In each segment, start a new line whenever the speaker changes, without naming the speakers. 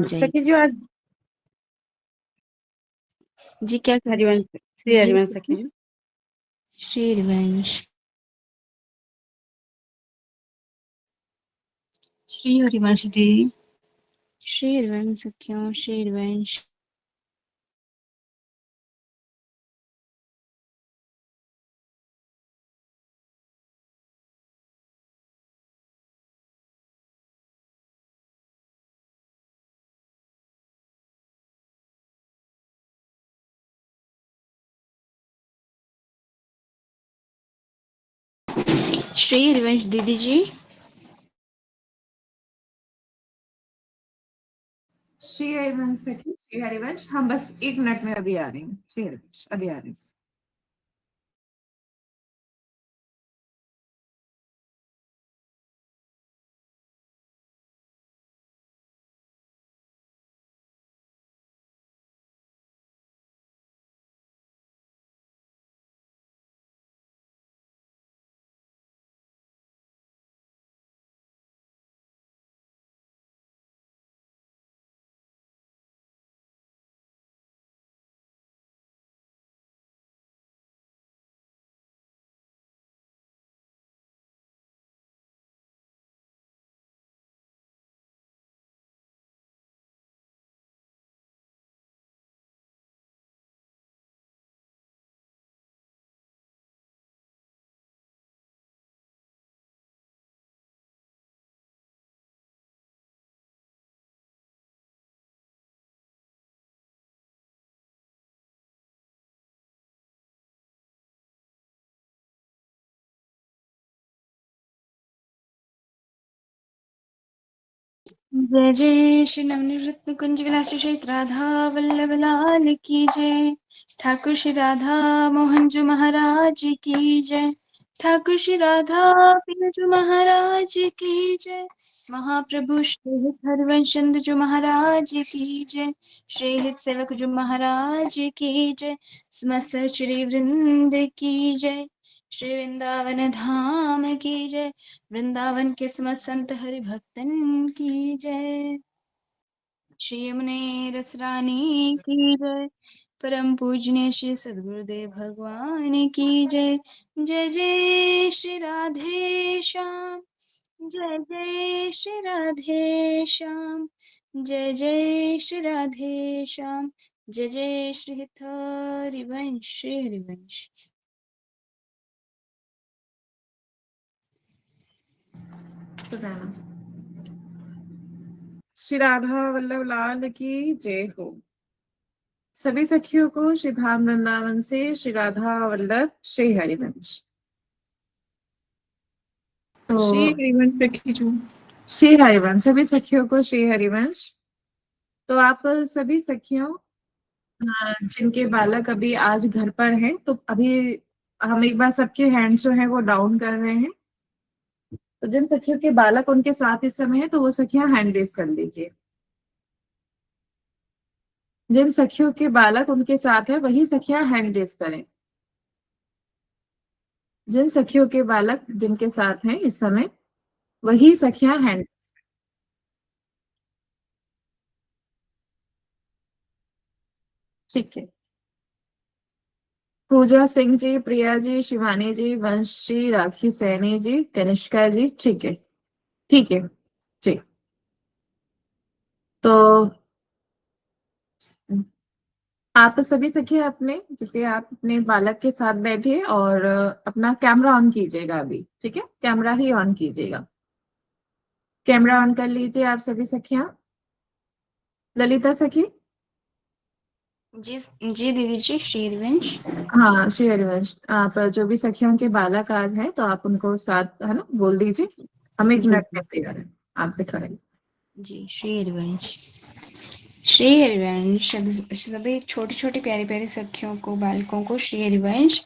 सखी जी आज जी क्या हरिवंश श्री हरिवंश सखी जी
श्री हरिवंश श्री हरिवंश जी
श्री हरिवंश सखियों श्री हरिवंश श्री हरिवंश दीदी जी
श्री हरिवंश सखी श्री हरिवंश हम बस 1 मिनट में अभी आ रही हूँ। श्री हरिवंश अभी आ रही हूँ।
जय जय श्री नवनिवृत्त कुंज विलास क्षेत्र राधा वल्लभ लाल की जय। ठाकुर श्री राधा मोहन जी महाराज की जय। ठाकुर श्री राधा पियाजू महाराज की जय। महाप्रभु श्री हरिवंश जी महाराज की जय। श्री हित सेवक जी महाराज की जय। समस्त श्री वृंद की जय। श्री वृंदावन धाम की जय। वृंदावन के समस्त संत हरि भक्तन की जय। श्री यमुने रसरानी की जय। परम पूजनीय श्री सद्गुरुदेव भगवान की जय। जय जय श्री राधे श्याम। जय जय श्री राधे श्याम। जय जय श्री राधे श्याम। जय जय श्री हरिवंश श्री हरिवंश।
श्री राधा वल्लभ लाल की जय हो। सभी सखियों को श्री धाम वृंदावन से श्री राधा वल्लभ श्री हरिवंश।
श्री हरिवंश सखी जी।
श्री हरिवंश सभी सखियों को श्री हरिवंश। तो आप सभी सखियों जिनके बालक अभी आज घर पर हैं तो अभी हम एक बार सबके हैंड्स जो हैं वो डाउन कर रहे हैं। तो जिन सखियों के बालक उनके साथ इस समय है तो वो सखियां हैंड रेज कर लीजिए। जिन सखियों के बालक उनके साथ है वही सखियां हैंड रेज करें। जिन सखियों के बालक जिनके साथ हैं इस समय वही सखियां हैंड। ठीक है। पूजा सिंह जी, प्रिया जी, शिवानी जी, वंश जी, राखी सैनी जी, कनिष्का जी। ठीक है ठीक है जी। तो आप सभी सखियां अपने जैसे आप अपने बालक के साथ बैठिए और अपना कैमरा ऑन कीजिएगा अभी। ठीक है कैमरा ही ऑन कीजिएगा। कैमरा ऑन कर लीजिए आप सभी सखियां। ललिता सखी।
जी जी दीदी जी। श्री हरिवंश।
हाँ श्री हरिवंश आप जो भी सखियों के बालक आज हैं तो आप उनको साथ है ना बोल दीजिए। हम 1 मिनट में तैयार हैं। आप दिखाएं।
जी श्री हरिवंश। श्री हरिवंश। सभी छोटी छोटी प्यारी प्यारी सखियों को बालकों को श्री हरिवंश।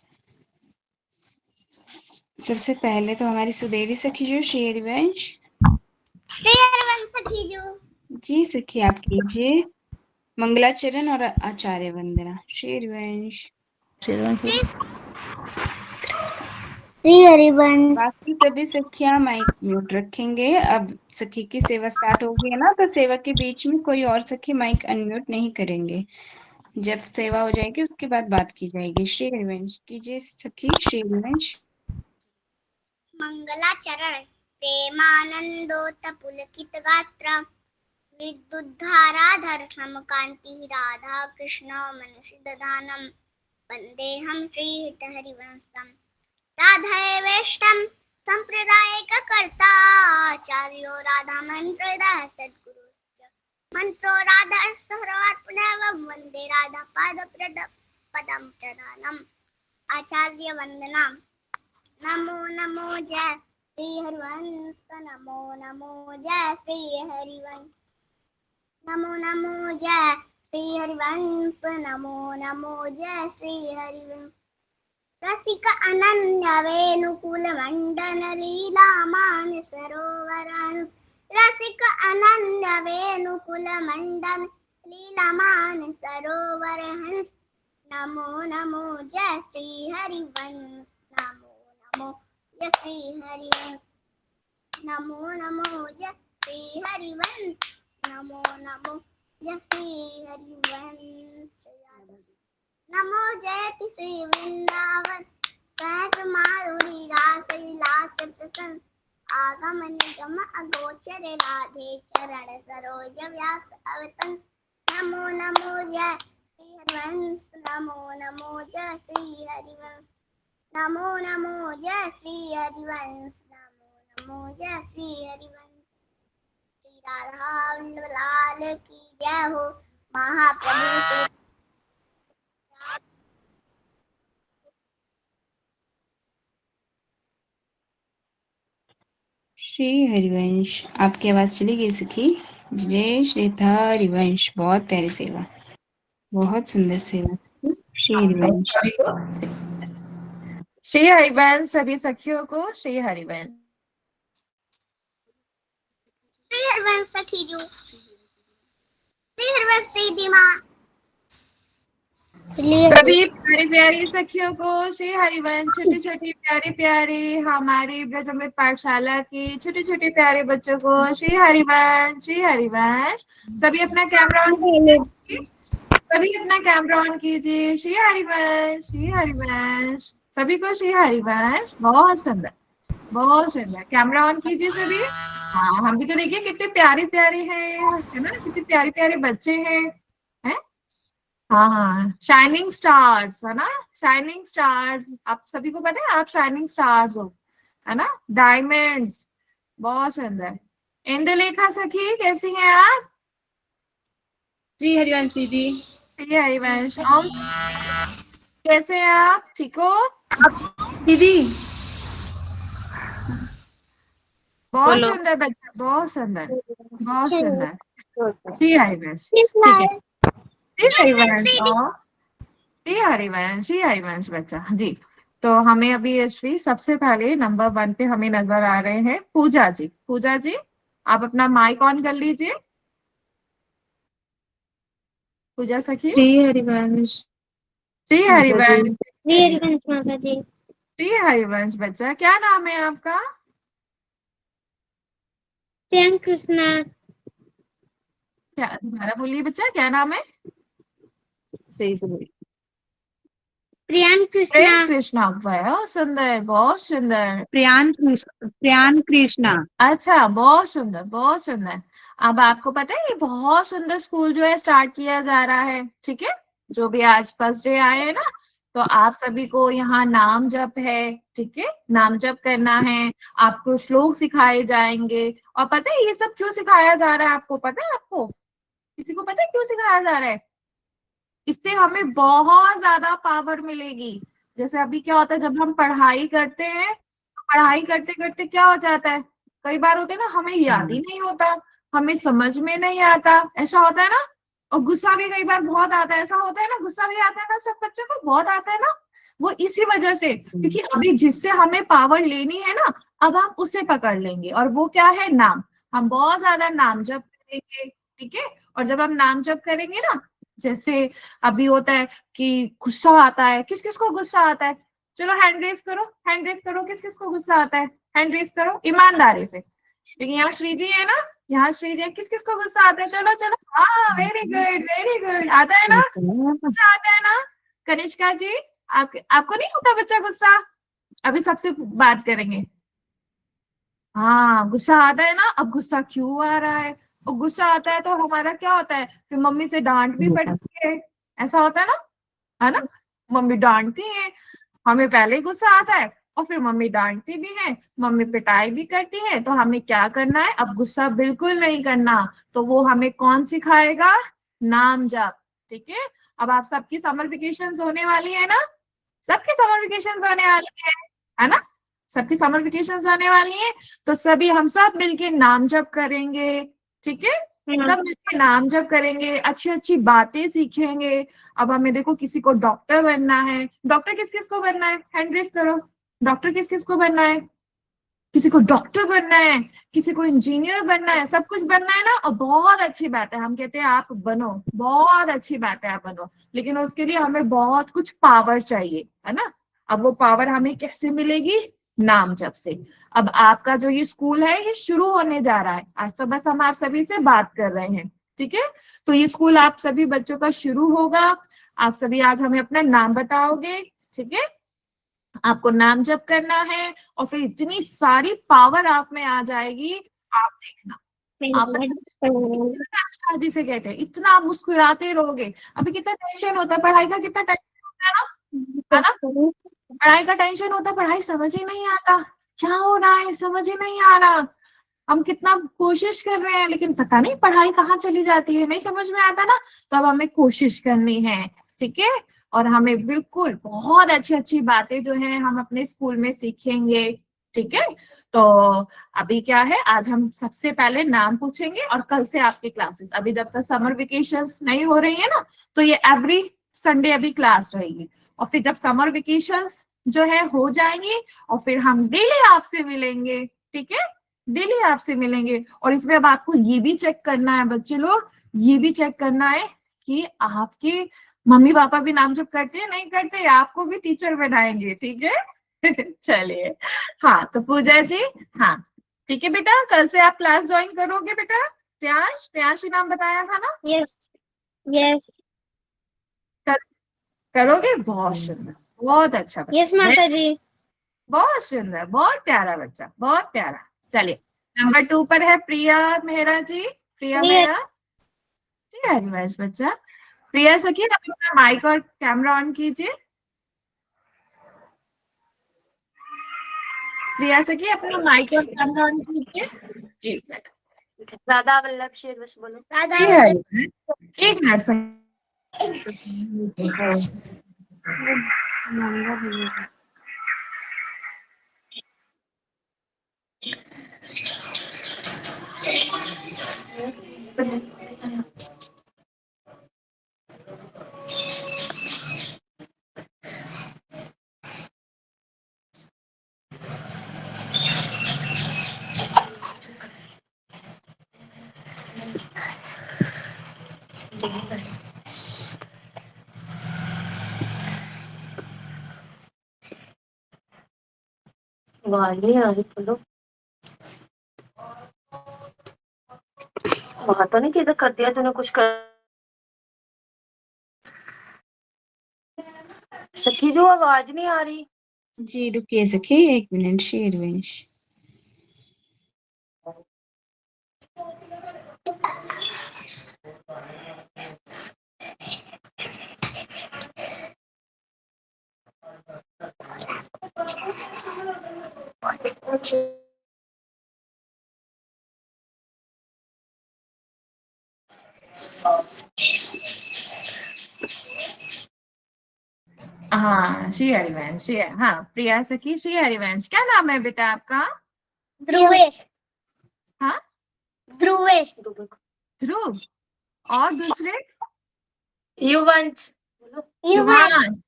सबसे पहले तो हमारी सुदेवी सखी जो श्री हरिवंश।
श्री हरिवंश सखी जो।
जी सखी आप कीजिए मंगलाचरण और आचार्य वंदना। श्री हरिवंश।
श्री हरिवंश।
बाकी सभी सखियां माइक म्यूट रखेंगे। अब सखी की सेवा स्टार्ट होगी है ना, तो सेवा के बीच में कोई और सखी माइक अनम्यूट नहीं करेंगे। जब सेवा हो जाएगी उसके बाद बात की जाएगी। श्री हरिवंश कीजिए सखी, श्री हरिवंश।
मंगलाचरण प्रेमानंदोत पुलकित गात्र विद्युद्धाराधर समकांति राधा कृष्ण मनसि दधानम वंदेहम श्रीहरिवंशम। राधैवेष्टम संप्रदायिककर्ता आचार्यो राधा मंत्रदः सद्गुरुश्च मंत्रो राधा सर्वात्मनैव वंदे राधा पदम प्रधानम। आचार्य वंदना। नमो नमो जय श्री हरिवंश। नमो नमो जय श्री हरिवंश। नमो नमो जय श्री हरिवंश। नमो नमो जय श्री हरिवंश। रसिक अनन्य वेणुकुल मंडन लीला मान सरोवरन। रसिक अनन्य वेणुकुल मंडन लीला मान सरोवर हंस। नमो नमो जय श्री हरिवंश। नमो नमो जय श्री हरिवंश। नमो नमो जय श्री हरिवंश। नमो नमो जय श्री हरिवंश। नमो जयति श्री वृंदावन सहज माधुरी रास विलास प्रसन्न। आगम निगम अगोचर राधे चरण सरोज व्यास अवतन। नमो नमो जय श्री हरिवंश। नमो नमो जय श्री हरिवंश। नमो नमो जय श्री हरिवंश। नमो नमो जय श्री हरिवंश। श्री राधा वल्लभ लाल की जय हो। महाप्रभु
श्री हरिवंश आपकी आवाज चली गई सखी। जय श्री हरिवंश, बहुत प्यारी सेवा, बहुत सुंदर सेवा। श्री हरिवंश।
सभी को श्री हरिवंश, सभी सखियों को श्री हरिवंश।
श्री हरिवंश सखी जो श्री हरिवंश दीदी माँ।
सभी प्यारी प्यारी सखियों को श्री हरिवंश। छोटी छोटी प्यारी प्यारी हमारी ब्रजअमृत पाठशाला की छोटे छोटे प्यारे बच्चों को श्री हरिवंश, श्री हरिवंश। सभी अपना कैमरा ऑन कीजिए, सभी अपना कैमरा ऑन कीजिए। श्री हरिवंश, श्री हरिवंश, सभी को श्री हरिवंश। बहुत सुंदर, बहुत सुंदर। कैमरा ऑन कीजिए सभी। हाँ, हम भी तो देखिए कितने प्यारे प्यारे हैं, है ना, कितने प्यारे प्यारे बच्चे हैं, हैं? हाँ हाँ, शाइनिंग स्टार्स, है ना, शाइनिंग स्टार्स। आप सभी को पता है आप शाइनिंग स्टार्स हो, है ना, डायमंड्स। बहुत सुंदर। इंदुलेखा सखी कैसी हैं आप?
श्री हरिवंश दीदी।
श्री हरिवंश। ओम कैसे हैं आप? ठीक हो
दीदी
बहुत
बोलो।
सुंदर बच्चा, बहुत सुंदर, बहुत सुंदर। श्री हरिवंश, ठीक है। श्री हरिवंश और श्री हरिवंश, श्री हरिवंश बच्चा जी। तो हमें अभी श्री सबसे पहले नंबर 1 पे हमें नजर आ रहे हैं पूजा जी। पूजा जी आप अपना माइक ऑन कर लीजिए। पूजा सखी।
श्री हरिवंश।
श्री हरिवंश,
श्री हरिवंश माता जी।
श्री हरिवंश बच्चा, क्या नाम है आपका?
श्याम कृष्णा।
क्या, दोबारा बोलिए बच्चा, क्या नाम है?
सही से बोलिए।
प्रियान कृष्णा।
प्रेम कृष्णा। बहुत सुंदर, बहुत सुंदर।
प्रियान कृष्णा।
अच्छा, बहुत सुंदर, बहुत सुंदर। अब आपको पता है ये बहुत सुंदर स्कूल जो है स्टार्ट किया जा रहा है, ठीक है, जो भी आज फर्स्ट डे आए हैं ना, तो आप सभी को यहाँ नाम जप है, ठीक है, नाम जप करना है, आपको श्लोक सिखाए जाएंगे। और पता है ये सब क्यों सिखाया जा रहा है? आपको पता है? आपको किसी को पता है क्यों सिखाया जा रहा है? इससे हमें बहुत ज्यादा पावर मिलेगी। जैसे अभी क्या होता है जब हम पढ़ाई करते हैं, तो पढ़ाई करते करते क्या हो जाता है, कई बार होता है ना हमें याद ही नहीं होता, हमें समझ में नहीं आता, ऐसा होता है ना। और गुस्सा भी कई बार बहुत आता है, ऐसा होता है ना, गुस्सा भी आता है ना, सब बच्चों को बहुत आता है ना। वो इसी वजह से, क्योंकि अभी जिससे हमें पावर लेनी है ना, अब हम उसे पकड़ लेंगे, और वो क्या है? नाम। हम बहुत ज्यादा नाम जप करेंगे, ठीक है। और जब हम नाम जप करेंगे ना, जैसे अभी होता है कि गुस्सा आता है, किस किस को गुस्सा आता है? चलो हैंड रेस करो, हैंड रेस करो, किस किस को गुस्सा आता है, हैंड रेस करो ईमानदारी से, क्योंकि यहाँ श्री जी है ना, यहाँ श्री जी है, किस किस को गुस्सा आता है, चलो चलो, हाँ वेरी गुड, आता है ना, गुस्सा आता है ना। कनिष्का जी, आपको नहीं होता बच्चा गुस्सा? अभी सबसे बात करेंगे। हाँ गुस्सा आता है ना, अब गुस्सा क्यों आ रहा है, और गुस्सा आता है तो हमारा क्या होता है, फिर मम्मी से डांट भी पड़ती है, ऐसा होता है ना, मम्मी डांटती है, हमें पहले ही गुस्सा आता है और फिर मम्मी डांटती भी है, मम्मी पिटाई भी करती है, तो हमें क्या करना है, अब गुस्सा बिल्कुल नहीं करना। तो वो हमें कौन सिखाएगा, नाम जप, ठीक है। अब आप सबकी समर वेकेशन होने वाली है ना, सबकी समर वेकेशन होने वाली है ना, सबकी समर वेकेशन आने वाली है, तो सभी हम सब मिलके नाम जप करेंगे, ठीक है, सब मिलके नाम जप करेंगे, अच्छी अच्छी बातें सीखेंगे। अब हमें देखो, किसी को डॉक्टर बनना है, डॉक्टर किस किस को बनना है, हैंड रेस करो, डॉक्टर किस किस को बनना है, किसी को डॉक्टर बनना है, किसी को इंजीनियर बनना है, सब कुछ बनना है ना, और बहुत अच्छी बात है, हम कहते हैं आप बनो, बहुत अच्छी बात है आप बनो, लेकिन उसके लिए हमें बहुत कुछ पावर चाहिए, है ना। अब वो पावर हमें कैसे मिलेगी, नाम जप से। अब आपका जो ये स्कूल है ये शुरू होने जा रहा है, आज तो बस हम आप सभी से बात कर रहे हैं, ठीक है। तो ये स्कूल आप सभी बच्चों का शुरू होगा, आप सभी आज हमें अपना नाम बताओगे, ठीक है, आपको नाम जप करना है, और फिर इतनी सारी पावर आप में आ जाएगी, आप देखना, आप शादी से कहते हैं, इतना आप मुस्कुराते रहोगे। अभी कितना टेंशन होता है पढ़ाई का, कितना टेंशन होता है ना, पढ़ाई का टेंशन होता है, पढ़ाई समझ ही नहीं आता, क्या हो रहा है समझ ही नहीं आ रहा, हम कितना कोशिश कर रहे हैं लेकिन पता नहीं पढ़ाई कहाँ चली जाती है, नहीं समझ में आता ना, तो अब हमें कोशिश करनी है, ठीक है। और हमें बिल्कुल बहुत अच्छी अच्छी बातें जो हैं हम अपने स्कूल में सीखेंगे, ठीक है। तो अभी क्या है, आज हम सबसे पहले नाम पूछेंगे, और कल से आपकी क्लासेस, अभी जब तक समर वेकेशंस नहीं हो रही है ना, तो ये एवरी संडे अभी क्लास रहेगी, और फिर जब समर वेकेशंस जो है हो जाएंगी, और फिर हम डेली आपसे मिलेंगे, ठीक है, डेली आपसे मिलेंगे। और इसमें अब आपको ये भी चेक करना है बच्चे लोग, ये भी चेक करना है कि आपके मम्मी पापा भी नाम जप करते हैं नहीं करते, आपको भी टीचर बनाएंगे, ठीक है। चलिए, हाँ तो पूजा जी, हाँ ठीक है बेटा, कल से आप क्लास ज्वाइन करोगे बेटा, प्रियांश ही नाम बताया था ना,
यस यस
करोगे, बहुत सुंदर, बहुत अच्छा बच्चा,
यस माता जी।
बहुत सुंदर, बहुत प्यारा बच्चा, बहुत प्यारा। चलिए, नंबर 2 पर है प्रिया मेहरा जी, प्रिया मेहरा, वेरी नाइस बच्चा। प्रिया सखी, आप अपना माइक और कैमरा ऑन कीजिए, प्रिया सखी अपना माइक और कैमरा ऑन कीजिए, एक मिनट,
राधा वल्लभ शेर बस बोलो।
एक मिनट सर,
आवाज नहीं आ रही, बोलो। वहां तो नहीं किधर कर दिया तूने कुछ कर, सखी जो आवाज नहीं आ रही।
जी रुकिए सखी, 1 मिनट, शेरवंश।
हाँ श्री हरिवंश, हाँ प्रिया सखी, श्री हरिवंश, क्या नाम है बेटा आपका?
ध्रुवेश।
हाँ
ध्रुवेश।
ध्रुव, और दूसरे?
युवंश।
युवांश,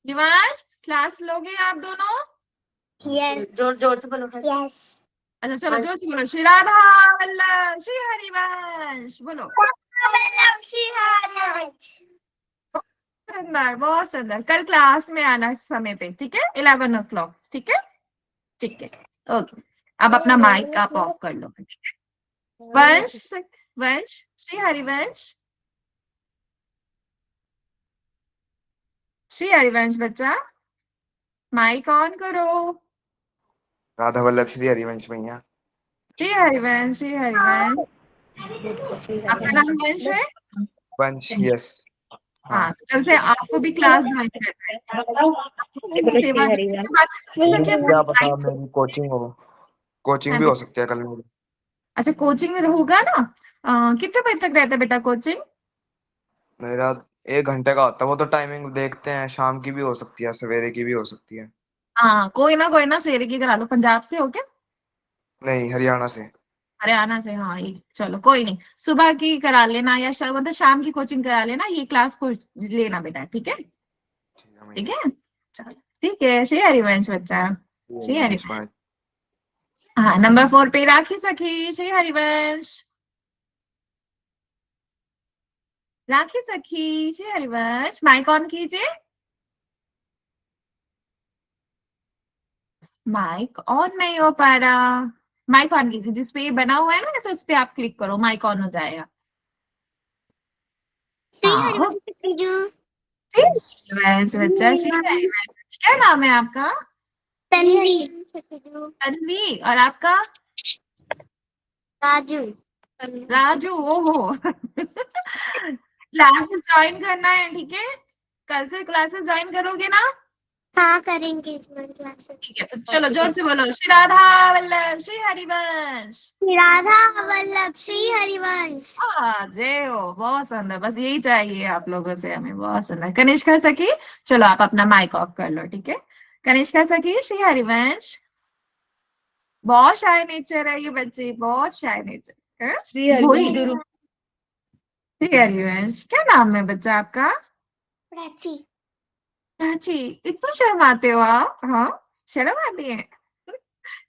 युवांश, क्लास लोगे आप दोनों?
यस
जोर जोर से बोलो।
यस।
अच्छा चलो जोर से बोलो, श्री राधा वल्लभ श्री हरिवंश बोलो, सुंदर, बहुत सुंदर। कल क्लास में आना समय पे, ठीक है, 11 o'clock, ठीक है, ठीक है, ओके। अब अपना माइक आप ऑफ कर लो, ठीक है। वंश, वंश, श्री हरिवंश, श्री हरिवंश बच्चा, माइक ऑन करो।
राधा वल्लभ श्री हरिवंश भैया।
श्री हरिवंश, श्री हरिवंश, आपका नाम वंश है?
वंश, यस।
हाँ, तो कल से आपको भी क्लास ज्वाइन करना है। सेवा
क्या पता मेरी कोचिंग हो, कोचिंग भी हो सकती है कल मेरी।
अच्छा, कोचिंग में होगा ना? कितने बजे तक रहता है बेटा कोचिंग?
मेरा 1 घंटे का होता है, वो तो टाइमिंग देखते हैं, शाम की भी हो सकती है, सवेरे की भी हो सकती है।
हाँ, कोई ना सवेरे की करा लो। पंजाब से हो क्या?
नहीं, हरियाणा से।
हरियाणा से, हाँ, ये चलो कोई नहीं, सुबह की करा लेना या मतलब शाम की कोचिंग करा लेना, ये क्लास को लेना बेटा, ठीक है? ठीक है, चलो ठीक है। श्री हरिवंश बच्चा, श्री हरिवंश। हाँ, नंबर 4 पे राखी सखी, श्री हरिवंश, राखी सखी, श्री हरिवंश, माइक ऑन कीजिए। माइक ऑन नहीं हो पा रहा, माइक ऑन कीजिए। जिसपे ये बना हुआ है ना ऐसे, उस पे आप क्लिक करो, माइक ऑन हो जाएगा।
श्री
हाँ,
हरिवंश सखी जी।
हरिवंश बच्चा, श्री हरिवंश। क्या नाम है आपका?
तन्वी सखी जी।
तन्वी। और आपका?
राजू।
राजू। ओहो क्लासेस ज्वाइन करना है, ठीक है? कल से क्लासेस ज्वाइन करोगे ना?
हाँ, करेंगे इस बार क्लासेस।
ठीक है, तो चलो जोर से बोलो, श्री राधा वल्लभ श्री हरिवंश।
राधा वल्लभ श्री हरिवंश।
अरे हो, बहुत सुंदर, बस यही चाहिए आप लोगों से हमें, बहुत सुंदर। कनिष्का सखी, चलो आप अपना माइक ऑफ कर लो, ठीक है? कनिष्का सखी, श्री हरिवंश। बहुत शाय नेचर है ये बच्चे, बहुत शाय नेचर है।
श्री हरिवंश।
श्री हरिवंश, क्या नाम है बच्चा आपका?
प्राची।
प्राची। इतना शर्माते हो आप? हाँ, शर्म आती है?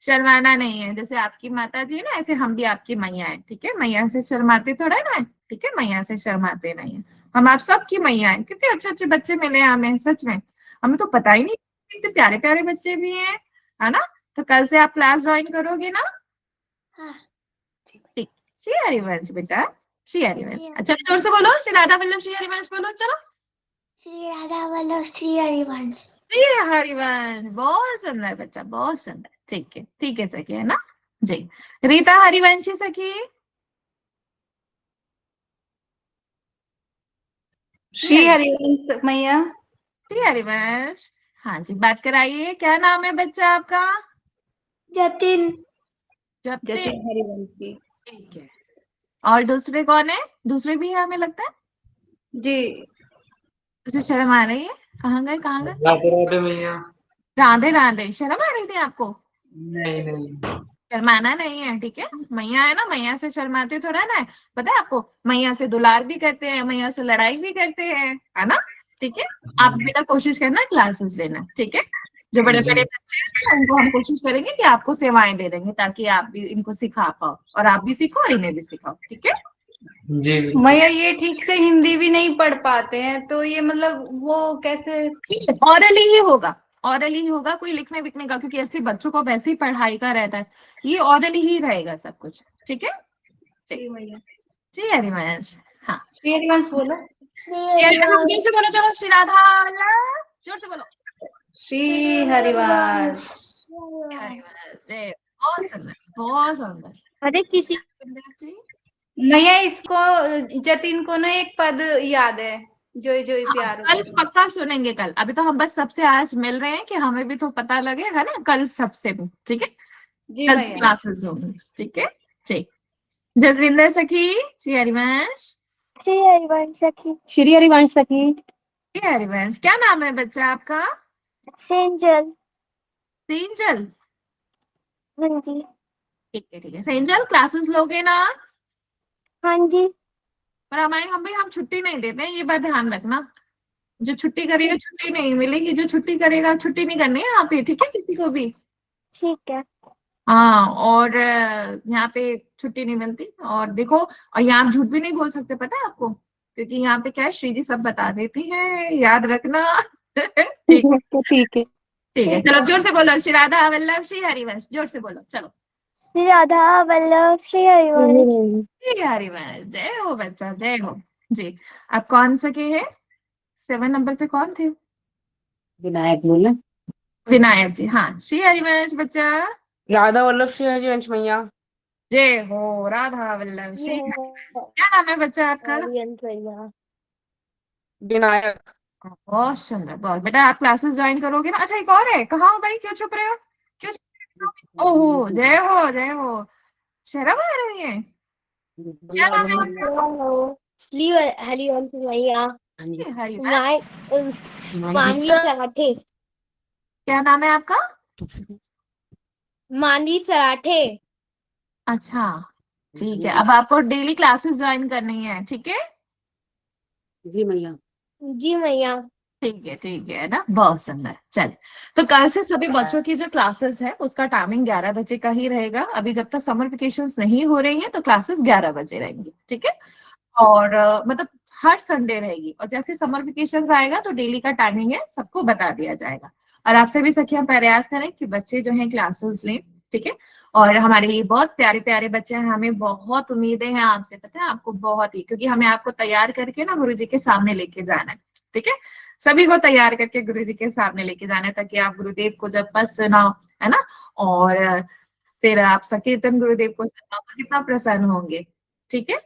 शर्माना नहीं है, जैसे आपकी माता जी है ना, ऐसे हम भी आपकी मैया है, ठीक है? मैया से शर्माते थोड़ा ना है, ठीक है? मैया से शर्माते नहीं है। हम आप सबकी मैया है। कितने अच्छे अच्छे बच्चे मिले हमें, सच में हमें तो पता ही नहीं, इतने प्यारे प्यारे बच्चे भी हैं, है ना? तो कल से आप क्लास ज्वाइन करोगे ना?
हाँ।
ठीक। श्री हरिवंश बेटा, श्री हरिवंश। अच्छा, जोर से बोलो, श्री राधा वल्लभ श्री हरिवंश बोलो, चलो।
श्री राधा वल्लभ श्री हरिवंश।
श्री हरिवंश, बहुत सुंदर बच्चा, बहुत सुंदर। ठीक है सखी, है ना जी। रीता हरिवंशी सखी,
श्री हरिवंश मैया।
श्री हरिवंश। हाँ जी, बात कराइए, क्या नाम है बच्चा आपका?
जतिन।
जतिन हरिवंशी।
ठीक है। और दूसरे कौन है? दूसरे भी है हमें लगता है।
जी।
तुझे शर्म आ रही है? कहाँ गए, कहाँ गए?
राधे राधे भैया।
राधे राधे। शर्म आ रही थी आपको?
नहीं।
शर्माना नहीं है, ठीक है? मैया है ना, मैया से शर्माते थोड़ा ना है। पता है आपको, मैया से दुलार भी करते हैं, मैया से लड़ाई भी करते हैं, है ना? ठीक है, आप बेटा कोशिश करना क्लासेस लेना, ठीक है? जो बड़े बड़े बच्चे हैं ना, उनको हम कोशिश करेंगे कि आपको सेवाएं दे देंगे, ताकि आप भी इनको सिखा पाओ और आप भी सीखो और इन्हें भी सिखाओ, ठीक है?
जी
मैया ये ठीक से हिंदी भी नहीं पढ़ पाते हैं, तो ये मतलब वो कैसे?
ऑरली ही होगा, ऑरली ही होगा, कोई लिखने विखने का, क्योंकि ऐसे बच्चों को वैसे ही पढ़ाई का रहता है, ये ऑरली ही रहेगा सब कुछ, ठीक है?
जी मैया।
जी हरिवंश। हाँ,
श्री हरिवंश बोलो।
श्री हरिवंश, जोर से बोलो, चलो, श्री राधा वल्लभ, जोर से बोलो,
श्री हरिवंश।
हरिवंश जय। बहुत सुंदर, बहुत सुंदर।
अरे किसी
जी,
मैया इसको जतिन को ना एक पद याद है, जोई जोई
हाँ,
प्यार
कल
हो।
पक्का सुनेंगे कल। अभी तो हम बस सबसे आज मिल रहे हैं कि हमें भी तो पता लगे, है ना? कल सबसे भी, ठीक है?
जी
कल
मैया।
क्लासेस होंगी, ठीक है? ठीक। जसविंदर सखी, श्री हरिवंश,
श्री हरिवंश सखी।
श्री हरिवंश सखी।
श्री हरिवंश। क्या नाम है बच्चा आपका?
सेंजल।
सेंजल।
हाँ जी।
ठीक है सेंजल, क्लासेस लोगे ना?
हाँ जी।
पर हम छुट्टी नहीं देते हैं, ये बात ध्यान रखना। जो छुट्टी करेगा छुट्टी नहीं मिलेगी, जो छुट्टी करेगा छुट्टी नहीं करनी है यहाँ पे, ठीक है? किसी को भी।
ठीक है।
हाँ, और यहाँ पे छुट्टी नहीं मिलती। और देखो, और यहाँ आप झूठ भी नहीं बोल सकते, पता है आपको? क्योंकि यहाँ पे क्या है, श्री जी सब बता देती हैं, याद रखना। ठीक
ठीक है।
ठीक है, चलो जोर से बोलो, श्री राधा वल्लभ श्री हरिवंश, जोर से बोलो, चलो।
श्री राधा वल्लभ श्री हरिवंश।
श्री हरिवंश, जय हो बच्चा, जय हो जी। आप कौन सके हैं? 7 नंबर पे कौन थे?
विनायक बोले।
विनायक जी, हाँ। श्री हरिवंश बच्चा।
राधा वल्लभ श्री हरिवंश मैया।
जय हो राधा वल्लभ श्री हरिवंश। क्या नाम है बच्चा आपका?
विनायक।
बहुत सुंदर, बहुत। बेटा आप क्लासेस ज्वाइन करोगे ना? अच्छा एक और है, कहाँ हो भाई, क्यों छुप रहे हो, क्यों छुप रहे हो? ओहो, जय हो, जय हो। शर्म आ रही है? क्या नाम है आपका?
श्री हरिवंश मैया।
हरिवंश।
मानवी सराठे।
क्या नाम है आपका?
मानवी सराठे।
अच्छा ठीक है, अब आपको डेली क्लासेस ज्वाइन करनी है, ठीक है?
जी मैया।
जी मैया।
ठीक है ना, बहुत सुंदर। चल, तो कल से सभी बच्चों की जो क्लासेस है उसका टाइमिंग 11 बजे का ही रहेगा। अभी जब तक समर वेकेशंस नहीं हो रही हैं तो क्लासेस 11 बजे रहेंगी, ठीक है? और मतलब हर संडे रहेगी, और जैसे समर वेकेशंस आएगा तो डेली का टाइमिंग है सबको बता दिया जाएगा। और आपसे भी सखियां प्रयास करें कि बच्चे जो हैं क्लासेस लें, ठीक है? और हमारे ये बहुत प्यारे प्यारे बच्चे हैं, हमें बहुत उम्मीदें हैं आपसे, पता है आपको, बहुत ही, क्योंकि हमें आपको तैयार करके ना गुरुजी के सामने लेके जाना है, ठीक है? सभी को तैयार करके गुरुजी के सामने लेके जाना है, ताकि आप गुरुदेव को जब बस सुनाओ, है ना, और फिर आप संकीर्तन गुरुदेव को सुनाओ, कितना प्रसन्न होंगे, ठीक है?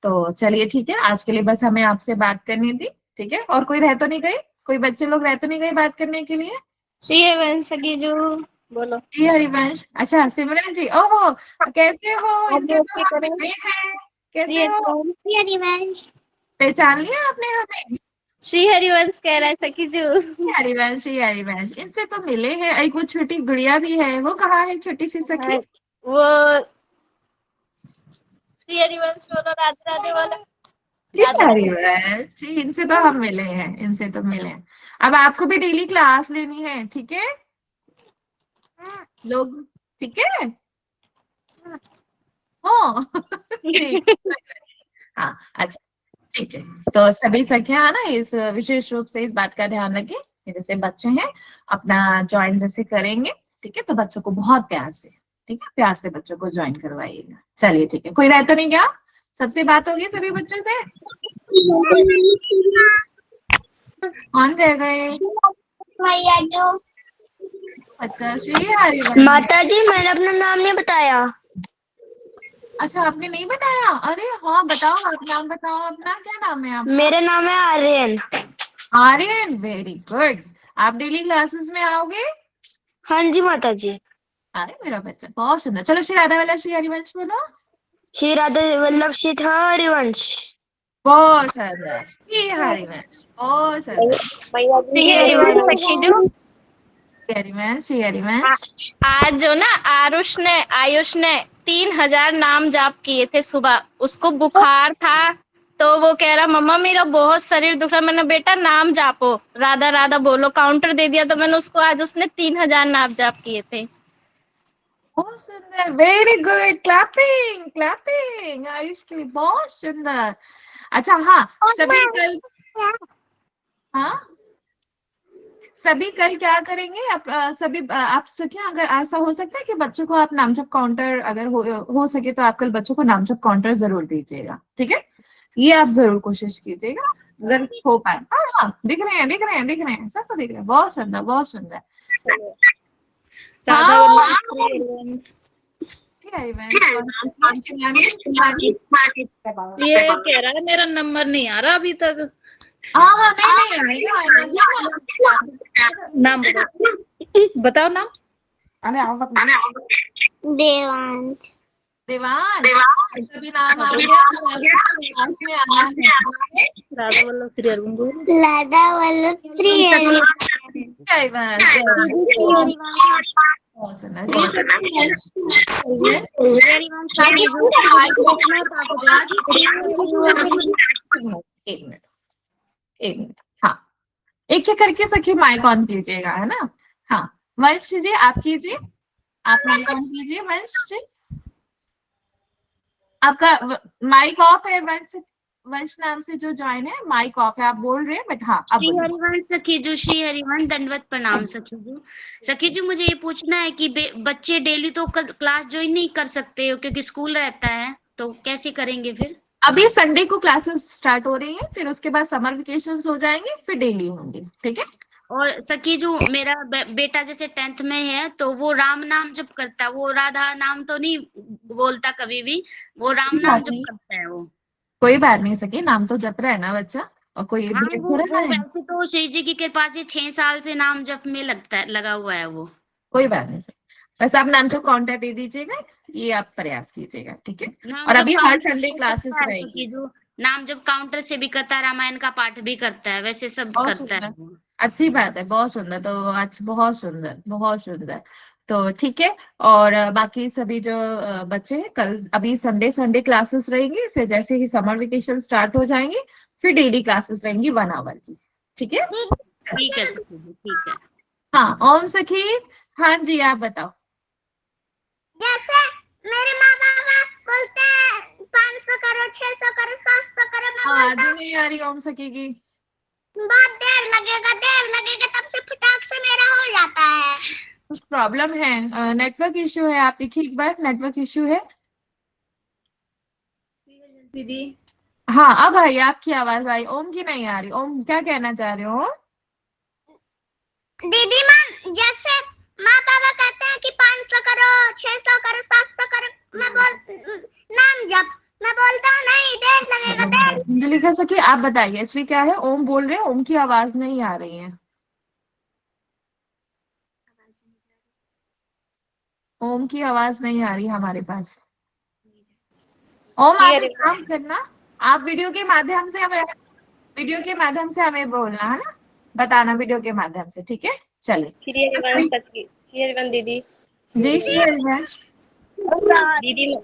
तो चलिए ठीक है, आज के लिए बस हमें आपसे बात करनी थी, ठीक है? और कोई रह तो नहीं गई, कोई बच्चे लोग रह तो नहीं गए बात करने के लिए?
श्री हरिवंश सखी जो बोलो।
जी हरिवंश, अच्छा सिमरन जी, ओहो कैसे हो?
आप
इनसे
लोग
तो
के
हम
करें।
मिले हैं,
श्री
कैसे हो?
हरिवंश। श्री हरिवंश।
पहचान लिया आपने हमें?
श्री हरिवंश कह रहा है सखी जो।
हरिवंश, जी हरिवंश, इनसे तो मिले हैं। एक वो छोटी गुड़िया भी है, वो कहाँ है छोटी सी सखी?
वो श्री हरिवंश बोलो, राधे राधे बोलो।
जी हरिवंश जी, इनसे तो हम मिले हैं, इनसे तो मिले हैं। अब आपको भी डेली क्लास लेनी है, ठीक है लोग? ठीक है, हाँ ठीक, हाँ अच्छा ठीक है। तो सभी सखियां ना इस विशेष रूप से इस बात का ध्यान रखें कि जैसे बच्चे हैं अपना ज्वाइन जैसे करेंगे, ठीक है? तो बच्चों को बहुत प्यार से, ठीक है, प्यार से बच्चों को ज्वाइन करवाइएगा। चलिए ठीक है, कोई रह तो नहीं गया? सबसे बात होगी सभी बच्चों से? कौन रह गए?
मैया जो।
अच्छा श्री हरिवंश।
माता जी मैंने अपना नाम नहीं बताया।
अच्छा आपने नहीं बताया? अरे हाँ बताओ, आप नाम बताओ अपना, क्या नाम है आपका?
मेरा नाम है आर्यन।
Aryan, very good. आप डेली क्लासेस में आओगे?
हाँ जी माता जी।
अरे मेरा बच्चा बहुत सुंदर। चलो श्री राधा वाला श्री हरिवंश बोलो।
श्री राधा वल्लभ श्री हरिवंश।
बहुत सुंदर, श्री हरिवंश, बहुत सुंदर।
श्री हरिवंश सखी जो।
श्री हरिवंश, श्री हरिवंश।
आज जो ना आयुष ने 3000 नाम जाप किए थे सुबह। उसको बुखार था तो वो कह रहा मम्मा मेरा बहुत शरीर दुख रहा। मैंने बेटा नाम जापो, राधा राधा बोलो। काउंटर दे दिया तो मैंने उसको, आज उसने 3000 नाम जाप किए थे।
बहुत सुंदर, very good, clapping clapping Ayush के लिए, बहुत सुंदर। अच्छा हाँ, सभी कल, हाँ सभी कल क्या करेंगे आप? सभी आप सखियां, अगर ऐसा हो सकता है कि बच्चों को आप नामजप काउंटर, अगर हो सके तो आप कल बच्चों को नामजप काउंटर जरूर दीजिएगा, ठीक है? ये आप जरूर कोशिश कीजिएगा अगर हो पाए। हाँ हाँ, दिख रहे हैं दिख रहे हैं दिख रहे हैं, सबको दिख रहे हैं, बहुत सुंदर बहुत सुंदर।
ये कह रहा है मेरा नंबर नहीं आ रहा अभी तक।
हाँ हाँ, नहीं आएगा।
नाम बताओ नाम।
देवांश।
देवांश, सभी नाम आ गया, क्लास में आना है।
राधा वल्लभ श्री हरिवंश।
राधा वल्लभ श्री हरिवंश।
बहुत सुंदर जी, सतीश। एक मिनट एक मिनट, हाँ एक एक करके सखी माइक ऑन कीजिएगा, है ना? हाँ वंश जी आप कीजिए, आप माइक ऑन कीजिए वंश जी। आपका माइक ऑफ है वंश, वंश नाम से जो ज्वाइन है, माइक ऑफ है, आप बोल रहे हैं, बट हाँ अब
श्री
बोलिए।
हरिवंश सखीजू, श्री हरिवंश दंडवत प्रणाम सखीजू। सखीजू मुझे ये पूछना है कि बच्चे डेली तो क्लास ज्वाइन नहीं कर सकते हो क्योंकि स्कूल रहता है, तो कैसे करेंगे फिर?
अभी संडे को क्लासेस स्टार्ट हो रही हैं, फिर उसके बाद समर वेकेशन हो जाएंगे, फिर डेली होंगे, ठीक है।
और सखीजू मेरा बेटा जैसे 10th में है, तो वो राम नाम जप करता है, वो राधा नाम तो नहीं बोलता कभी भी, वो राम नाम जप करता है वो।
कोई बात नहीं सकी, नाम तो जप रहा है ना बच्चा, और कोई
हाँ
भेद
वो
थोड़ा है।
वैसे तो शिव जी की कृपा से 6 साल से नाम जप में लगा हुआ है वो।
कोई बात नहीं सर, बस आप नाम जप काउंटर दे दीजिएगा, ये आप प्रयास कीजिएगा, ठीक है।
नाम
और
जप
अभी हर
काउंटर
संडे
से
क्लासेस
करता है
रहेगी।
सखीजू, नाम जप काउंटर से भी करता है, रामायण का पाठ भी करता है, वैसे सब
बहुत
करता है
सुंदर,
वो।
अच्छी बात है, बहुत सुंदर, तो अच्छा, बहुत सुंदर, बहुत सुंदर। तो ठीक है। और बाकी सभी जो बच्चे हैं, कल अभी संडे क्लासेस रहेंगी, फिर जैसे ही समर वेकेशन स्टार्ट हो जाएंगे, फिर डेली क्लासेस रहेंगी 1 आवर की, ठीक है।
ठीक है सखीजू, ठीक है।
हाँ ओम सखी, हाँ जी आप बताओ।
जैसे मेरे माँ बाबा बोलते हैं 500 करो, 600 करो, 700 करो, मैं
आवाज
बोलता
ही नहीं आ रही ओम सखी की।
बहुत देर लगेगा, तब से फटाक से मेरा हो जाता है।
कुछ प्रॉब्लम है, नेटवर्क इश्यू है, आप देखिए एक बार, नेटवर्क इश्यू है।
दीदी
हाँ अब आई, आपकी आवाज आई, ओम की नहीं आ रही। ओम क्या कहना चाह रहे हो?
दीदी माँ, जैसे माँ बाबा कहते हैं कि 500 करो, 600 करो, 700 करो, नाम जप, मैं बोलता हूँ नहीं, देर लगेगा, देर।
लिखा सकी, आप बताइए इसमें क्या है। ओम बोल रहे हैं, ओम की आवाज नहीं आ रही है। ओम की आवाज नहीं आ रही हमारे पास। ओम आप एक काम करना, आप वीडियो के माध्यम से हमें बोलना है ना, बताना वीडियो के माध्यम से, ठीक है। चलिए
दीदी
जी श्री हरिवंश।
दीदी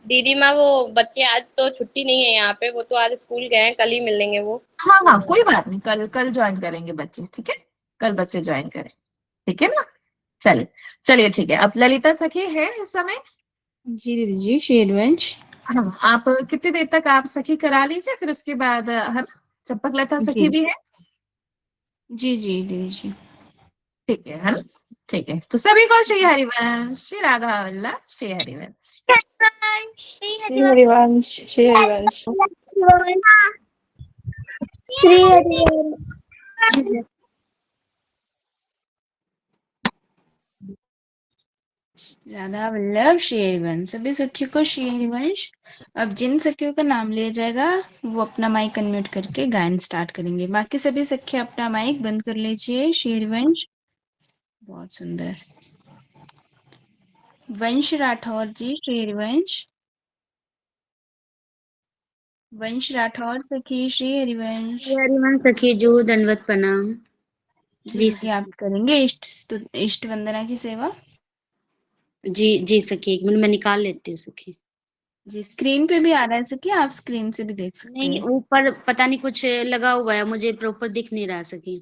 दीदी माँ, वो बच्चे आज तो छुट्टी नहीं है यहाँ पे, वो तो आज स्कूल गए हैं, कल ही मिलेंगे वो।
हाँ हाँ कोई बात नहीं, कल ज्वाइन करेंगे बच्चे, ठीक है, कल बच्चे ज्वाइन करें, ठीक है ना। चलिए चलिए ठीक है। अब ललिता सखी है इस समय।
जी दीदी जी, श्री हरिवंश।
हाँ आप कितनी देर तक आप सखी करा लीजिए, फिर उसके बाद है ना, चंपक लता सखी
जी
भी है।
जी जी दीदी जी।
ठीक है ना, ठीक है। तो सभी को श्री हरिवंश, श्री राधा वल्लभ, श्री हरिवंश।
श्री
हरिवंश, श्री हरिवंश।
राधा वल्लभ श्री हरिवंश, सभी सखियों को श्री हरिवंश। अब जिन सखियों का नाम लिया जाएगा वो अपना माइक अनम्यूट करके गायन स्टार्ट करेंगे। बाकी सभी सखी अपना माइक बंद कर लीजिए। श्री हरिवंश। बहुत सुंदर। वंश राठौर जी, श्री हरिवंश। वंश राठौर सखी, श्री हरिवंश।
हरिवंश सखीजू, दंडवत प्रणाम।
जी सखी, आप करेंगे इष्ट वंदना की सेवा।
जी सखी, 1 मिनट में निकाल लेती हूँ सखी।
जी स्क्रीन पे भी आ रहा है सखी, आप स्क्रीन से भी देख सकते
नहीं,
हैं।
ऊपर पता नहीं कुछ लगा हुआ है, मुझे प्रॉपर दिख नहीं रहा सखी।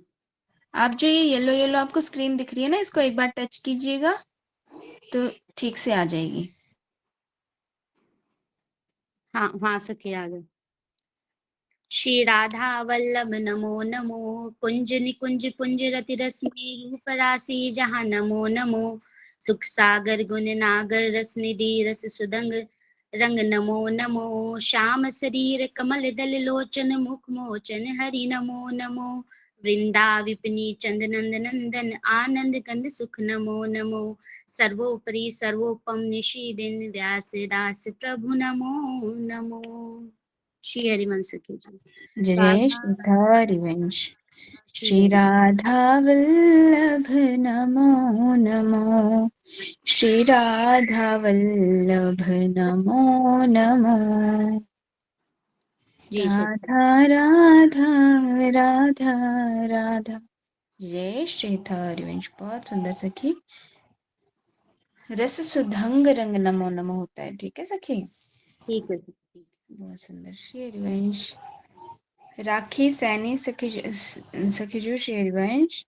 आप जो ये येलो येलो आपको स्क्रीन दिख रही है ना, इसको एक बार टच कीजिएगा तो ठीक से आ जाएगी।
हाँ हाँ सखी, आ गए। श्री राधा वल्लभ नमो नमो, कुंज निकुंज कुंज रति रश्मि रूप राशि जहाँ नमो नमो, सुख सागर गुण नागर रस निधि रस सुदंग रंग नमो नमो, श्याम शरीर कमल दल लोचन मुख मोचन हरि नमो नमो, वृंदा विपिनी चंद नंद नंदन आनंद कंद सुख नमो नमो, सर्वोपरि सर्वोपम निषीदिन व्यास दास प्रभु नमो नमो। श्री हरिवंश की
जय जय श्री हरिवंश। श्री राधा वल्लभ नमो नमो, श्री राधा वल्लभ नमो नमो, राधा राधा राधा राधा। जय श्री हरिवंश। बहुत सुंदर सखी। रस सुधंग रंग नमो नमो होता है, ठीक है सखी।
ठीक है।
बहुत सुंदर। श्री हरिवंश। राखी सैनी सखीजू, श्री हरिवंश।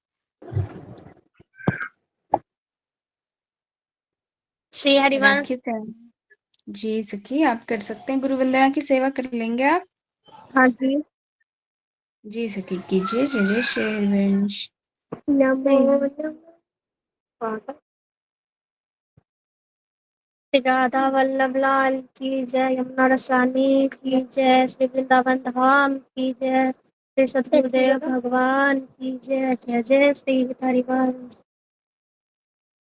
श्री हरिवंश।
राखी सैनी जी सखी, आप कर सकते हैं, गुरु वंदना की सेवा कर लेंगे आप।
हाँ जी।
जी सखी कीजिए, जय जय श्री हरिवंश।
नमो नमो राधा वल्लभ लाल की जय, यमुना रसानी की जय, श्री वृंदावन धाम की जय, श्री सद्गुरुदेव भगवान की जय। जय जय श्री हरिवंश।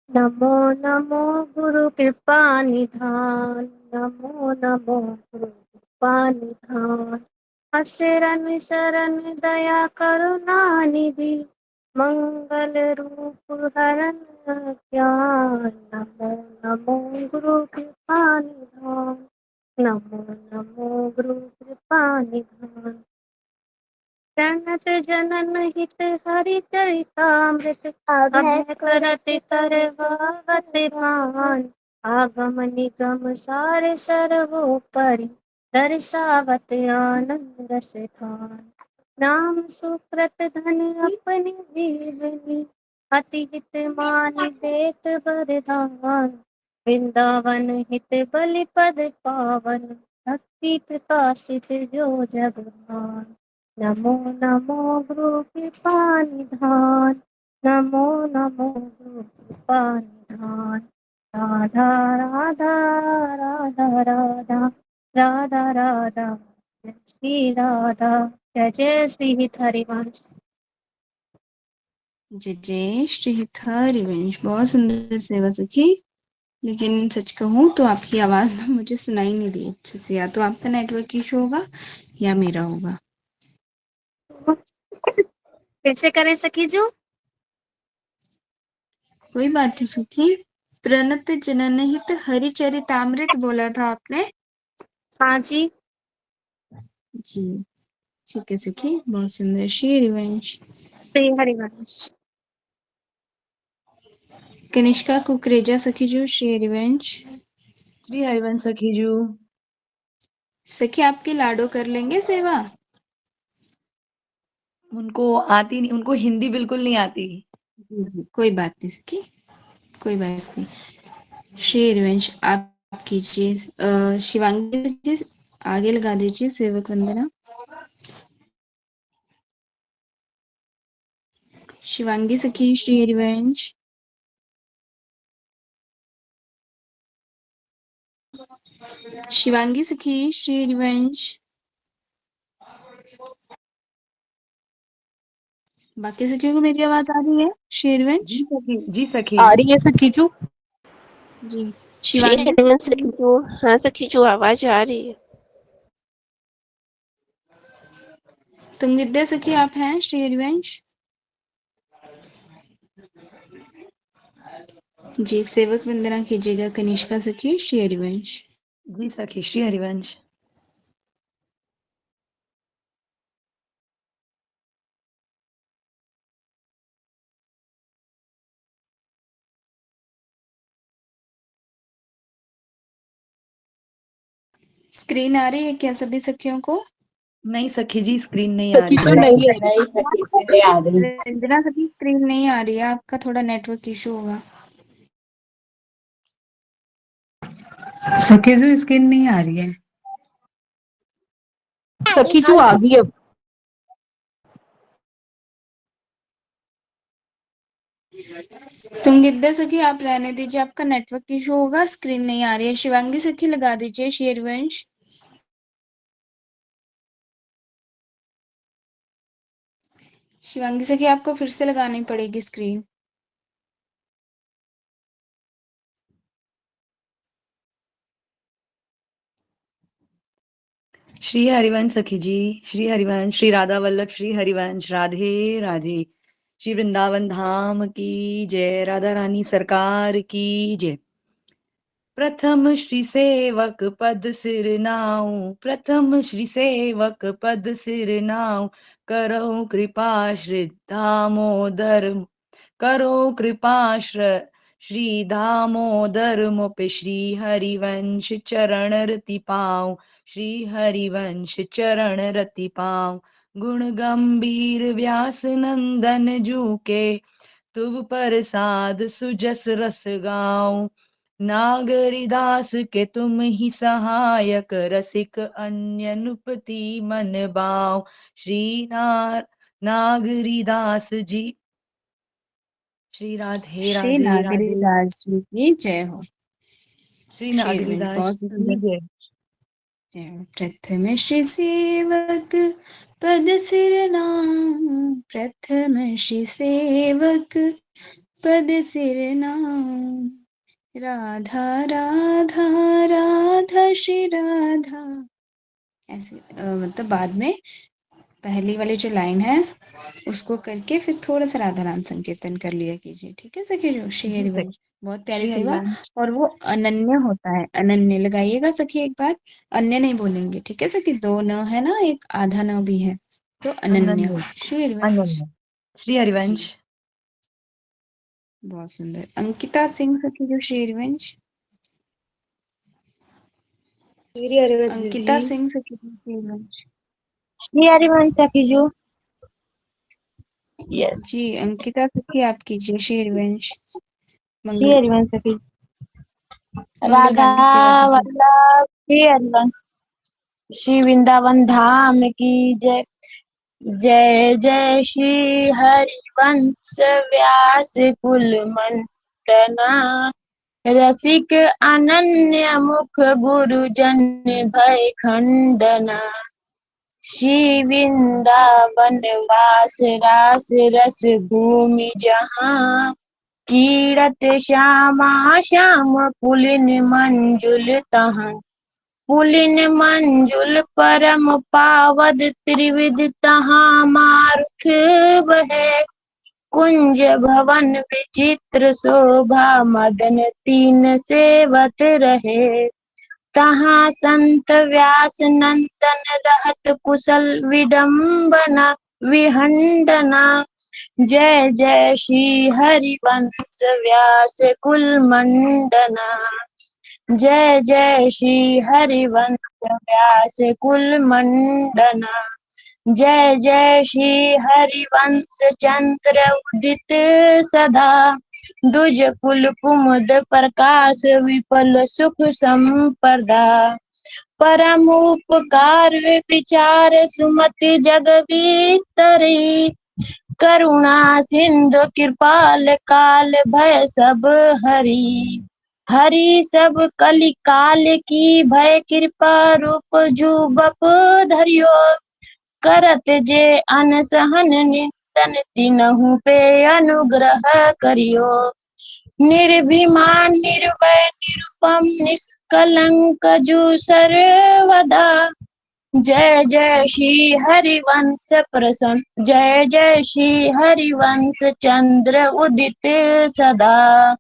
नमो नमो गुरु कृपा निधान, नमो नमो गुरु कृपा निधान। असरन शरण दया करुणा निधि, मंगल रूप हरण ज्ञान। नमो नमो गुरु कृपा निधान, नमो नमो गुरु कृपा निधान। प्रणत जनन हित हरि चरितामृत, अभय करत सर्वागत भान। आगम निगम सार सर्वोपरि, दर्शावत आनंद रस थान। नाम सुकृत धन अपने जीवनी, अति हित मान देत वरदान। वृंदावन हित बलि पद पावन, भक्ति प्रकाशित जो जगमान। नमो नमो गुरु कृपा निधान, नमो नमो गुरु कृपा निधान। राधा राधा राधा राधा राधा राधा, जय श्री राधा। जय जय श्री हरिवंश।
जय जय श्री हरिवंश। बहुत सुंदर सेवा सखी, लेकिन सच कहूँ तो आपकी आवाज ना मुझे सुनाई नहीं दी अच्छे से। या तो आपका नेटवर्क इशू होगा या मेरा होगा।
कैसे करें सखी जो?
कोई बात नहीं सखी। प्रणत जनन हित हरिचरितामृत बोला था आपने?
हाँ जी।
जी ठीक है सखी, बहुत सुंदर। श्री हरिवंश।
श्री हरिवंश।
कनिष्का कुकरेजा सखी जो, श्री हरिवंश।
श्री हरिवंश सखी जू।
सखी आपकी लाडो कर लेंगे सेवा?
उनको आती नहीं, उनको हिंदी बिल्कुल नहीं आती।
कोई बात नहीं सखी, कोई बात नहीं। श्री हरिवंश आप कीजिए। शिवांगी सखी आगे लगा दीजिए सेवक वंदना। शिवांगी सखी श्री हरिवंश। शिवांगी सखी श्री हरिवंश। बाकी सखियों को मेरी आवाज आ रही है? श्री हरिवंश
जी सखी।
आ रही है सखी जू।
जी
श्री
शिवांगी
हरिवंश सखी जो। हाँ सखी जो, आवाज आ रही है।
तुंगिद्या सखी आप हैं? श्री हरिवंश जी सेवक वंदना कीजिएगा। कनिष्का सखी श्री हरिवंश।
जी सखी श्री हरिवंश।
स्क्रीन आ रही है क्या सभी सखियों को?
नहीं सखी जी, स्क्रीन नहीं आ
सखी
रही
तो
है।
नहीं आ रही।
रंजना सखी स्क्रीन नहीं आ रही है, आपका थोड़ा नेटवर्क इशू होगा।
सखी जो स्क्रीन नहीं आ रही है।
सखी जू आ गई अब।
तुंगिद्या सखी आप रहने दीजिए, आपका नेटवर्क इशू होगा, स्क्रीन नहीं आ रही है। शिवांगी सखी लगा दीजिए श्री हरिवंश। शिवांगी सखी आपको फिर से लगानी पड़ेगी स्क्रीन।
श्री हरिवंश सखी जी। श्री हरिवंश। श्री राधा वल्लभ श्री हरिवंश। राधे राधे। श्री वृंदावन धाम की जय। राधा रानी सरकार की जय। प्रथम श्री सेवक पद सिर नाऊ, प्रथम श्री सेवक पद सिर नाऊ। करो कृपा श्री दामोदर, करो कृपा श्री दामोदर मुप। श्री हरिवंश चरण रति पाऊं, श्री हरिवंश चरण रति पाऊं। गुण गंभीर व्यास नंदन जू के, तुव प्रसाद सुजस रस गाऊं। नागरिदास के तुम ही सहायक, रसिक अन्य नुपति मन बाव। श्री नागरिदास जी। श्री राधे
श्री
राधे राधे।
नागरीदास जी की जय हो।
श्री
शेरवंश
नागरिदास
बहुत
जी की
सुंदर।
जय।
प्रथम श्री सेवक पद सिर नाम, प्रथम श्री सेवक पद सिर नाम। राधा राधा राधा श्री राधा। ऐसे मतलब बाद में पहली वाली जो लाइन है उसको करके फिर थोड़ा सा राधा नाम संकीर्तन कर लिया कीजिए, ठीक है सखी जो श्री
जी
हरिवंश।
सखी।
बहुत प्यारी
श्री
सेवा।
हरिवंश।
और वो अनन्य होता है, अनन्य लगाइएगा सखी एक बार, अन्य नहीं बोलेंगे, ठीक है सखी। दो न है ना, एक आधा न भी है, तो अनन्य।
अनन्य।
श्री हरिवंश
अनन्य। श्री
जी,
हरिवंश।
बहुत सुंदर। अंकिता सिंह सखी जो श्री हरिवंश।
श्री हरिवंश
अंकिता
जी।
सिंह सखी जो श्री हरिवंश।
श्री हरिवंश सखी जो। यस।
जी अंकिता सखी आप कीजिए श्री हरिवंश।
श्री
मंगल
हरिवंश सखी।
मंगल
राधा
गान की सेवा कीजिए।
वल्लभ श्री हरिवंश। श्री वृंदावन धाम की जय। जय जय श्री हरिवंश व्यास कुल मंडना। रसिक अनन्य मुख गुरुजन भय खंडना। श्री वृंदावन वास रास रस भूमि जहाँ। कीरत श्यामा श्याम पुलिन मंजुल तहाँ। पुलिन मंजुल परम पावद त्रिविध तहाँ मारुख बहे। कुंज भवन विचित्र शोभा मदन तीन सेवत रहे। तहाँ संत व्यास नंदन रहत कुशल विडम्बना विहंडना। जय जय श्री हरिवंश व्यास कुल मंडना। जय जय श्री हरिवंश व्यास कुल मंडना। जय जय श्री हरिवंश चंद्र उदित सदा। दुज कुल कुमुद प्रकाश विपल सुख संपदा। परम उपकार विचार सुमति जग विस्तरी। करुणा सिंधु कृपाल काल भय सब हरि। हरि सब कलि काल की भय कृपा रूप जुबप धरियो। करत जे अनसहन निंदन तिनहु पे अनुग्रह करियो। निर्भिमान निर्भय निरुपम निष्कलंक जु सर्वदा। जय जय श्री हरिवंश प्रसन्न। जय जय श्री हरिवंश चंद्र उदित सदा।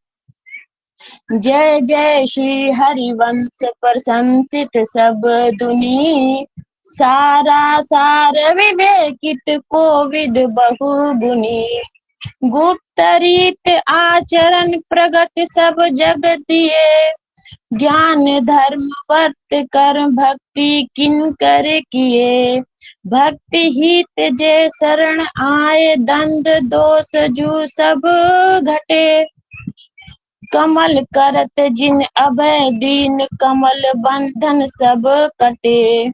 जय जय श्री हरिवंश प्रशंसित सब दुनी। सारा सार विवेकित कोविद बहुगुनी। गुप्त रीत आचरण प्रगट सब जग दिए। ज्ञान धर्म वर्त कर भक्ति किन कर किए। भक्ति हित जे शरण आए दंड दोष जू सब घटे। कमल करत जिन अभय दीन कमल बंधन सब कटे।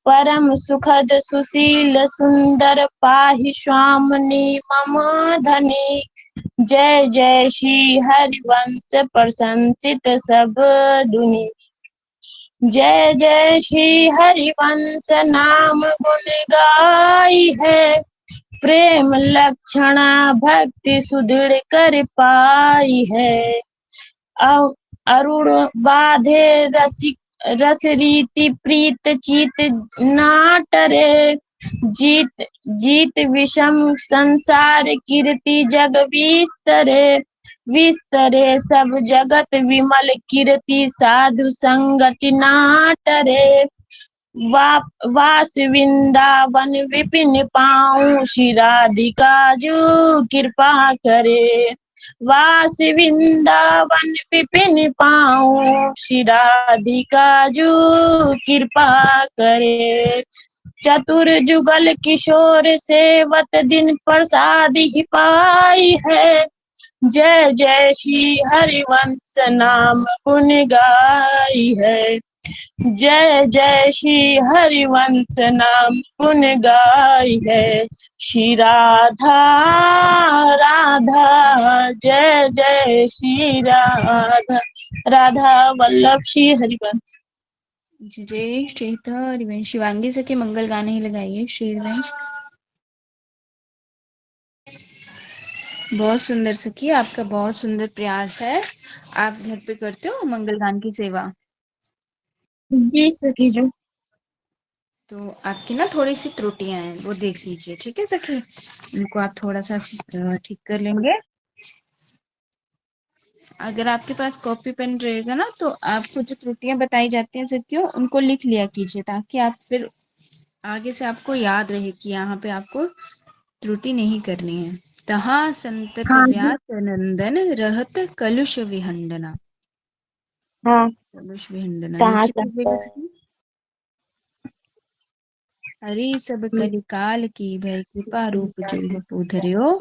परम सुखद सुशील सुंदर पाहि स्वामिनी मम धनी। जय जय श्री हरिवंश प्रशंसित सब दुनि। जय जय श्री हरिवंश नाम गुण गाई है। प्रेम लक्षणा भक्ति सुदृढ़ कर पाई है। अरुण बाधे रसिक रस रीति प्रीत चित ना टरे। जीत जीत विषम संसार कीर्ति जग विस्तरे। विस्तरे सब जगत विमल कीर्ति साधु संगति ना टरे। वास वृंदावन विपिन पाऊं श्री राधिका जो कृपा करे। वास वृंदावन विपिन पाऊं श्री राधिका जो कृपा करे। चतुर जुगल किशोर सेवत दिन प्रसाद ही पाई है। जय जय श्री हरिवंश नाम गुण गाई है। जय जय श्री हरिवंश नाम गुण गाई है। श्री राधा राधा जय जय श्री राधा। राधा वल्लभ श्री हरिवंश।
जय श्री हरिवंश। शिवांगी सखी मंगल गाने ही लगाइए श्री हरिवंश। बहुत सुंदर सखी, आपका बहुत सुंदर प्रयास है। आप घर पे करते हो मंगल गान की सेवा?
जी सखी जी।
तो आपकी ना थोड़ी सी त्रुटियां हैं, वो देख लीजिए, ठीक है सखी? उनको आप थोड़ा सा ठीक कर लेंगे। अगर आपके पास कॉपी पेन रहेगा ना, तो आपको जो त्रुटियां बताई जाती हैं सखियों, उनको लिख लिया कीजिए, ताकि आप फिर आगे से आपको याद रहे कि यहाँ पे आपको त्रुटि नहीं करनी है। तहा संतत
हाँ जी।
व्यास नंदन रहत कलुष विहंडना।
हाँ
कलुष विहंडना
कहाँ
नीचे
सकता
कीजिएगा
है।
सखी। हरि सब कलिकाल की भय कृपा रूप जो धरियो।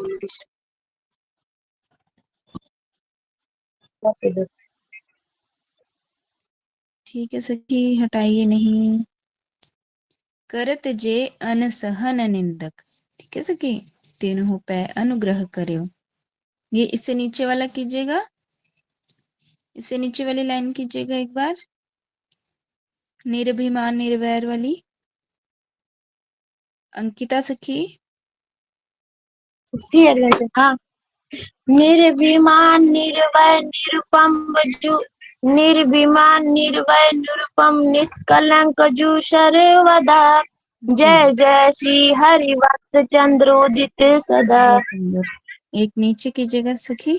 ठीक है सखी, हटाइए नहीं। करत जे अनसहन निंदक। ठीक है सखी, तीनों पे अनुग्रह करियो। ये इससे नीचे वाला कीजिएगा, इससे नीचे वाली लाइन कीजिएगा एक बार, निर्भिमान निर्वैर वाली। अंकिता सखी।
श्री हरिवंश। हाँ। निर्विमान निर्वय निरुपम वजु निर्विमान निर्वय निरुपम निष्कलंक जु सर्वदा। जय जय श्री हरिवंश चंद्रोदित सदा।
बहुत सुंदर। एक नीचे कीजिएगा सखी।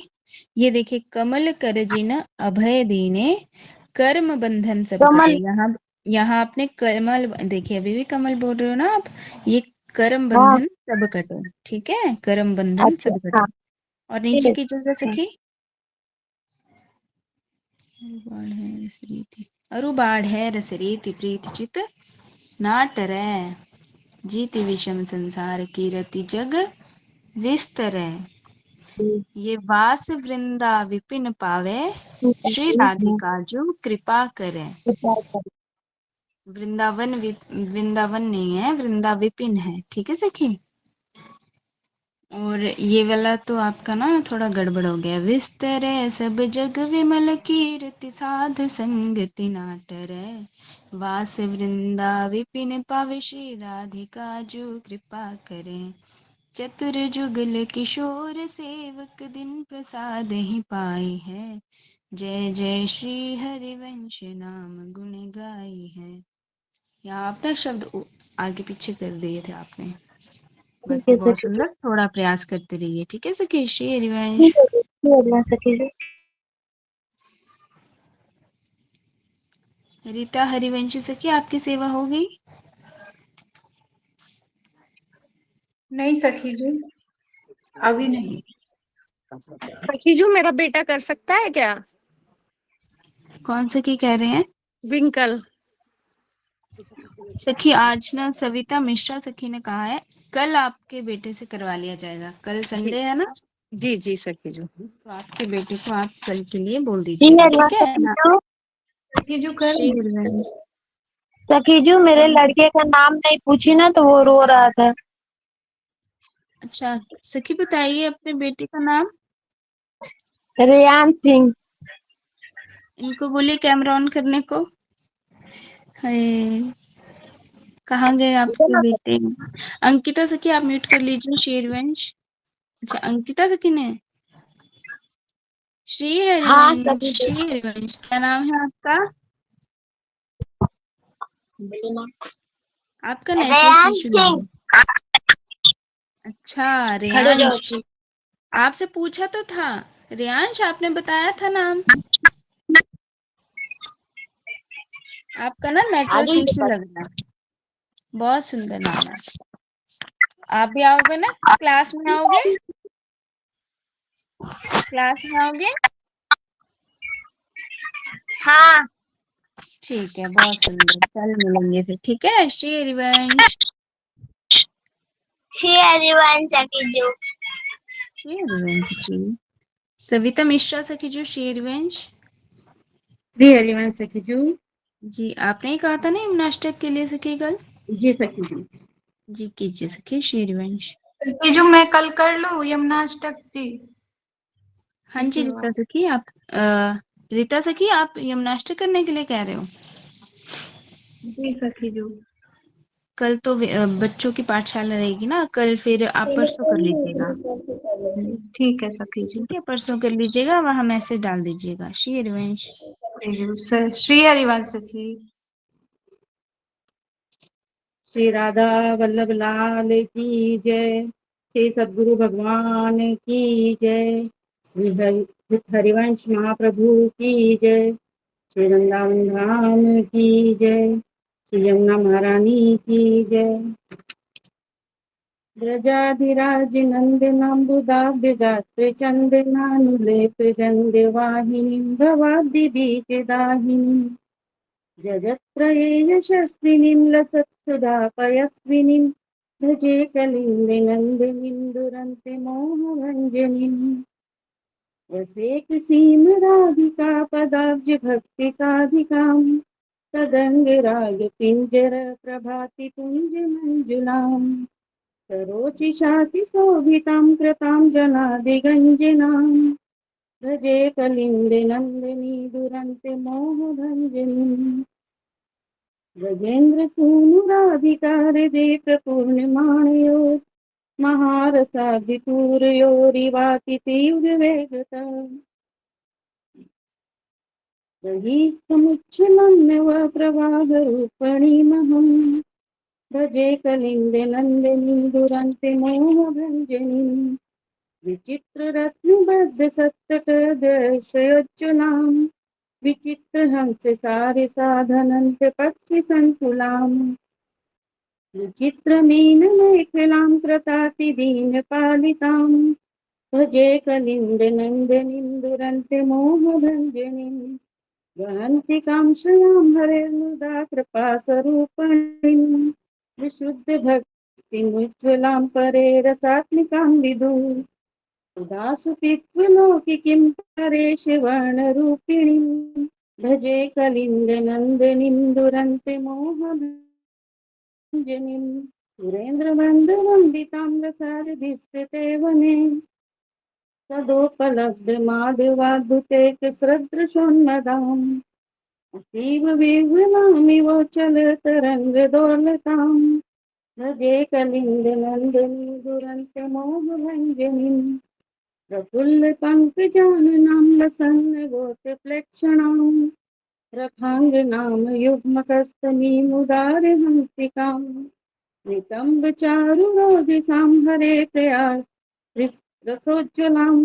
ये देखिए, कमल कर जिन अभय दीने कर्म बंधन सब कटे।
कमल।
यहाँ आपने कमल देखिए, अभी भी कमल बोल रहे हो ना आप। ये कर्म
हाँ।
बंधन सब कटे, ठीक है? कर्म बंधन
अच्छा।
सब कटे।
हाँ
और
ठीक
नीचे
है।
कीजिएगा
हाँ।
सखी। अरु बाढ़ है रस रीति प्रीति चित नाटरै। जीति विषम संसार की रति जग विस्तरै। ये वास वृंदा विपिन पावे श्री राधिका जो कृपा करे। वृंदावन वृंदावन नहीं है, वृंदा विपिन है, ठीक है सखी? और ये वाला तो आपका ना थोड़ा गड़बड़ हो गया। विस्तरे सब जग विमल कीर्ति साधु संगति नाटरे। वास वृंदा विपिन पावे श्री राधिका जो कृपा करें। चतुर जुगल किशोर सेवक दिन प्रसाद ही पाई है। जय जय श्री हरिवंश नाम गुण गाई है। यहाँ आप ना शब्द आगे पीछे कर दिए थे आपने।
ठीक
बाकी
है
बहुत
सखी जी।
सुंदर, थोड़ा प्रयास करते रहिए, ठीक है सखी? श्री हरिवंश।
ठीक है श्री हरिवंश सखी जी।
रीता हरिवंशी सखी, आपकी सेवा हो गई?
नहीं सखी जी, अभी नहीं।
सखी जी, मेरा बेटा कर सकता है क्या?
कौन सखी कह रहे हैं?
विंकल।
सखी आज ना सविता मिश्रा सखी ने कहा है कल आपके बेटे से करवा लिया जाएगा। कल संडे है ना,
जी जी सखी जी।
तो आपके बेटे को आप कल के लिए बोल
श्री
दीजिएगा,
हरिवंश
ठीक है
सखी
ना?
जी।
सखी जी कर
श्री हरिवंश।
सखी जी मेरे लड़के का नाम नहीं पूछी ना, तो वो रो रहा था।
अच्छा सखी, बताइए अपने बेटे का नाम।
रेयान सिंह।
इनको बोलिए कैमरा ऑन करने को। हाय, कहाँ गए आपके बेटे? अंकिता सखी आप म्यूट कर लीजिए। शेरवंश। अच्छा अंकिता सखी ने। श्री
हाँ
हरिवंश,
सखी जी।
श्री हरिवंश क्या नाम है आपका? आपका नेटवर्क
रेयान
इशू लग
सिंह।
रहा है। अच्छा
खड़े हो जाओ
रियांश,
जी।
आपसे पूछा तो था। रियांश आपने बताया था नाम। आपका ना
आ
नेटवर्क
जाइए
इशू
बस।
लग रहा है। बहुत सुंदर नाम है। आप भी आओगे ना? क्लास में आओगे? क्लास में आओगे?
हाँ।
ठीक है, बहुत सुंदर। कल मिलेंगे फिर, ठीक है? श्री हरिवंश।
श्री हरिवंश सखी जी।
श्री हरिवंश जी। सविता मिश्रा सखी जो शेरवंश।
श्री हरिवंश सखी जी।
जी आपने ही कहा था ना यमुनाष्टक के लिए सखी कल।
जी सखी जी।
जी कीजिए सखी शेरवंश।
ये जो मैं कल कर लूँ यमुनाष्टक जी।
हाँ जी रीता सखी आप रीता सखी आप यमुनाष्टक करने के लिए कह रहे हो।
जी सखी जो
कल तो बच्चों की पाठशाला रहेगी ना, कल फिर आप परसों कर लीजिएगा।
ठीक है सखी जी।
ठीक है परसों कर लीजिएगा, वहां मैसेज डाल दीजिएगा। श्री हरिवंश।
श्री हरिवंश सखी।
श्री राधा वल्लभ लाल की जय। श्री सद्गुरु भगवान की जय। श्री हरिवंश महाप्रभु की जय। श्री वृंदावन धाम की जय। श्री यमुना महारानी की जय। ब्रजाधिराज नंदनाम्बुदाब्ज गात्र चंदनानुलेप गंधवाहिनी भवाब्धि बीजदाहिनी जगत्त्रये यशस्विनीं लसत्सुधा पयस्विनीं भजे कलिन्दनन्दिनीं दुरन्ते मोहभञ्जनीम् रसेकसीं राधिका पदाब्ज भक्ति साधिकां तदङ्गरागपिञ्जर प्रभाति पुञ्जमञ्जुलाम् सरोचि शाति शोभितां कृतां जनादिगञ्जनां भजे कलिन्दनन्दिनी दुरन्ते मोहभञ्जनीम् गजेन्द्र सूनु राधिका हृदय प्रपूर्णमाणयो महारसादिपूरयोरिवाति तीव्र वेगता रही समुच्छलम्य व प्रवाह रूपणीमहं भजे कलिंद नंदिनी दुरंते मोह भंजनी विचित्र रत्नबद्ध सत्तक दर्शयोज्ज्वलाम् विचित्र हंस सारि साधनंत पक्षि संकुलाम् विचित्र मीन मेखलां कृताति दीन पालितां भजे कलिंद नंदिनीं दुरंते मोह भंजनीं वहन्ति कांक्षयां हरेर्मुदा कृपा स्वरूपिणीं विशुद्ध भक्तिमुज्ज्वलां परे रसात्मिकां विदुः सुधासु पित्वलौकिकीं परेश वर्णरूपिणीं भजे कलिंद नंदिनीं दुरंते मोहभञ्जनीं सुरेन्द्रवन्दवन्दितां रसारधिस्थिते वने सदोपलब्ध माधवाद्भुतेक सदृशोन्मदाम् अतीव विह्वलामिवोचल तरङ्गदोलताम् भजे कलिंद नंदिनी दुरंत मोहभञ्जनीं प्रफुल्ल पंकजाननां लसन्न गोत्रप्लेक्षणां रथाङ्गनां युग्मकस्तनीमुदारहंसिकां नितम्ब चारुरोधिसां हरे प्रया रसोज्ज्वलां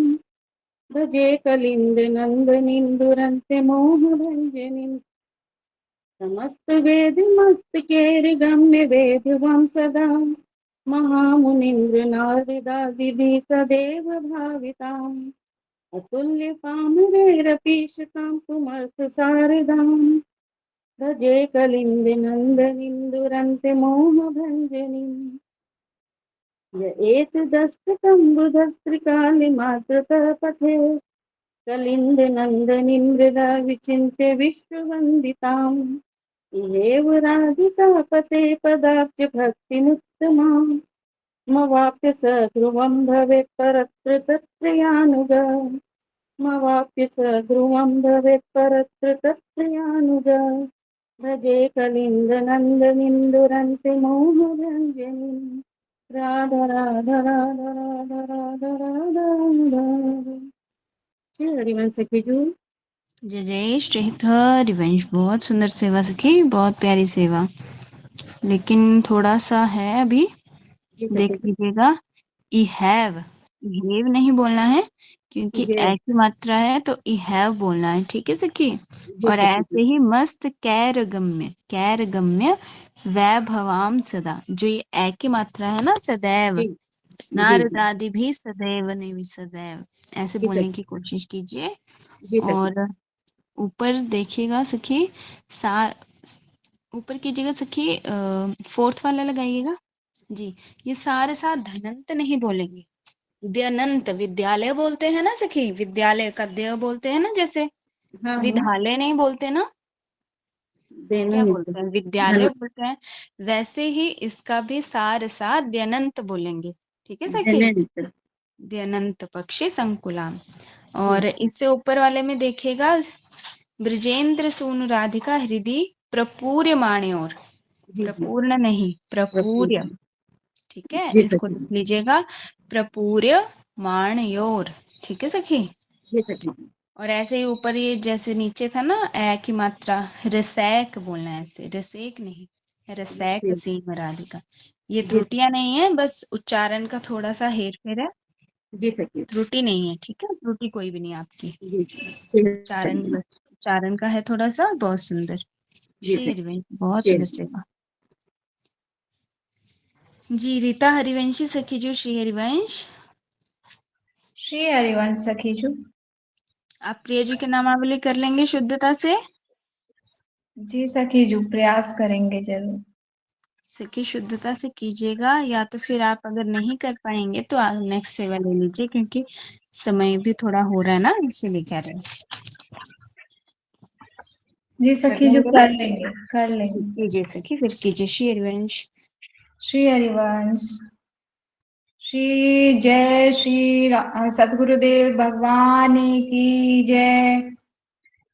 भजे कलिंद नंदिनीं दुरंते मोहभञ्जनीं समस्त वेद मस्तकेर्गम्य वेदवां सदा महामुनीन्द्र नारदादिभिः सदैव भाविताम् अतुल्य पामरैरपीशतां पुमर्थसारदाम् भजे कलिंद नंदिनीं दुरंते मोहभञ्जनीं य एतदस्तकम्बुधस्त्रिकालिमात्रतः पठे कलिंद नंदिनीं मृदा विचिन्त्य विश्ववन्दिताम् इहेव राधिका पते पदाब्ज भक्तिमुत्तमाम् मवाप्य स ध्रुवं भवेत् परत्र तत्त्रयानुगा मवाप्य स ध्रुवं भवेत् परत्र तत्त्रयानुगा भजे कलिंद नंदिनीं दुरंते मोहभञ्जनीं राधा राधा राधा राधा राधा राधा राधा। श्री हरिवंश सखी जी।
जय जय श्री हरिवंश। बहुत सुंदर सेवा सखी, बहुत प्यारी सेवा, लेकिन थोड़ा सा है अभी देख लीजिएगा। ई हैव नहीं बोलना है क्योंकि ए की मात्रा है तो ई हैव बोलना है। ठीक है सखी। और ऐसे ही मस्त कैरगम्य वैभवाम सदा, जो ये ए की मात्रा है ना, सदैव नारदादि भी सदैव नहीं भी सदैव, ऐसे बोलने की कोशिश कीजिए। और ऊपर देखिएगा सखी, ऊपर कीजिएगा सखी, फोर्थ वाला लगाइएगा जी। ये सारे साथ धनंत नहीं बोलेंगे, द्यनंत विद्यालय बोलते हैं ना सखी, विद्यालय का द्य बोलते हैं ना, जैसे
हाँ हाँ
विद्यालय नहीं बोलते ना, क्या बोलते हैं, विद्यालय बोलते हैं। वैसे ही इसका भी सार सा द्यनंत बोलेंगे। ठीक है सखी,
धन्यंत।
द्यनंत पक्षी संकुलाम। और इससे ऊपर वाले में देखिएगा, ब्रजेंद्र सूनु राधिका हृदय प्रपूर्यमाणयोर,
जी जी
प्रपूर्ण नहीं प्रपूर्य।
प्रपूर्ण।
ठीक है,
जी
इसको
सखी
लिख लीजिएगा, प्रपूर्यमाणयोर। ठीक है सखी।
जी सखी
और ऐसे ही ऊपर ये जैसे नीचे था ना, ए की मात्रा, रसैक बोलना है ऐसे, रसेक नहीं, रसैक सीम राधिका। ये
जी
त्रुटियां नहीं है, बस उच्चारण का थोड़ा सा हेर फेर है,
जी सखी
त्रुटि नहीं है। ठीक है, त्रुटि कोई भी नहीं आपकी,
जी जी
उच्चारण बस उच्चारण का है थोड़ा सा। बहुत सुंदर,
जी
श्री
सखी
हरिवंश बहुत
जी
सुंदर सेवा जी। रीता हरिवंशी सखी जो श्री हरिवंश,
श्री हरिवंश सखी जी।
आप प्रिय जी के नामावली कर लेंगे शुद्धता से।
जी सखी जी, प्रयास करेंगे जरूर।
सखी शुद्धता से कीजिएगा, या तो फिर आप अगर नहीं कर पाएंगे तो आप नेक्स्ट सेवा ले लीजिए, क्योंकि समय भी थोड़ा हो रहा है ना, इसीलिए कह रहे हैं।
जी
कर
सखी जी,
लेंगे ना,
कर लेंगे कर
जी
लेंगे।
कीजिए सखी, फिर कीजिए श्री हरिवंश।
श्री हरिवंश। श्री जय सतगुरुदेव भगवान की जय।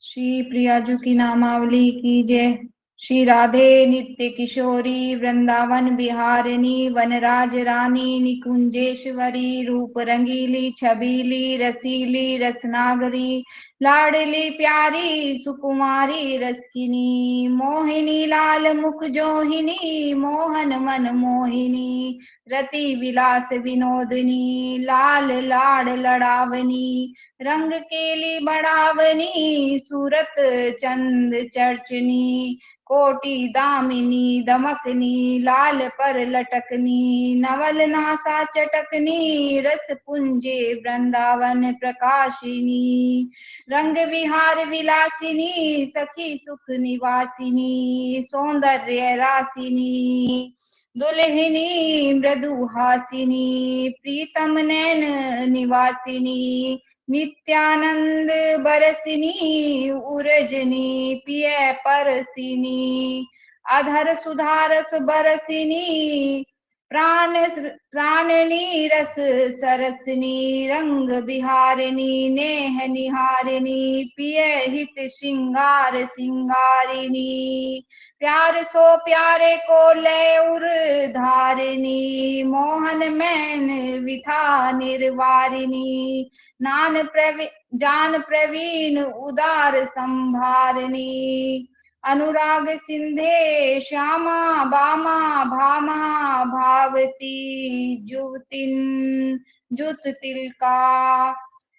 श्री प्रियाजू की नामावली की जय। श्री राधे नित्य किशोरी वृंदावन बिहारिणी वनराज रानी निकुंजेश्वरी रूप रंगीली छबीली रसीली रसनागरी लाडली प्यारी सुकुमारी रसकिनी मोहिनी लाल मुख जोहिनी मोहन मन मोहिनी रति विलास विनोदनी लाल लाड लड़ावनी रंग केली बढ़ावनी सूरत चंद चर्चनी कोटि दामिनी दमकनी लाल पर लटकनी नवल नासा चटकनी रस पुंजे वृंदावन प्रकाशिनी रंग विहार विलासिनी सखी सुख निवासिनी सौंदर्य रासिनी दुल्हिनी मृदुहासिनी प्रीतम नैन निवासिनी नित्यानंद बरसिनी उरजनी पिय परसिनी अधर सुधारस बरसिनी प्राणनी रस सरसनी रंग बिहारिनी नेह निहारिनी पिय हित श्रृंगार सिंगारिनी प्यार सो प्यारे को ले उर धारिनी मोहन मैन विथा निर्वारिनी जान प्रवीण उदार संभारनी अनुराग सिंधे श्यामा बामा भामा भावती जुवतिन जुत तिलका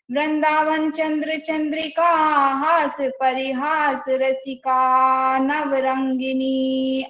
वृंदावन चंद्र चंद्रिका हास परिहास रसिका नवरंगिनी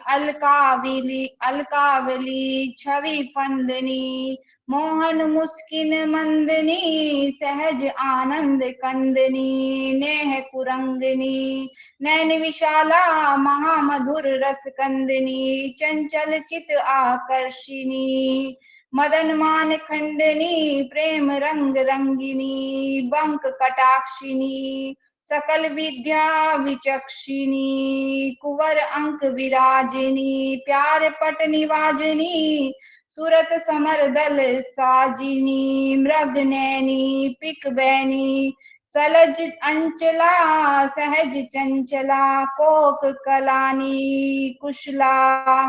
अलकावली छवि फंदनी मोहन मुस्किन मंदनी सहज आनंद कंदनी नेह कुरंगनी नैन विशाला महामधुर रस कंदनी चंचल चित आकर्षिनी मदन मान खंडनी प्रेम रंग रंगिनी बंक कटाक्षिनी सकल विद्या विचक्षिणी कुंवर अंक विराजिनी प्यार पट निवाजिनी सूरत समर दल साजिनी मृग नैनी पिक बैनी सलज अंचला सहज चंचला कोक कलानी कुशला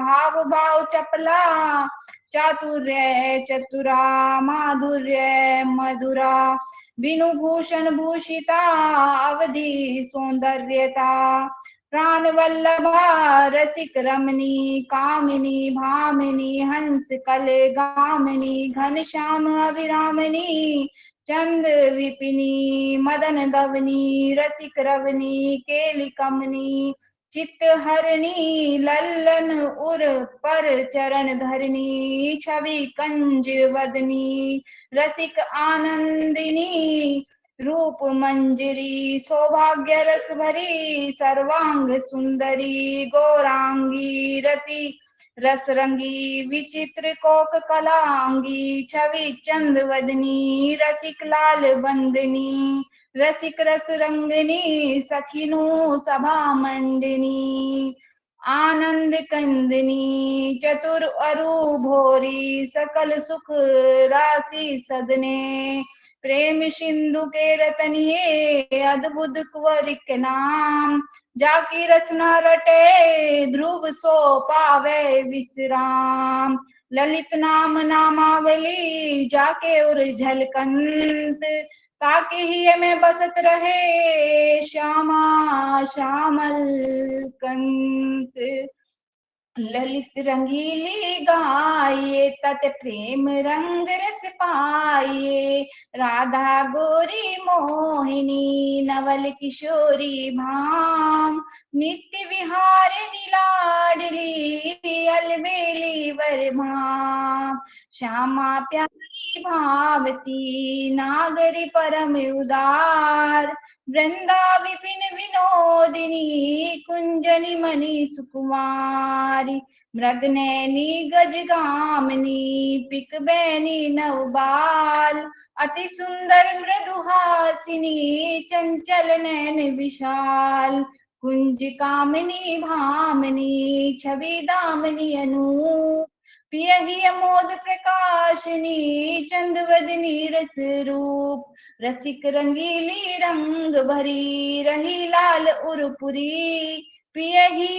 हाव भाव चपला चातुर्य चतुरा माधुर्य मधुरा बिनु भूषण भूषिता अवधि सौंदर्यता प्राण वल्लभा रसिक रमणी कामिनी भामिनी हंस कल गामिनी घन श्याम अभिरामनी चंद विपिनी मदन दवनी रसिक रवनी केली कमनी चित्त हरणी लल्लन उर पर चरण धरनी छवि कंज वदनी रसिक आनंदिनी रूप मंजरी सौभाग्य रस भरी सर्वांग सुंदरी गौरांगी रति रस रंगी विचित्र कोक कलांगी, छवि चंद वदनी रसिक लाल बंदनी, रसिक रस रंगनी सखिनु सभा मंडनी, आनंद कंदनी चतुर अरु भोरी, सकल सुख राशि सदने, प्रेम सिंधु के रतनिये अद्भुत कुंवरिक नाम, जाकी रसना रटे ध्रुव सो पावे विश्राम, ललित नाम नामावली जाके उर झलकंत, ताकि ही में बसत रहे श्यामा श्यामल कंत, ललित रंगीली गाये तत प्रेम रंग रस पाये, राधा गोरी मोहिनी नवल किशोरी भाम, नित्य विहारिणी लाडली अलबेली वर भाम, श्यामा प्यारी भावती नागरी परम उदार, वृंदा विपिन विनोदिनी कुंजनी मणि सुकुमारी, मृगनैनी गजगामिनी पिक बैनी नवबाल, अति सुंदर मृदुहासिनी चंचल नैन विशाल, कुंज कामिनी भामिनी छवि दामिनी अनूप, पियहि अमोद प्रकाशिनी चंदवदनी रस रूप, रसिक रंगीली रंग भरी रही लाल उरपुरी, पियहि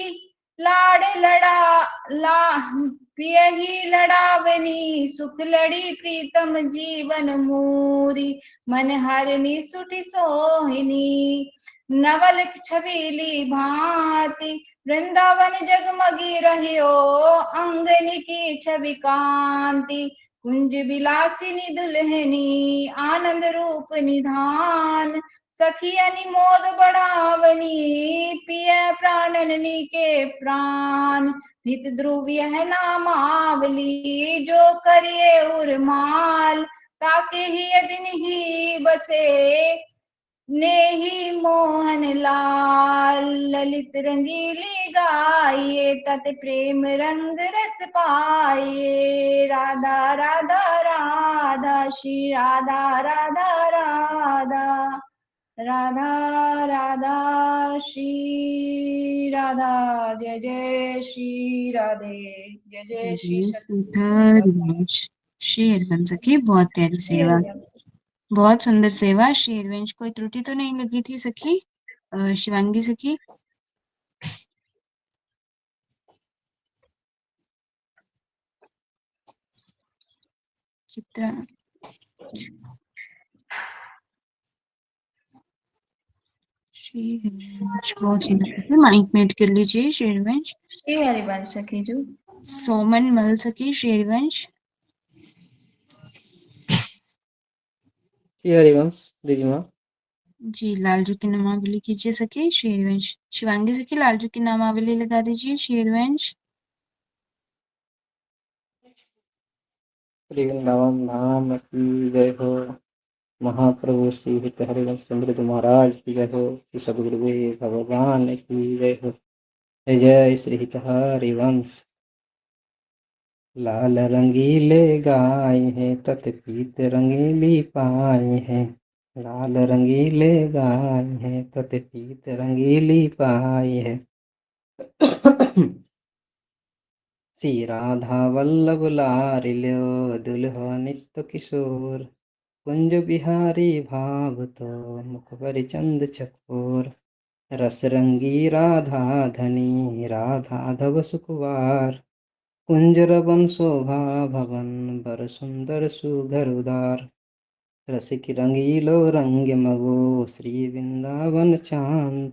लाड पियहि लड़ावनी सुख लड़ी प्रीतम जीवन मूरी, मन हरनी सुठी सोहिनी नवल छबीली भांति, वृंदावन जगमगी रहियो अंगनी की छवि कांति, कुंज विलासिनी दुल्हनी आनंद रूप निधान, सखियनि मोद बढ़ावनी पिय प्राणनी के प्राण, नित ध्रुव यह नामावली जो करिए उर्माल, ताके ही दिन ही बसे नेही मोहन लाल, ललित रंगीली गाये तत प्रेम रंग रस पाये, राधा राधा राधा श्री राधा राधा राधा, राधा राधा श्री राधा, जय जय श्री राधे, जय जय श्री
हरिवंश शेर बन सके, बहुत प्यारी सेवा, बहुत सुंदर सेवा। शेरवंश कोई त्रुटि तो नहीं लगी थी सखी? शिवांगी सखी? चित्रा शेरवंश बहुत सुंदर, माइक म्यूट कर लीजिए शेरवंश।
श्री हरिवंश सखी जो
सोमन मल सखी शेरवंश।
श्री हरिवंश दीदी माँ।
जी लालजू की नामावली कीजिए सखी शेरवंश। शिवांगी सखी लालजू की नामावली लगा दीजिए शेरवंश।
श्री वृंदावन धाम की जय हो, महाप्रभु श्री हरिवंश चंद्र महाराज की जय हो, श्री सदगुरुदेव भगवान की जय हो, जय जय श्री हरिवंश। लाल रंगीले गाय हैं तत पीत रंगीली पाए हैं, लाल रंगीले गाय हैं तत पीत रंगीली पाए हैं, श्री राधा वल्लभ लारिल्यो दुल्हो नित्य किशोर, कुंज बिहारी भाव तो मुख पर चंद चकोर, रस रंगी राधा धनी राधा धव सुकुवार, कुंजर बन शोभा भवन बर सुंदर सुघर उदार, रसिक रंगीलो रंग मगो श्री वृंदावन चांद,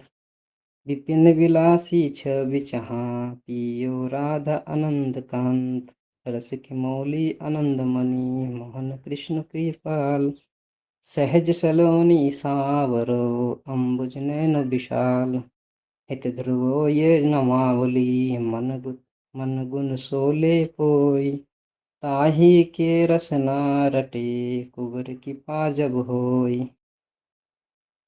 विपिन विलासी छवि चहाँ पियो राधा आनंद कांत, रसिक मौली आनंद मणि मोहन कृष्ण कृपाल, सहज सलोनी सावरो अम्बुज नैन विशाल, हित ध्रुवो ये नमावली मन गुण सोले पोई, ताही के रसना रटे कुबर की पाजब होई,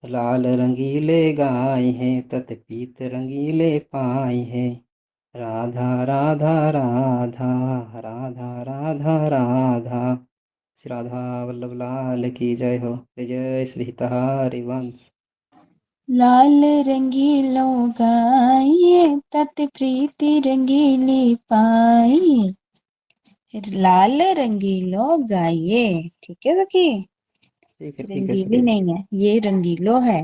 लाल रंगीले गाय हैं तत पीत रंगीले पाए हैं, राधा राधा राधा राधा राधा राधा। श्री राधा वल्लभ लाल की जय हो। जय जय श्री हितहारी वंश।
लाल रंगीलो गाइए तत प्रीति रंगीली पाइए। लाल रंगीलो गाइए। ठीक है सखी,
ठीक है
रंगीली
श्री।
नहीं है, ये रंगीलो है।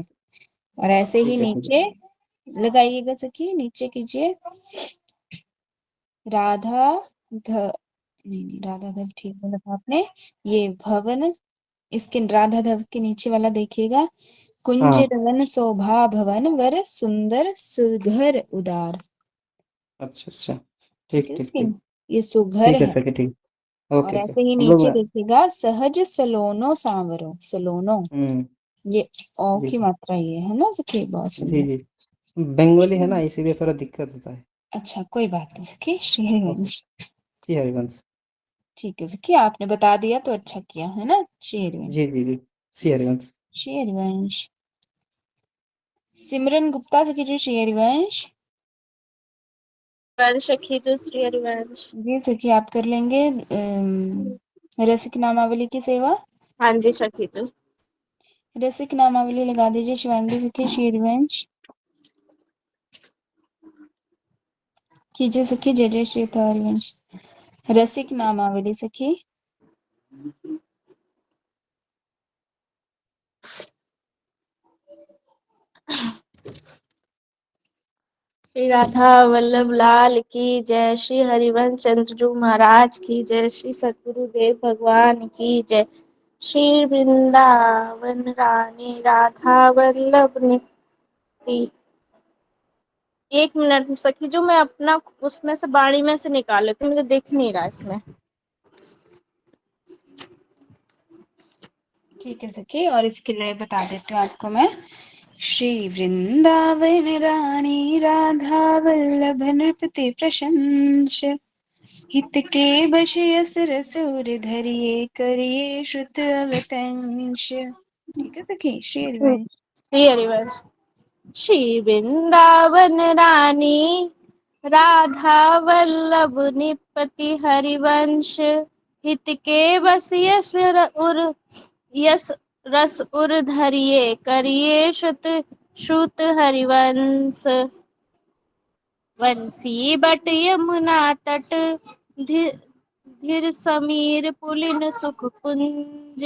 और ऐसे ही
ठीक है
नीचे लगाइएगा सखी, नीचे कीजिए। राधा ध नहीं नहीं, राधा धव ठीक बोला था आपने। ये भवन, इसके राधा धव के नीचे वाला देखिएगा। कुंज
हाँ
रवन शोभा भवन वर सुंदर सुघर उदार।
अच्छा अच्छा।
ठीक
ठीक
है
ठीक
सखी?
ठीक।
ये सुघर
ठीक है
है।
सर ठीक।
और
ओके ओके
ऐसे ही
मतलब
नीचे देखिएगा, सहज सलोनो सांवरो। सलोनो,
हम्म।
ये ओ
जी
की मात्रा ये है ना सखी, बहुत
जी
सुंदर।
जी। बंगाली है ना इसीलिए थोड़ा दिक्कत होता है।
अच्छा कोई बात नहीं सखी, श्री
ओके
हरिवंश।
जी हरिवंश।
ठीक है सखी, आपने बता दिया तो अच्छा किया, है ना। श्री हरिवंश।
जी जी जी सी हरिवंश।
श्री हरिवंश। सिमरन गुप्ता सखी जी, श्री हरिवंश।
सखी जो श्री हरिवंश।
जी सखी, आप कर लेंगे रसिक नामावली की सेवा।
हाँ जी सखी जो।
रसिक नामावली लगा दीजिए शिवांगी सखी, श्री हरिवंश। कीजिए सखी, जय जय श्री हरिवंश। रसिक नामावली सखी।
श्री राधा वल्लभ लाल की जय। श्री हरिवंश चंद्र जी महाराज की जय। श्री सतगुरुदेव भगवान की जय। श्री वृंदावन रानी राधा वल्लभ नित्य। एक मिनट सखी जो, मैं अपना उसमें से बाणी में से निकाल लेती हूँ, मुझे दिख नहीं रहा इसमें।
ठीक है सखी, और इसके लिए बता देती हूँ आपको मैं। श्री वृंदावन रानी राधा वल्लभ नृपति प्रशंस। हित के बश यस रस उर धरिए करिए श्रुत अवतंश। ठीक है सखी, श्री हरिवंश।
श्री हरिवंश। श्री वृंदावन रानी राधा वल्लभ निपति हरिवंश। हित के बस यस रस उर धरिए करिए श्रुत श्रुत हरिवंश। वंशी बट यमुना तट धीर समीर पुलिन सुख कुंज।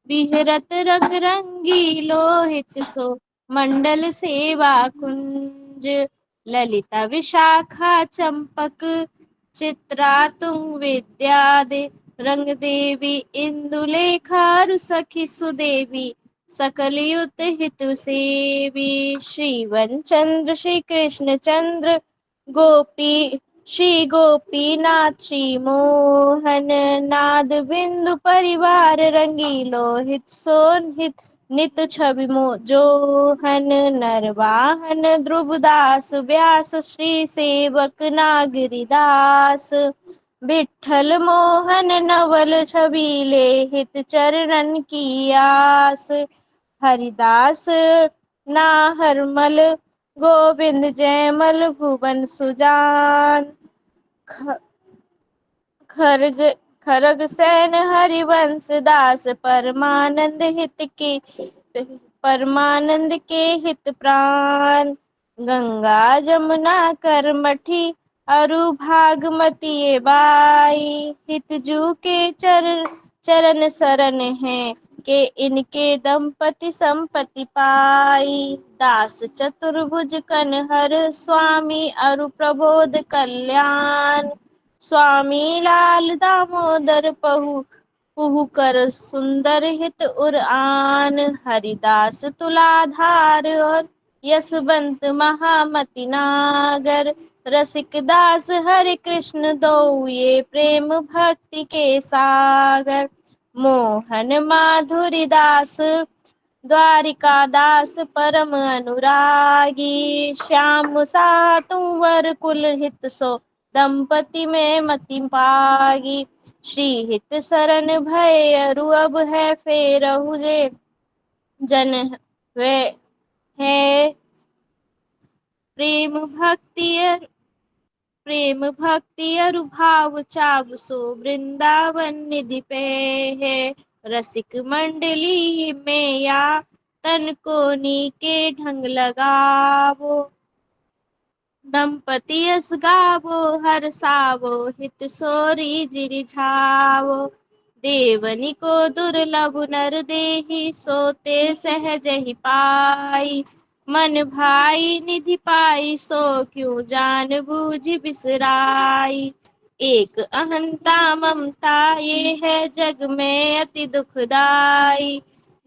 विहरत रंग रंगी लोहित सो मंडल सेवा कुंज। ललिता विशाखा चंपक चित्रा तुंग विद्यादे। रंग देवी इंदुलेखा सखी सुदेवी। सकल युत हित सेवी। श्रीवन चंद्र श्री कृष्ण चंद्र गोपी श्री गोपीनाथ श्री मोहन नाद बिंदु परिवार रंगीलो हित सोन हित नित छवि जोहन। नरवाहन ध्रुवदास व्यास श्री सेवक नागरी दास। विठल मोहन नवल छबीले हित चरणन की आस। हरिदास ना हरमल गोविंद जयमल भुवन सुजान। खरग खरग सैन हरिवंश दास परमानंद हित के परमानंद के हित प्राण। गंगा जमुना करमठी अरु भागमती ये बाई। हित जू के चरण शरण है के इनके दंपति संपत्ति पाई। दास चतुर्भुज कनहर स्वामी अरु प्रबोध कल्याण। स्वामी लाल दामोदर पुहु कर सुंदर हित उर आन। हरिदास तुलाधार और यशवंत महामति नागर। रसिक दास हरे कृष्ण दो ये प्रेम भक्ति के सागर। मोहन माधुरी दास द्वारिका दास परम अनुरागी। श्याम सातु वर कुल हित सो दंपति में मति पागी। श्री हित शरण भय अरु अब है फेरहु जे जन वे है प्रेम भक्ति प्रेम भक्ति अरुभाव चाव सो वृंदावन निधि पे है। रसिक मंडली में या तन को नीके ढंग लगावो। दंपति यस गावो हरसावो हित सोरी जिरिझावो। देवनी को दुर्लभ नर देहि सोते सहज ही पाई। मन भाई निधि पाई सो क्यों जान बूझ बिसराई। एक अहंता ममता ये है जग में अति दुखदाई।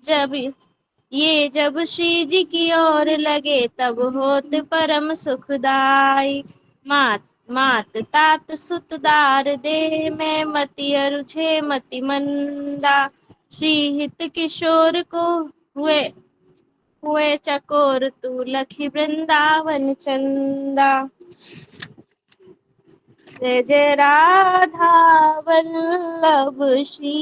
जब श्री जी की ओर लगे तब होत परम सुखदाई। मात मात तात सुतदार दे मैं मति अरुझे मति मंदा। श्री हित किशोर को हुए चकोर तू लखी वृंदावन चंदा। जय जय राधा वल्लभ श्री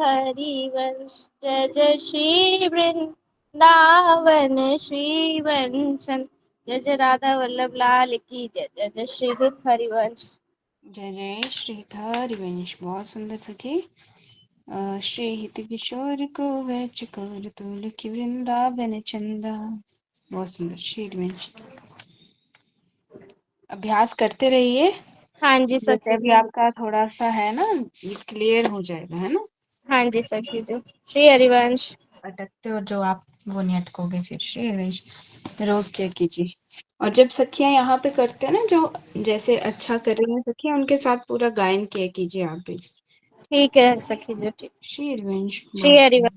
हरिवंश। जय जय श्री वृंदावन श्री वंशन। जय जय राधा वल्लभ लाल की जय। जय जय श्री हरिवंश।
जय जय श्री हरिवंश। बहुत सुंदर सखी। श्री हित किशोर को वह चकोर तो लिखी वृंदावन चंदा। बहुत सुंदर श्री हरिवंश। अभ्यास करते रहिए।
हाँ जी
जैसे
सखी
अभी
जी।
आपका थोड़ा सा है ना, ये क्लियर हो जाएगा, है ना।
हाँ जी सखी जी। श्री हरिवंश।
अटकते और जो आप वो नहीं अटकोगे फिर। श्री हरिवंश रोज क्या कीजिए। और जब सखियां यहाँ पे करते हैं ना, जो जैसे अच्छा कर रही हैं सखियां, उनके साथ पूरा गायन किया कीजिए आप भी।
ठीक है सखी जी ठीक।
श्री हरिवंश।
श्री हरिवंश।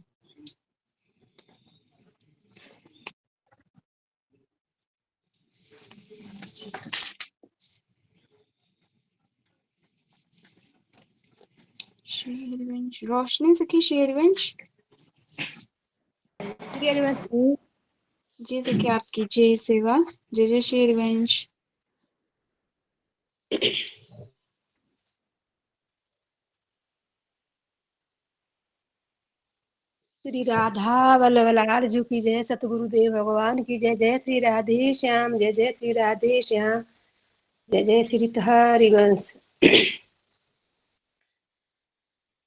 श्री हरिवंश। रोशनी सखी श्री हरिवंश। जी सखी आप कीजिए सेवा। जय जय श्री हरिवंश।
श्री राधा वल्लभ लाल जी की जय। सतगुरुदेव भगवान की जय। जय श्री राधे श्याम। जय जय श्री राधे श्याम। जय जय श्री हरिवंश।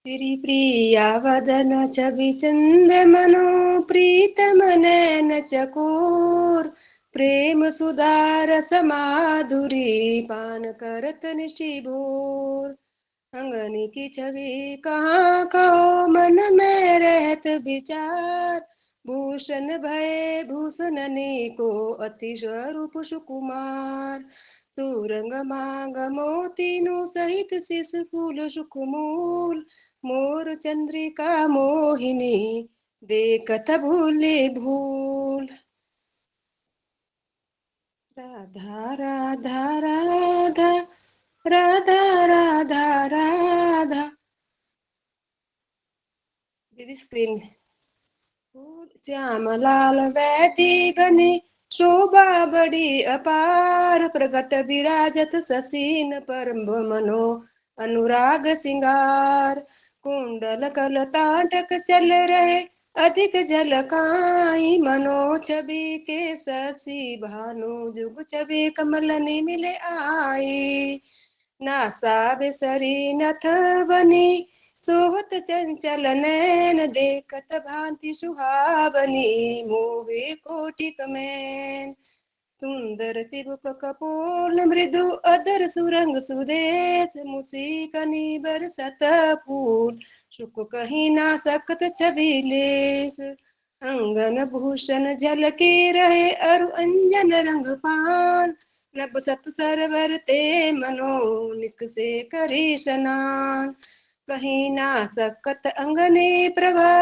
श्री प्रिया वदन छवि चंद मनो प्रीतम नैन चकोर। प्रेम सुधार समाधुरी पान करत निशिभोर। अंगनी की छवि कहाँ कहो मन में रहत विचार। भूषण भय भूषणनी को अति स्वरूप सुकुमार। सुरंग मांग मोती नु सहित शिश फूल सुकुमूल। मोर चंद्रिका मोहिनी देखत भूले भूल। राधा राधा राधा राधा राधा राधा। दीदी स्क्रीन श्याम लाल वैदी बनी शोभा बड़ी अपार। प्रगट विराजत ससीन परम मनो अनुराग सिंगार। कुंडल कल ताटक चल रहे अधिक झलकाई। मनो छवि के शशि भानु जुग छवि कमलनि मिले आई। नासा बिसरी नथ बनी सोहत चंचल नैन देखत भांति सुहावनी मोहे कोटि कमैन। सुंदर चिबुक कपोल मृदु अदर सुरंग सुदेश। मुसीकनी बरसत फूल सुख कहीं ना सकत छबिलेश। अंगन भूषण झलकी रहे अरु अंजन रंग पान। नभ सत सरवर ते मनो निक से करी स्नान। कहीं ना सकत अंगने प्रभा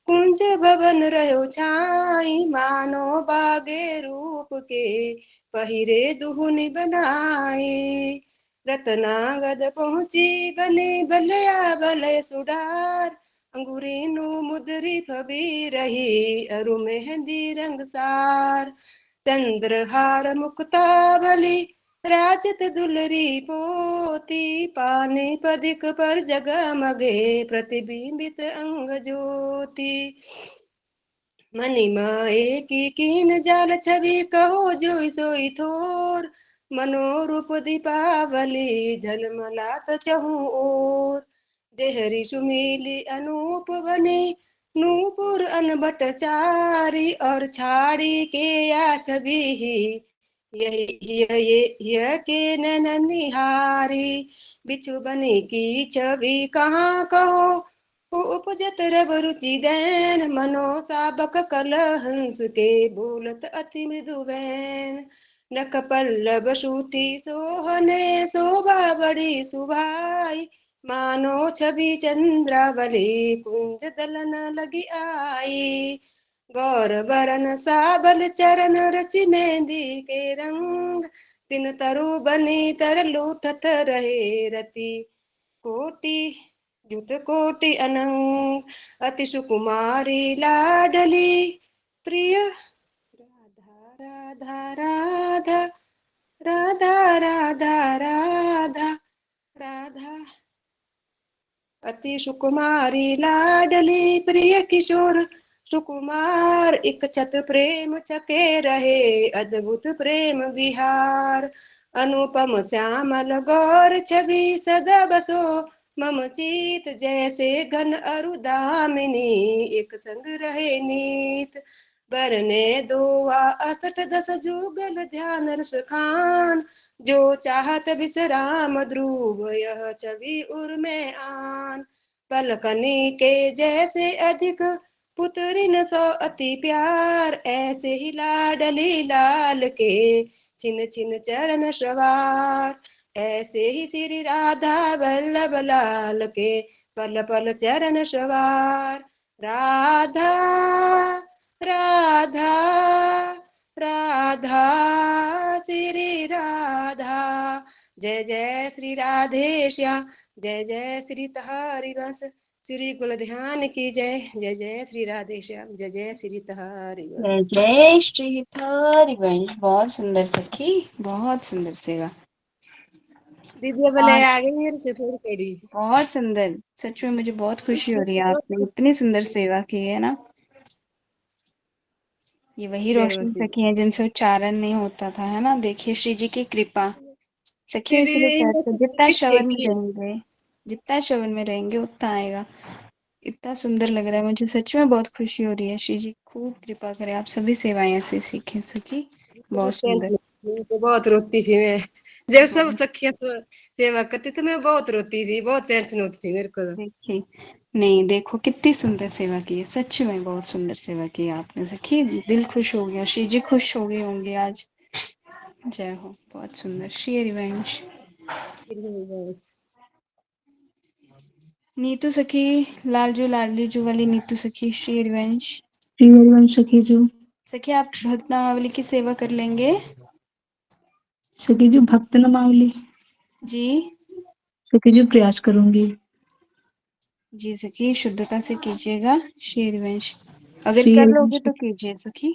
कुंज भवन रहो छाई। मानो बागे रूप के पहिरे दुहुनि बनाई। रत्नागद पहुंची बने बलया बलय सुडार। अंगुरी नु मुदरी फबी रही अरु मेहंदी रंग सार। चंद्रहार मुक्ता भली राजत दुलरी पोती। पानी पदिक पर जगमगे प्रतिबिंबित अंग ज्योति। मणिमाए की कीन जाल छवि कहो जोई सोई थोर। मनोरूप दीपावली झलमलात चहु ओर। देहरी सुमीली अनूप बनी नूपुर अनबट चारी और छाड़ी के या छवि यह के नैन निहारी। बिछु बनी की छवि कहाँ कहो उपजत रब रुचि दैन। मनो साबक कल हंस के बोलत अति मृदु बैन। नख पल्लव सूती सोहने शोभा बड़ी सुभाई। मानो छवि चंद्रावली कुंज दलन लगी आई। गौर बरन साबल चरण रचि मेहंदी के रंग। तिन तरु बनी तर लूठत रहे रति कोटि जुट कोटि अनंग। अति सुकुमारी लाडली प्रिय राधा राधा राधा राधा राधा राधा। अति सुकुमारी लाडली प्रिय किशोर सुकुमार। इकछत प्रेम छके रहे अद्भुत प्रेम विहार। अनुपम श्यामल गौर छवि सदा बसो मम चित। जैसे घन अरुदामिनी एक संग रहे नीत। बरने दोआ 68 जुगल ध्यान रस खान। जो चाहत विश्राम ध्रुव यह छवि उर में आन। पलकनी के जैसे अधिक पुत्रिन सो अति प्यार। ऐसे ही लाडली लाल के छिन छिन चरण सवार। ऐसे ही श्री राधा वल्लभ लाल के पल पल चरण सवार। राधा राधा राधा श्री राधा। जय जय श्री राधे श्याम। जय जय श्री हरिवंश श्री कुल ध्यान की जय। जय जय श्री राधे श्याम। जय जय श्री
जय
हरिवंश।
जय श्री हरिवंश। बहुत सुंदर सखी, बहुत सुंदर सेवा।
दीदी बोले
और
आ गई मेरे से थोड़ी कड़ी।
बहुत सुंदर, सच में मुझे बहुत खुशी हो रही है, आपने इतनी सुंदर सेवा की है ना। ये वही रोशनी सखी है जिनसे उच्चारण नहीं होता था, है ना। देखिए श्री जी की कृपा। सखियों
दीदी
इसलिए कहते हैं जितना श्रवण में
देखी
रहेंगे, जितना श्रवण में रहेंगे उतना आएगा। इतना सुंदर लग रहा है मुझे, सच में बहुत खुशी हो रही है। श्री जी खूब कृपा करें, आप सभी सेवाएं ऐसे सीखें सखी। बहुत
बहुत
सुंदर।
टेंशन थी, तो बहुत रोती थी मैं। जब सब
हाँ,
सखियां सेवा करती तो मैं बहुत रोती थी, बहुत टेंशन होती थी मेरे को।
देखिए, नहीं देखो कितनी सुंदर सेवा की है, सच में बहुत सुंदर सेवा की है आपने सखी। दिल खुश हो गया, श्री जी खुश हो गए होंगे आज। जय हो, बहुत सुंदर। श्री हरिवंश। नीतू सखी, लालजू लाडलीजू वाली नीतू सखी, श्री हरिवंश।
श्री हरिवंश सखी जो।
सखी आप भक्त नामावली की सेवा कर लेंगे
सखी जो भक्त नमावली।
जी।
सखी जो प्रयास करूंगी।
जी सखी, शुद्धता से कीजिएगा। श्री हरिवंश। अगर
श्री
कर
हरिवंश
लोगे तो कीजिए सखी।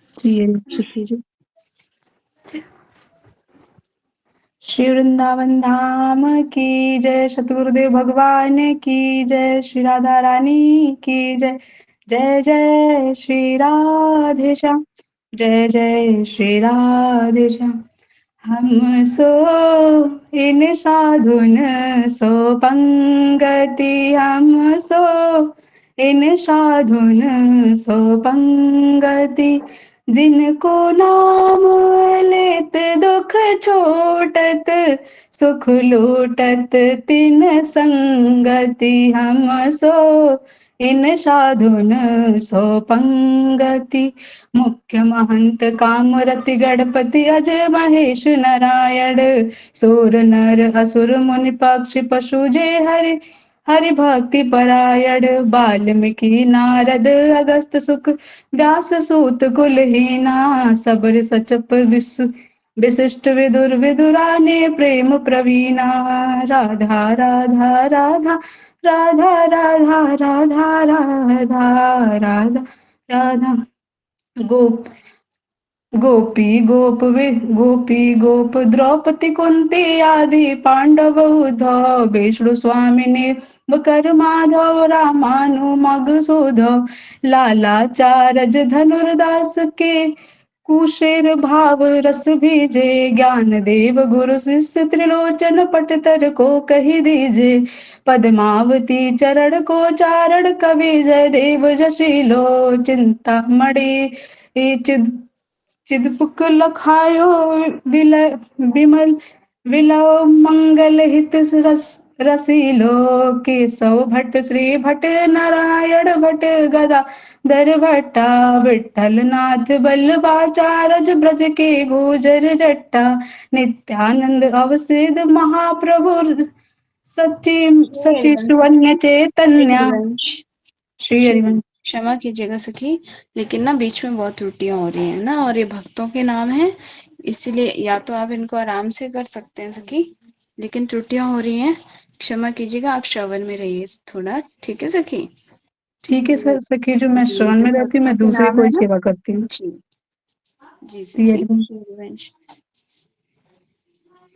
श्री हरिवंश सखी जो। श्री वृंदावन धाम की जय। सतगुरुदेव भगवान की जय। श्री राधा रानी की जय। जय जय श्री राधे श्याम। जय जय श्री राधे श्याम। हम सो इन साधुन सो पंगति। हम सो इन साधुन सो पंगति। जिनको नाम लेत दुख छोटत सुख लूटत तिन संगति। हम सो इन साधुन सो पंगति। मुख्य महंत कामरति गणपति अज महेश नारायण। सूर नर असुर मुनि पक्षी पशु जे हरि हरि भक्ति परायण। वाल्मीकि नारद अगस्त सुख व्यास सूत कुलहीना। सबर सचप विशिष्ट विदुर विदुराने प्रेम प्रवीणा। राधा राधा राधा राधा राधा राधा राधा राधा राधा। गोप गोपी गोप द्रौपदी कुंती आदि पांडव उद्धव। विष्णु स्वामिनी कर माधव रामानु मगसूधव। लालाचारज धनुर्दास के
कुशेर भाव रस भीजे ज्ञान देव गुरु शिष्य त्रिलोचन पट तर को कही दीजे पद्मावती चरण को चारण कवि जय देव जशीलो चिंता मणि चिद चिदपुक लखायो विमल विलव मंगल हित रसीलो केशव भट्ट श्री भट्ट नारायण भट्ट गदा दर भट्टा विठल नाथ बल्लभाचारज ब्रज के गुजर जट्टा नित्यानंद अवसिद महाप्रभु सच्ची सच्ची सुवर्ण चैतन्य श्री हरिवंश।
क्षमा कीजिएगा सखी, लेकिन ना बीच में बहुत त्रुटियां हो रही है ना, और ये भक्तों के नाम है, इसीलिए या तो आप इनको आराम से कर सकते हैं सखी, लेकिन त्रुटियां हो रही हैं, क्षमा कीजिएगा। आप श्रवण में रहिए थोड़ा, ठीक है सखी?
ठीक है सर सखी, जो मैं श्रवण में रहती हूँ मैं दूसरी कोई सेवा करती हूँ।
जी सखी। हरिवंश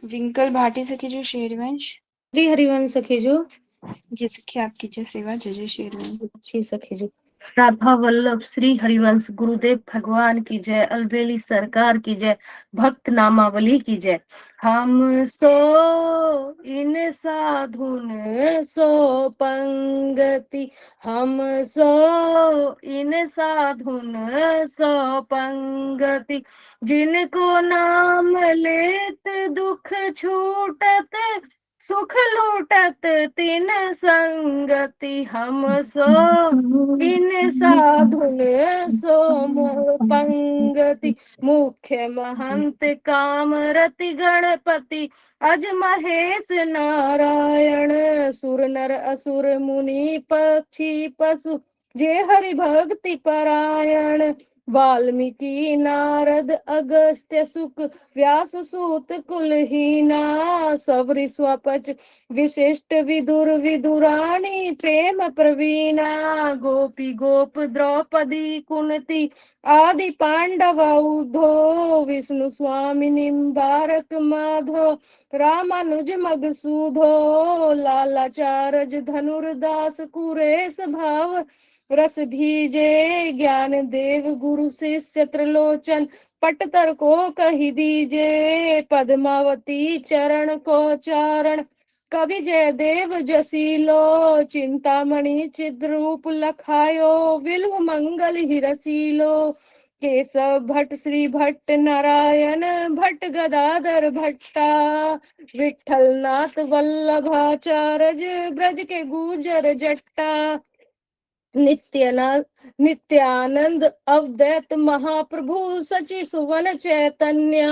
विंकल भाटी सखी जो शेरवंश।
श्री हरिवंश सखी जो।
जी सखी, आप कीजिए सेवा। जय जय शेरवंश।
जी सखी जो।
राधा वल्लभ श्री हरिवंश गुरुदेव भगवान की जय, अलबेली सरकार की जय, भक्त नामावली की जय। हम सो इन साधुन सो पंगति, हम सो इन साधुन सो पंगति, जिनको नाम लेत दुख छूटत सुख लूटत तिन संगति। हम सो इन साधुन सो मोह पंगति, मुख्य महंत कामरति गणपति, अज महेश नारायण सुर नर असुर मुनि पक्षी पशु, जे हरि भक्ति परायण। वाल्मीकि नारद अगस्त्य सुक व्यास सूत कुलहीना, सबरी स्वपच विशिष्ट विदुर विदुरानी प्रेम प्रवीणा, गोपी गोप द्रौपदी कुंती आदि पांडव उद्धो, विष्णु स्वामिनी बारक माधो रामानुज मगसूधो, लालाचारज धनुर्दास कुरेश भाव रस भीजे, ज्ञान देव गुरु शिष्य त्रिलोचन पटतर को कही दीजे, पद्मावती चरण को चारण कवि जय देव जसीलो, चिंतामणि चिद्रूप लखायो विल्व मंगल ही रसीलो, केशव भट्ट श्री भट्ट नारायण भट्ट गदाधर भट्टा, विठल नाथ वल्लभाचार्य ब्रज के गुजर जट्टा, नित्यानंद अवदैत महाप्रभु सचि सुवन चैतन्य,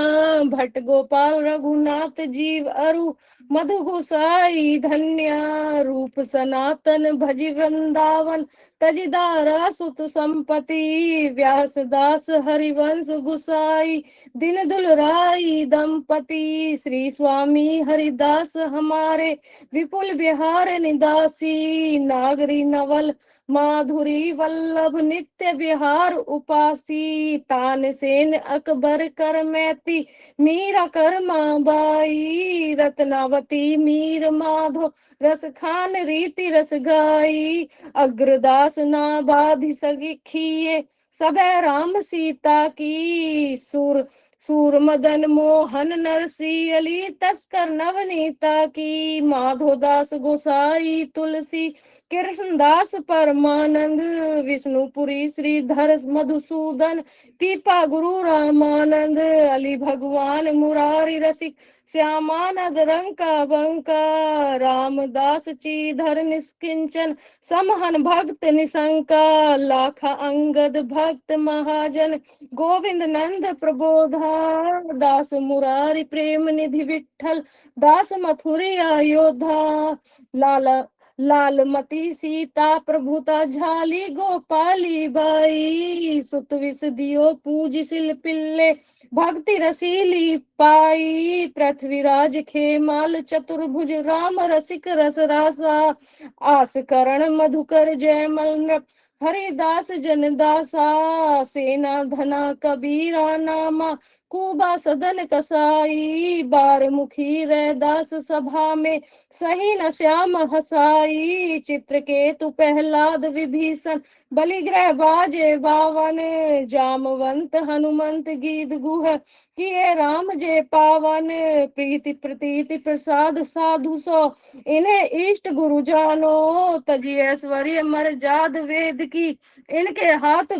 भट्ट गोपाल रघुनाथ जीव अरु मधु गोसाई धन्य, रूप सनातन भजि वृंदावन तजिदारा सुत संपति, व्यास दास हरिवंश गुसाई दिन दुलराई दंपति, श्री स्वामी हरिदास हमारे विपुल बिहार निदासी, नागरी नवल माधुरी वल्लभ नित्य विहार उपासी, तानसेन अकबर कर मैती मीरा कर बाई, रत्नावती मीर माधो रस खान रीति रस गाई, अग्रदास ना बाधि सखिए सबे राम सीता की, सूर मदन मोहन नरसी अली तस्कर नवनीता की, माधोदास गोसाई तुलसी कृष्णदास परमानंद, विष्णुपुरी श्रीधर मधुसूदन पीपा गुरु रामानंद, अली भगवान मुरारी रसिक श्यामानंद रंका बंका, रामदास चीधर निष्किंचन समहन भक्त निशंका, लाखा अंगद भक्त महाजन गोविंद नंद प्रबोधा, दास मुरारी प्रेम निधि विठल दास मथुरी अयोध्या, लालमती सीता प्रभुता झाली गोपाली बाई, सुत विष दियो पूज सिल पिल्ले भक्ति रसीली पाई, पृथ्वीराज खेमाल चतुर्भुज राम रसिक रस रासा, आस करण मधुकर जयमल हरिदास जनदासा, सेना धना कबीरा नामा खूबा सदन कसाई, बार मुखी रैदास सभा में, सही न श्याम हसाई। चित्रकेतु प्रहलाद विभीषण, बलिग्रह बाजे बावन, जामवंत हनुमंत गीत गुह, किए राम जे पावन। प्रीति प्रतीति प्रसाद साधु सो, इन्हें इष्ट गुरु जानो, तजी ऐश्वर्य मर जाद वेद की, इनके हाथ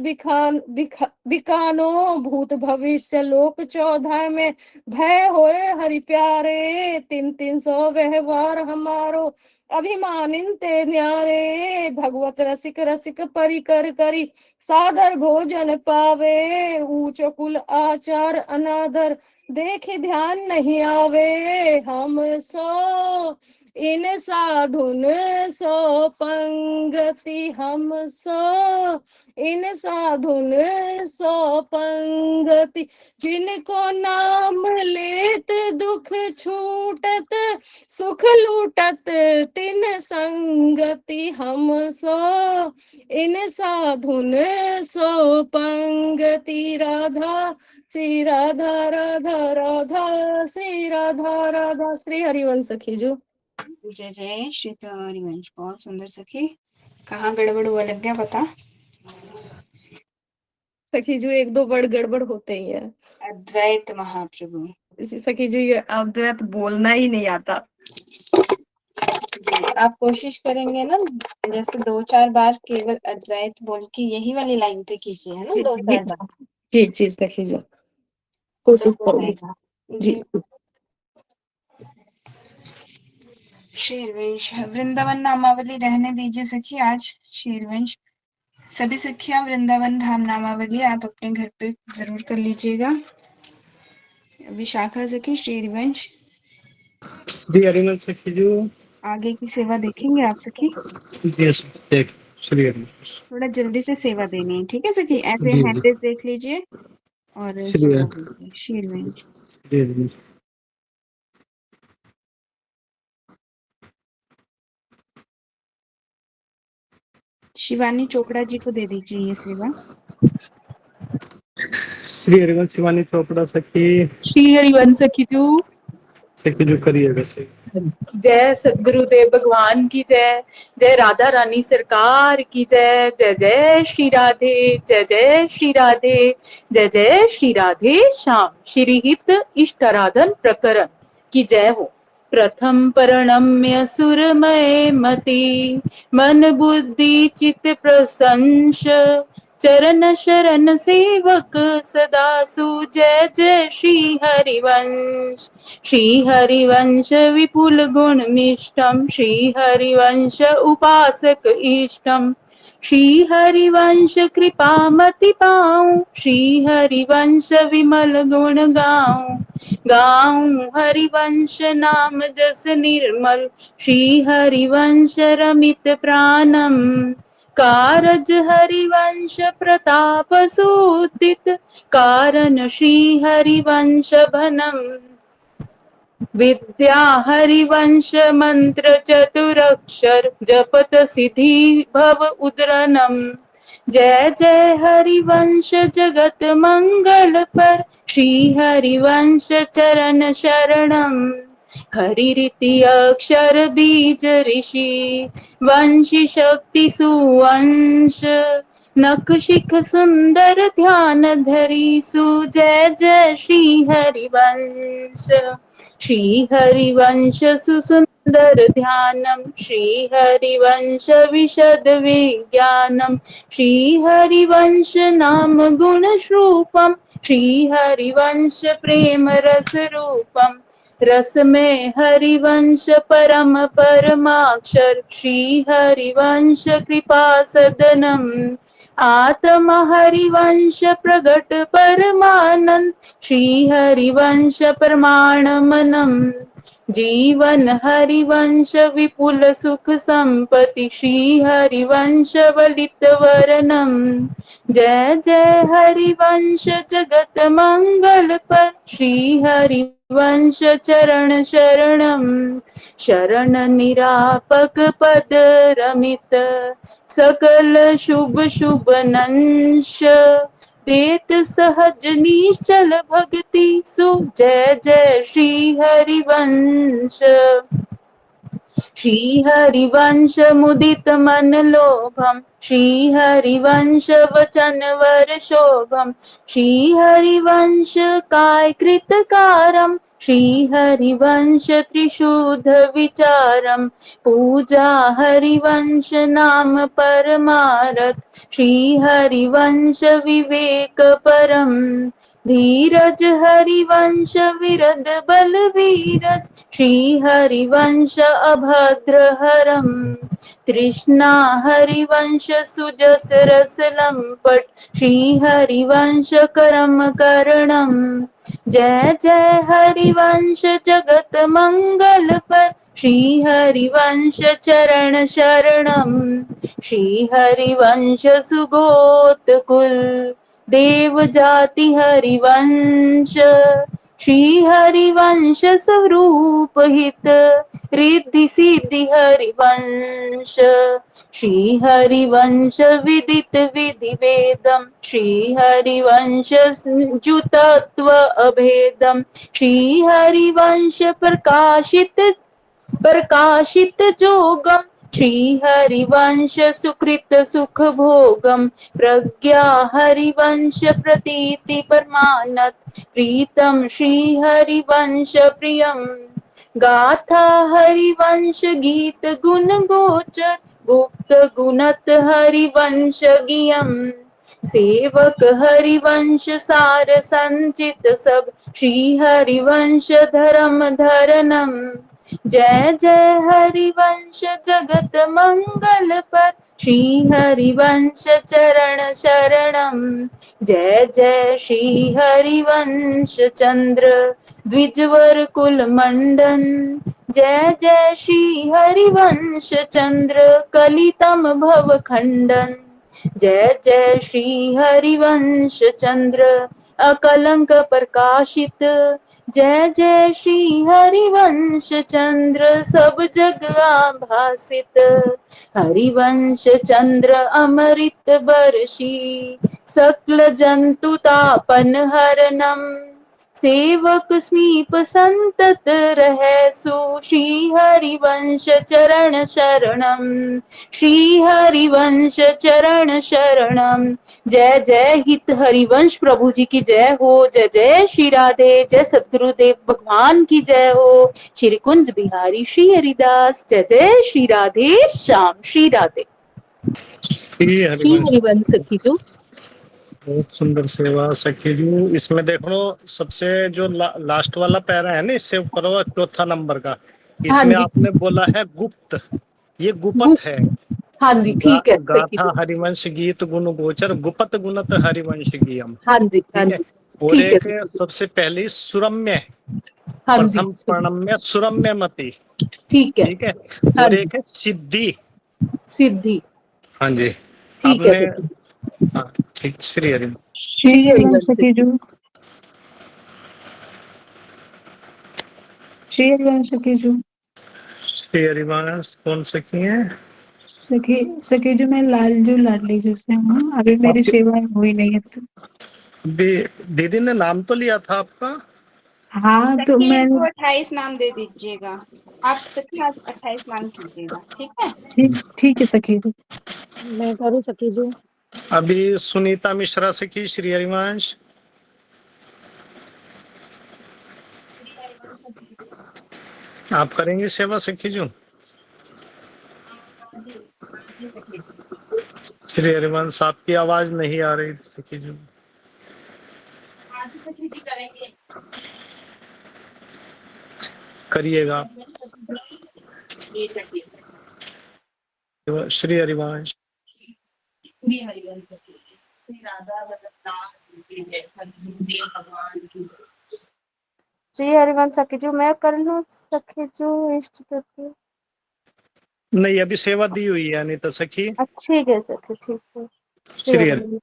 बिकानो। भूत भविष्य लोक 14 में, भय होए हरि प्यारे, 300 व्यवहार हमारो, अभिमानिन ते न्यारे। भगवत रसिक रसिक परिकर करी, सादर भोजन पावे, ऊंच कुल आचार अनादर, देखे ध्यान नहीं आवे। हम सो इन साधुन सो पंगति, हम सो इन साधुन सो पंगति, जिनको नाम लेत दुख छूटत, सुख लूटत तिन संगति। हम सो इन साधुन सो पंगति। राधा श्री राधा राधा राधा श्री राधा राधा। श्री हरिवंश सखी जो।
जय जय श्री हरिवंश। बहुत सुंदर सखी। कहाँ गड़बड़ हुआ लग गया पता?
सखी जो 1-2 वर्ड गड़बड़ होते ही है।
अद्वैत महाप्रभु।
सखी जो ये अद्वैत बोलना ही नहीं आता।
जी, आप कोशिश करेंगे ना, जैसे 2-4 बार केवल अद्वैत बोल के यही वाली लाइन पे कीजिए, है ना, 2-4 बार।
जी जी सखी जो
तो
कोशिश
हो
करूंगी।
जाएगा।
जी
जी। शेरवंश वृंदावन नामावली रहने दीजिए सखी आज। शेरवंश सभी सखियां वृंदावन धाम नामावली आप अपने घर पे जरूर कर लीजिएगा। विशाखा सखी शेरवंश
श्री हरिवंश सखी जो।
आगे की सेवा देखेंगे आप सखी।
यस, देख श्री हरिवंश।
थोड़ा जल्दी से सेवा देनी है, ठीक है सखी। ऐसे
जी जी
हैंडेस देख लीजिए और
श्री
सेवा दीजिए। शेरवंश
श्री हरिवंश।
शिवानी चोपड़ा जी को दे दीजिए ये सेवा।
श्री हरिवंश शिवानी चोपड़ा सखी।
श्री हरिवंश सखी जो।
सखी जो करिएगा सही।
जय सदगुरुदेव भगवान की जय। जय राधा रानी सरकार की जय। जय जय श्री राधे, जय जय श्री राधे, जय जय श्री राधे श्याम। श्री हित इष्टाराधन प्रकरण की जय हो। प्रथम प्रणम्य सुरमय मति, मन बुद्धि चित प्रसंश, चरण शरण सेवक सदा सु। जय जय श्री हरिवंश। श्री हरिवंश विपुल गुण मिष्टम, श्री हरिवंश उपासक इष्टम, श्री हरिवंश कृपामति पाऊं, श्री हरिवंश विमल गुण गाऊं। गाऊं हरिवंश नाम जस निर्मल, श्री हरिवंश रमित प्राणम। कारज हरिवंश प्रताप सूदित, कारण श्री हरिवंश भनम। विद्या हरिवंश मंत्र चतुरक्षर, जपत सिद्धि भव उद्रनम। जय जय हरिवंश जगत मंगल पर, श्री हरिवंश चरण शरणम। हरि रीति अक्षर बीज ऋषि, वंशी शक्ति सुवंश, नख शिख सुंदर ध्यान धरी सु। जय जय श्री हरिवंश। श्री हरिवंश सुसुंदर ध्यानम, श्री हरिवंश विशद विज्ञानम, श्री हरिवंश नाम गुण श्रूपम, श्री हरिवंश प्रेम रस रूपम। रस में हरिवंश परम परमाक्षर, श्री हरिवंश कृपा सदनम। आत्मा हरिवंश प्रगट परमानंद, श्री हरिवंश प्रमाण मनम। जीवन हरिवंश विपुल सुख संपत्ति, श्री हरिवंश वलित वर्णम। जय जय हरिवंश जगत मंगल पर, श्री हरिवंश चरण शरणम। शरण निरापक पद रमित, सकल शुभ शुभ नंश, देत सहज निश्चल भक्ति सु जय जय श्री हरिवंश। श्री हरिवंश मुदित मन लोभम श्री हरिवंश वचन वर शोभम श्री हरिवंश काय कृतकारम श्री हरिवंश त्रिशूध विचारम पूजा हरिवंश नाम परमारथ श्री हरिवंश विवेक परम धीरज हरिवंश विरद बल वीरज श्री हरिवंश अभद्र हरम तृष्णा हरिवंश सुजस रस लंपट श्री हरिवंश करम करणम जय जय हरिवंश जगत मंगल पर श्री हरिवंश चरण शरणम श्री हरिवंश सुगोत कुल देव जाति हरिवंश श्री हरिवंश स्वरूप हित रिद्धि सिद्धि हरिवंश श्री हरिवंश विदित विधि वेदम श्री हरिवंश जुतत्व अभेदम श्री हरिवंश प्रकाशित जोगम श्री हरिवंश सुकृत सुख भोगम प्रज्ञा हरिवंश प्रतीति परमानत प्रीतम श्री हरिवंश प्रियम गाथा हरिवंश गीत गुण गोचर गुप्त गुणत हरिवंश गियम सेवक हरिवंश सार संचित सब श्री हरिवंश धर्म धरनम जय जय हरिवंश जगत मंगल पर श्री हरिवंश चरण शरणम जय जय श्री हरिवंश चंद्र द्विजवर कुल मंडन जय जय श्री हरिवंश चंद्र कलितम भव खंडन जय जय श्री हरिवंश चंद्र अकलंक प्रकाशित जय जय श्री हरिवंश चंद्र सब जग आभासित हरिवंश चंद्र अमृत बरसी सकल जंतु तापन हरनम सेवक समीप संतत रहे सु श्री हरिवंश चरण शरणम श्री हरिवंश चरण शरणम जय जय हित हरिवंश प्रभु जी की जय हो जय जय श्री राधे जय सद्गुरुदेव भगवान की जय हो श्री कुंज बिहारी श्री हरिदास जय जय श्री राधे श्याम श्री राधे
श्री
श्री हरिवंश सखी जो
बहुत सुंदर सेवा सखी जी। इसमें देखो सबसे जो लास्ट वाला पैरा है ना, इससे ऊपर वाला चौथा नंबर का, इसमें आपने बोला है गुप्त, ये गुपत है।
हाँ जी ठीक है।
गाथा हरिवंश गीत गुण गोचर गुपत गुणत हरिवंश गीयम।
हाँ जी
ठीक है। और एक सबसे पहली सुरम्य, प्रथम प्रणम्य सुरम्य मति।
ठीक है।
ठीक है। और एक है सिद्धि।
सिद्धि।
हाँ जी।
ठीक है।
हाँ ठीक। श्री हरिवंश।
श्री हरिवंश
सखी जो श्री हरिवंश सखी जो
श्री हरिवंश कौन सखी है?
सखी जो मैं लालजू लाडली जो से हूँ, अभी मेरी सेवा हुई नहीं है तो
दीदी ने नाम तो लिया था आपका।
हाँ तो मैं
28 नाम दे दीजिएगा आप सखी, आज 28 नाम कीजिएगा। ठीक है।
ठीक है सखी जो मैं करूँ सखी जो।
अभी सुनीता मिश्रा सखी श्री हरिवंश। आप करेंगे सेवा सखी जो? श्री हरिवंश आपकी आवाज नहीं आ रही सखी जो। करिएगा आप। श्री हरिवंश।
श्री हरिवंश श्री राधा भगवान की।
श्री हरिवंश सखी जो मैं कर लूँ सखी जो इष्ट तत्व।
नहीं अभी सेवा दी हुई है अनिता सखी।
ठीक है सखी ठीक है।
श्री हरि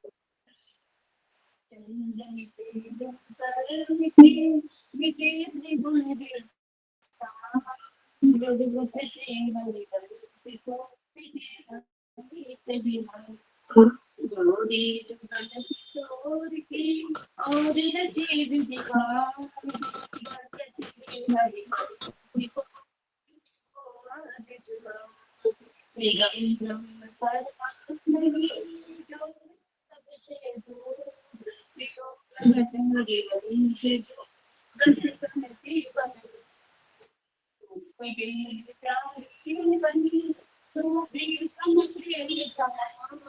और रजीव दीवार हरि निगम पर जो सबसे दूर प्रगट हरि वंश जो कहती बन कोई प्यार की बनी तो भी समझे समान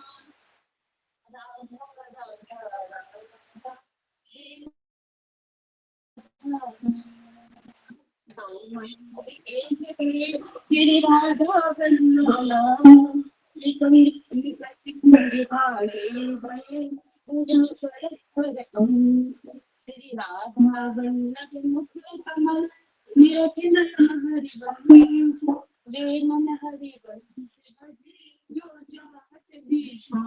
राधा राधा राधा तेरी राधा बल्ला तेरी राधा वल्लभ मुख कमल निरखन हरि वंश वे मन हरि वंश जो चाहत दिशा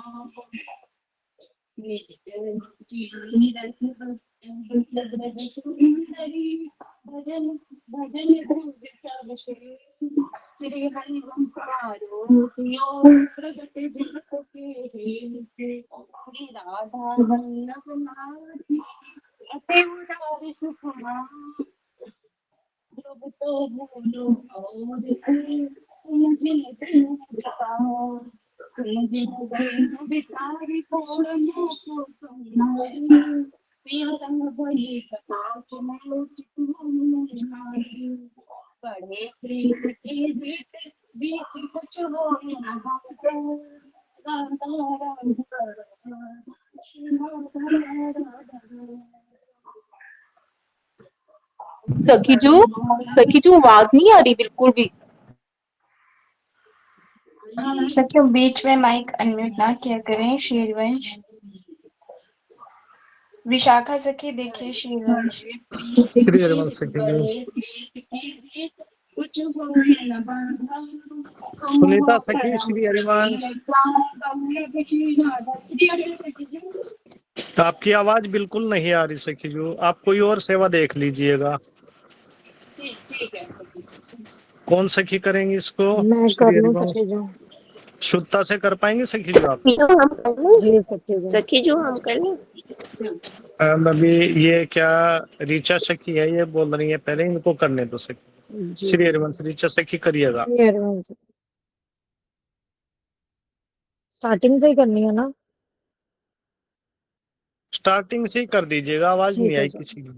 भजन भजन श्री हरि प्रगट जगत के श्री राधा वल्लभ नारी अति उदार सुकुमार जब तो भूलो और मुझे मुझे बितारी थोड़ा को पिया रंग भरी कटाच बड़े प्रीत के बीच कुछ हो न
सखी जो आवाज नहीं आ रही बिल्कुल भी।
सखियों बीच में माइक अनम्यूट ना किया करें। श्री हरिवंश विशाखा सखी देखिए श्री हरिवंश
श्री हरिवंश सखी जी। सुनीता सखी श्री हरिवंश आपकी आवाज बिल्कुल नहीं आ रही सखी जो, आप कोई और सेवा देख लीजिएगा। कौन सखी करेंगे इसको?
मैं
श्री
कर लूं
हरिवंश
सखी जो।
शुद्धता से कर पाएंगे सखी जो आप?
जी सखी जो।
सखी जो हम कर लें।
अभी ये क्या रीचा सखी है, ये बोल रही है पहले इनको करने दो सखी। श्री हरिवंश रीचा सखी करिएगा।
स्टार्टिंग से ही करनी है ना?
स्टार्टिंग से ही कर दीजिएगा, आवाज नहीं
ठीक है
आई
जो।
किसी की।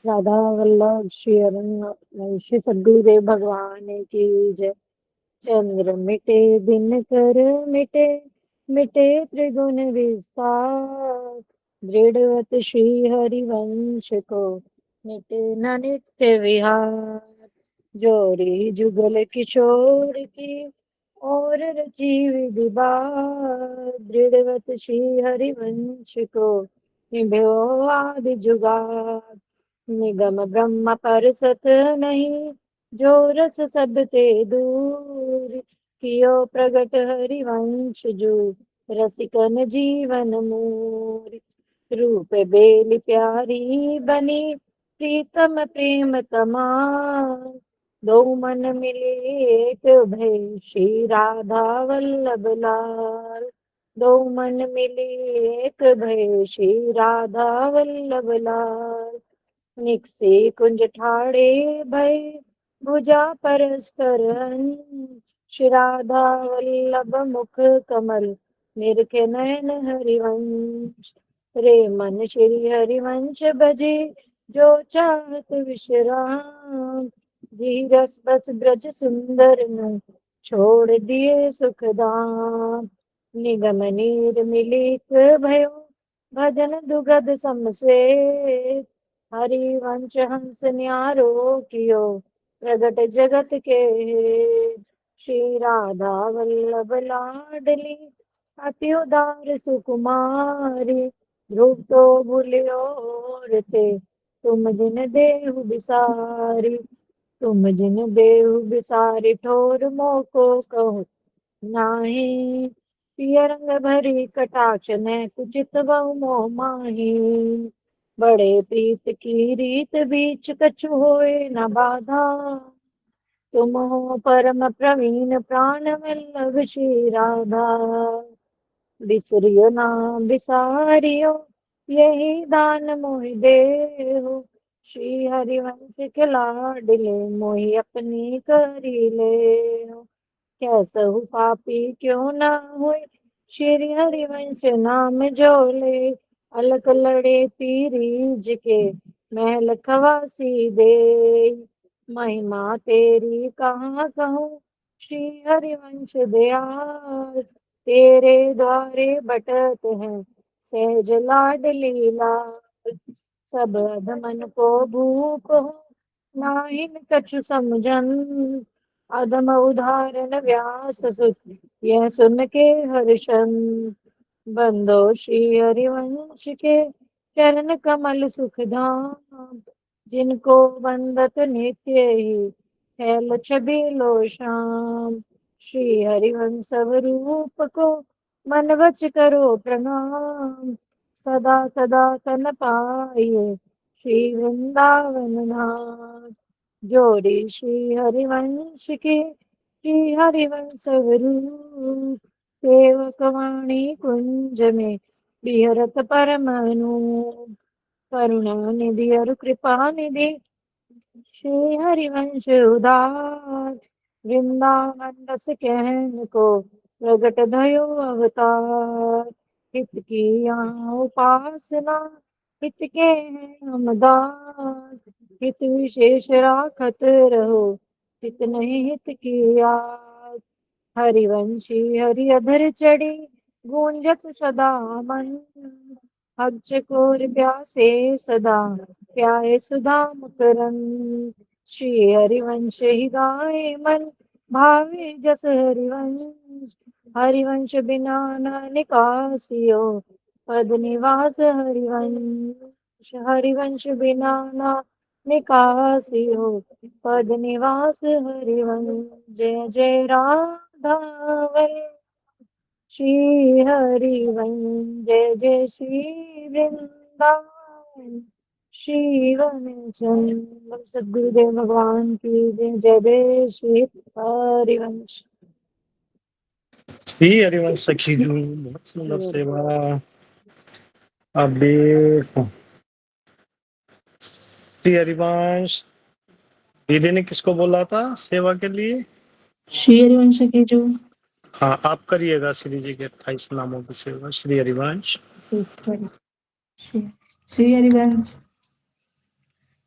राधा वल्लभ श्री हरि श्री सद्गुरुदेव भगवान की जय। चंद्र मिटे दिन कर मिटे मिटे त्रिगुण विस्तार दृढ़वत श्री हरिवंश को मिटे न नित्य विहार। जोरी जुगल किशोर की और रची विवाद दृढ़वत श्री हरिवंश को निभो आदि जुगाद। निगम ब्रह्म पर सत नहीं जो रस सब ते दूर कियो प्रगट हरिवंश जो रसिकन जीवन मूर। रूप बेली प्यारी बनी प्रीतम प्रेम तमार दो मन मिले एक भय श्री राधा वल्लभ लाल। दो मन मिले एक भय श्री राधा वल्लभ लाल। निकसे कुंज ठाड़े भय भुजा परस्पर श्री राधा वल्लभ मुख कमल निरखे नयन हरिवंश। रे मन श्री हरिवंश भजे जो चाहत विश्राम धीरस बस ब्रज सुंदर न छोड़ दिए सुखदाम। निगम नीर मिलित भयो भजन दुगध समस्वेत हरिवंश हंस न्यारो कियो प्रगट जगत के श्री राधा वल्लभ लाडली अति उदार सुकुमारी। ध्रुव तो भूलियो ते तुम जिन देहु बिसारी। तुम जिन देहु बिसारी ठोर मोको कहो नाही। पिय रंग भरी कटाक्ष ने कुचित बहु मोह माही। बड़े प्रीत की रीत बीच कछु होए न बाधा तुम हो परम प्रवीण प्राण वल्लभ श्री राधा। बिसरियो ना बिसारियो
यही दान मोहि देहु। श्री हरिवंश के लाडले मोहि अपनी करी लेहु। कैसहु पापी क्यों न हुए, श्री हरिवंश नाम जो ले। अलख लड़े पीरीज के, महल खवासी दे। महिमा तेरी कहाँ कहूँ, श्री हरिवंश दयाल। तेरे द्वारे बटत हैं सहज लाडली लाल। सब अधमन को भूप हो, नाहिन कछु समझन। अधम उदाहरण व्यास सुत, यह सुन के हर्षन। बंदो श्री हरिवंश के, चरण कमल सुख धाम। जिनको बंदत नित्य ही, छैल छबीलो श्याम। श्री हरिवंश स्वरूप को, मन वच करो प्रणाम। सदा सदा तन पाइए, श्री वृंदावन धाम। जोड़ी श्री हरिवंश के, श्री हरिवंश स्वरूप। सेवक वाणी कुंज में, बिहरत परम अनूप। करुणा निधि और कृपा निधि, श्री हरिवंश उदार। वृंदावन रस कहन को, प्रगट भयो अवतार। हित की यहाँ उपासना, हित के हैं हम दास। हित विशेष राखत रहो, हित नहीं हित की आस। हरिवंशी हरि अधर चढ़ी, गूंजत सदा मन। भज चकोर प्यासे सदा, प्यारे सुधा मकरंद। श्री हरिवंश ही गाए मन, भावे जस हरिवंश। हरिवंश बिना न निकासियो, पद निवास हरिवंश। हरिवंश बिना न निकासियो, पद निवास हरिवंश। जय जय राधा वल्लभ श्री हरिवंश। जय जय श्री वृंदावन श्री वनचंद्र। सद्गुरुदेव भगवान की जय। जय जय श्री हरिवंश।
श्री हरिवंश सखी जी, बहुत सुंदर सेवा। अभी श्री हरिवंश दीदी ने किसको बोला था सेवा के लिए?
श्री हरिवंश की जो,
हाँ, आप करिएगा श्री जी के 28 नामों की सेवा। श्री हरिवंश।
श्री हरिवंश।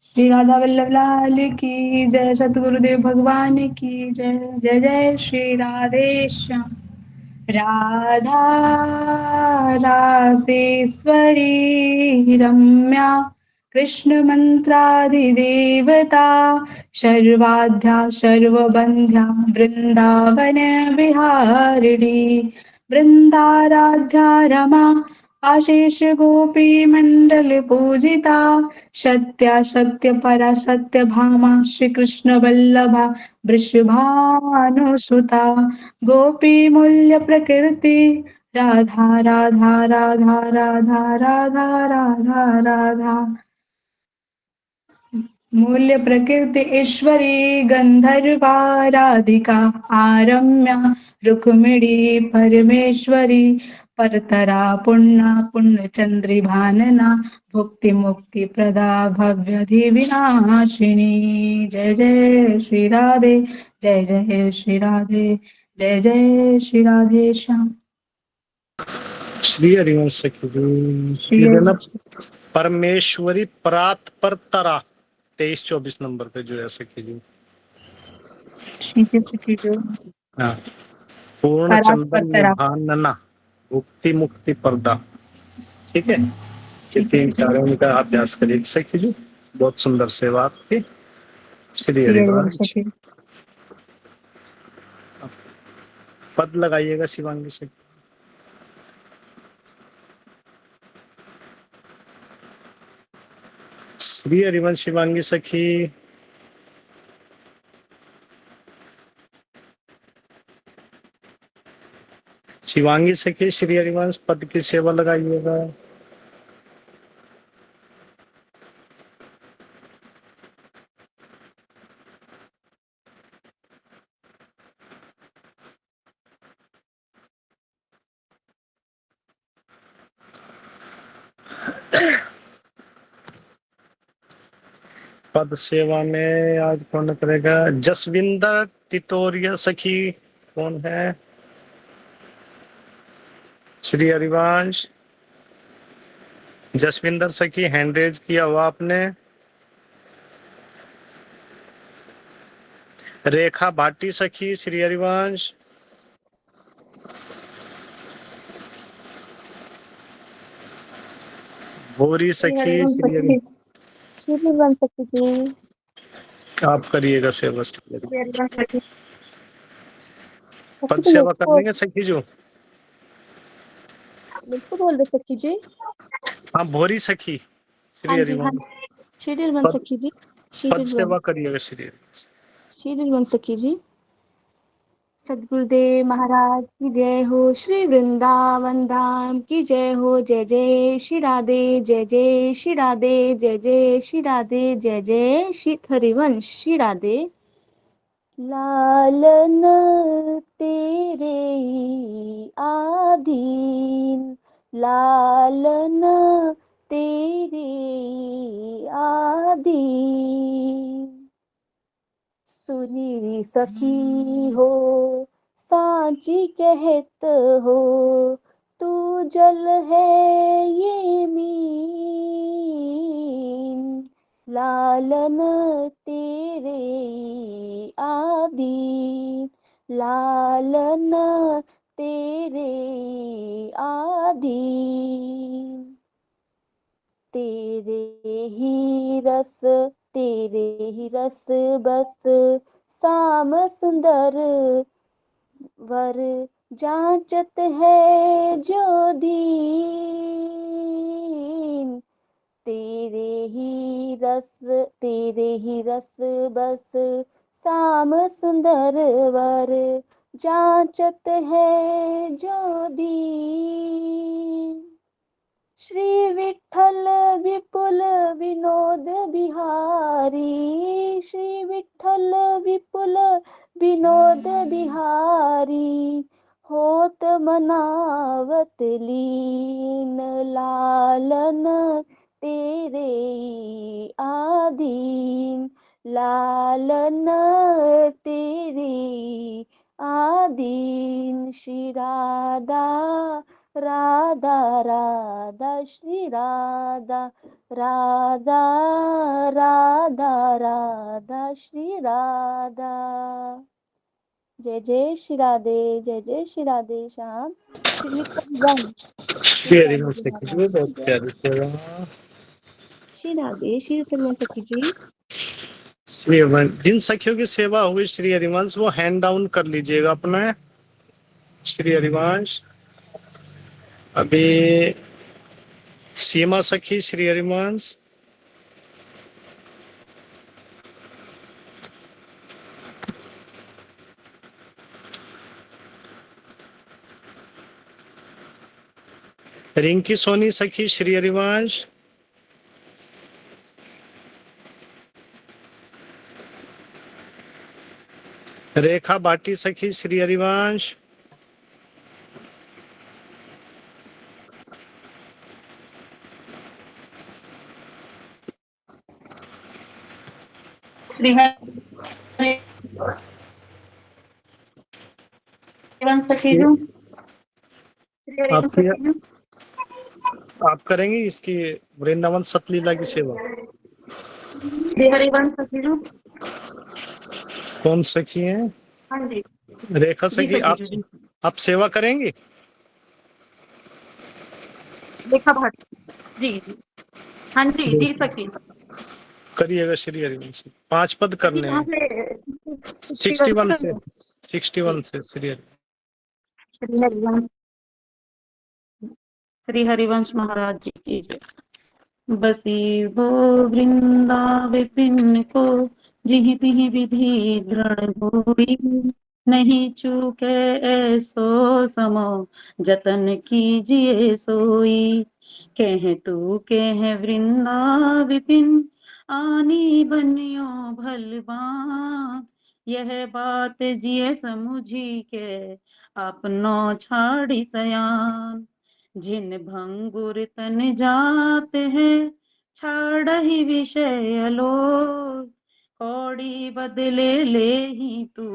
श्री राधा वल्लभ लाल की जय। सतगुरुदेव भगवान की जय। जय जय श्री राधेश्याम। राधा रासेश्वरी रम्या, कृष्ण मंत्रादिदेवता। सर्वाध्या सर्वबंध्या, वृंदावन विहारिणी। वृंदाराध्या रमा, आशीष गोपी मंडल पूजिता। सत्या सत्य परा सत्य भामा, श्री कृष्ण वल्लभा वृषभानुसुता। गोपी मूल्य प्रकृति, राधा राधा राधा राधा राधा राधा राधा। मूल्य प्रकृति ईश्वरी, गंधर्वा राधिका। आरम्या रुक्मिणी परमेश्वरी। परतरा पुण्या पुण्य चंद्री भानना। भुक्ति मुक्ति प्रदा भव्यधि विनाशिनी। जय जय श्री राधे, जय जय श्री राधे, जय जय श्री राधे श्याम।
श्री हरिवंश सखी जी, ये देना परमेश्वरी परात पर तरा 23-24 नंबर पे जो है सखी जी।
ठीक है सखी जो।
हाँ, पूर्ण
परात पर
चंदन
तरा।
निभानना, मुक्ति मुक्ति पर्दा। ठीक है, ये
ठीक है
3-4
सखी।
का अभ्यास करिए सखी जी। बहुत सुंदर सेवा आपकी। श्री
श्री हरिवंश
हरिवंश।
की।
पद लगाइएगा शिवांगी सखी। श्री हरिवंश शिवांगी सखी। शिवांगी सखी श्री हरिवंश पद की सेवा लगाइएगा। पद सेवा में आज कौन करेगा? जसविंदर टिटोरिया सखी कौन है? श्री हरिवंश, जसविंदर सखी हैंड रेज किया हुआ आपने। रेखा भाटी सखी, श्री हरिवंश। भोरी सखी, श्री हरिवंश।
श्री हरिवंश सखी जी।
आप करिएगा सेवा।
श्री हरिवंश सखी।
पद सेवा कर लेंगे सखी जो।
बिल्कुल बोल रहे सखी जी।
हाँ, भोरी सखी, श्री
हाँ जी, हाँ
हरिवंश।
श्री हरिवंश सखी जी। श्री
पद
हरिवंश,
सेवा करिएगा श्री हरिवंश।
श्री हरिवंश सखी जी। सदगुरुदेव महाराज की जय हो। श्री वृंदावन धाम की जय हो। जय जय श्री राधे, जय जय श्री राधे, जय जय श्री राधे, जय जय श्री हरिवंश श्री राधे। लालन तेरे आधीन, लालन तेरे आधीन, सुनी सखी हो सांची कहत हो, तू जल है ये मीन, लालन तेरे आदि, लालन तेरे आदि, तेरे ही रस, तेरे ही रस बस साम सुंदर वर जांचत है जो दीन, तेरे ही रस, तेरे ही रस बस साम सुंदर वर जांचत है जो दीन। श्री विठ्ठल विपुल विनोद बिहारी, श्री विठ्ठल विपुल विनोद बिहारी, होत मनावत लीन, लालन तेरे आधीन, लालन तेरे आधीन। श्री राधा राधा राधा, श्री राधा राधा राधा राधा, श्री राधा। जय जय श्री राधे, जय जय श्री राधे श्याम। श्री हरिवंश,
श्री हरिवंश सखी जी, बहुत प्यारी सेवा।
श्री राधे, श्री हरिवंश सखी जी।
श्री हरिवंश, जिन सखियों की सेवा हुई श्री हरिवंश वो हैंड डाउन कर लीजिएगा अपना। श्री हरिवंश, अभी सीमा सखी, श्री हरिवंश। रिंकी सोनी सखी, श्री हरिवंश। रेखा बाटी सखी, श्री हरिवंश।
श्री हरिवंश सखी जी।
आप करेंगे इसकी वृंदावन सतलीला की सेवा।
श्री हरिवंश सखी जी।
कौन सखी है?
हाँ जी,
रेखा सखी, आप सेवा करेंगे?
रेखा भाटी जी जी। हाँ जी जी सखी।
करिएगा श्री हरिवंश। 5 पद करने हैं। 61 से 61 से श्री
हरिवंश, श्री हरिवंश महाराज जी की जय। बसी वो वृंदा विपिन को, जिहि तिहि विधि दृढ़ होई, नहीं चूके ऐसो समो, जतन कीजिए सोई। कह तू कह वृंदा विपिन, आनी बनियो भलवान, यह बात जिये समुझी के, अपनो छाड़ी सयान।
जिन भंगुर तन जात है छाड़हि विषय अलोक, कौड़ी बदले ले ही तू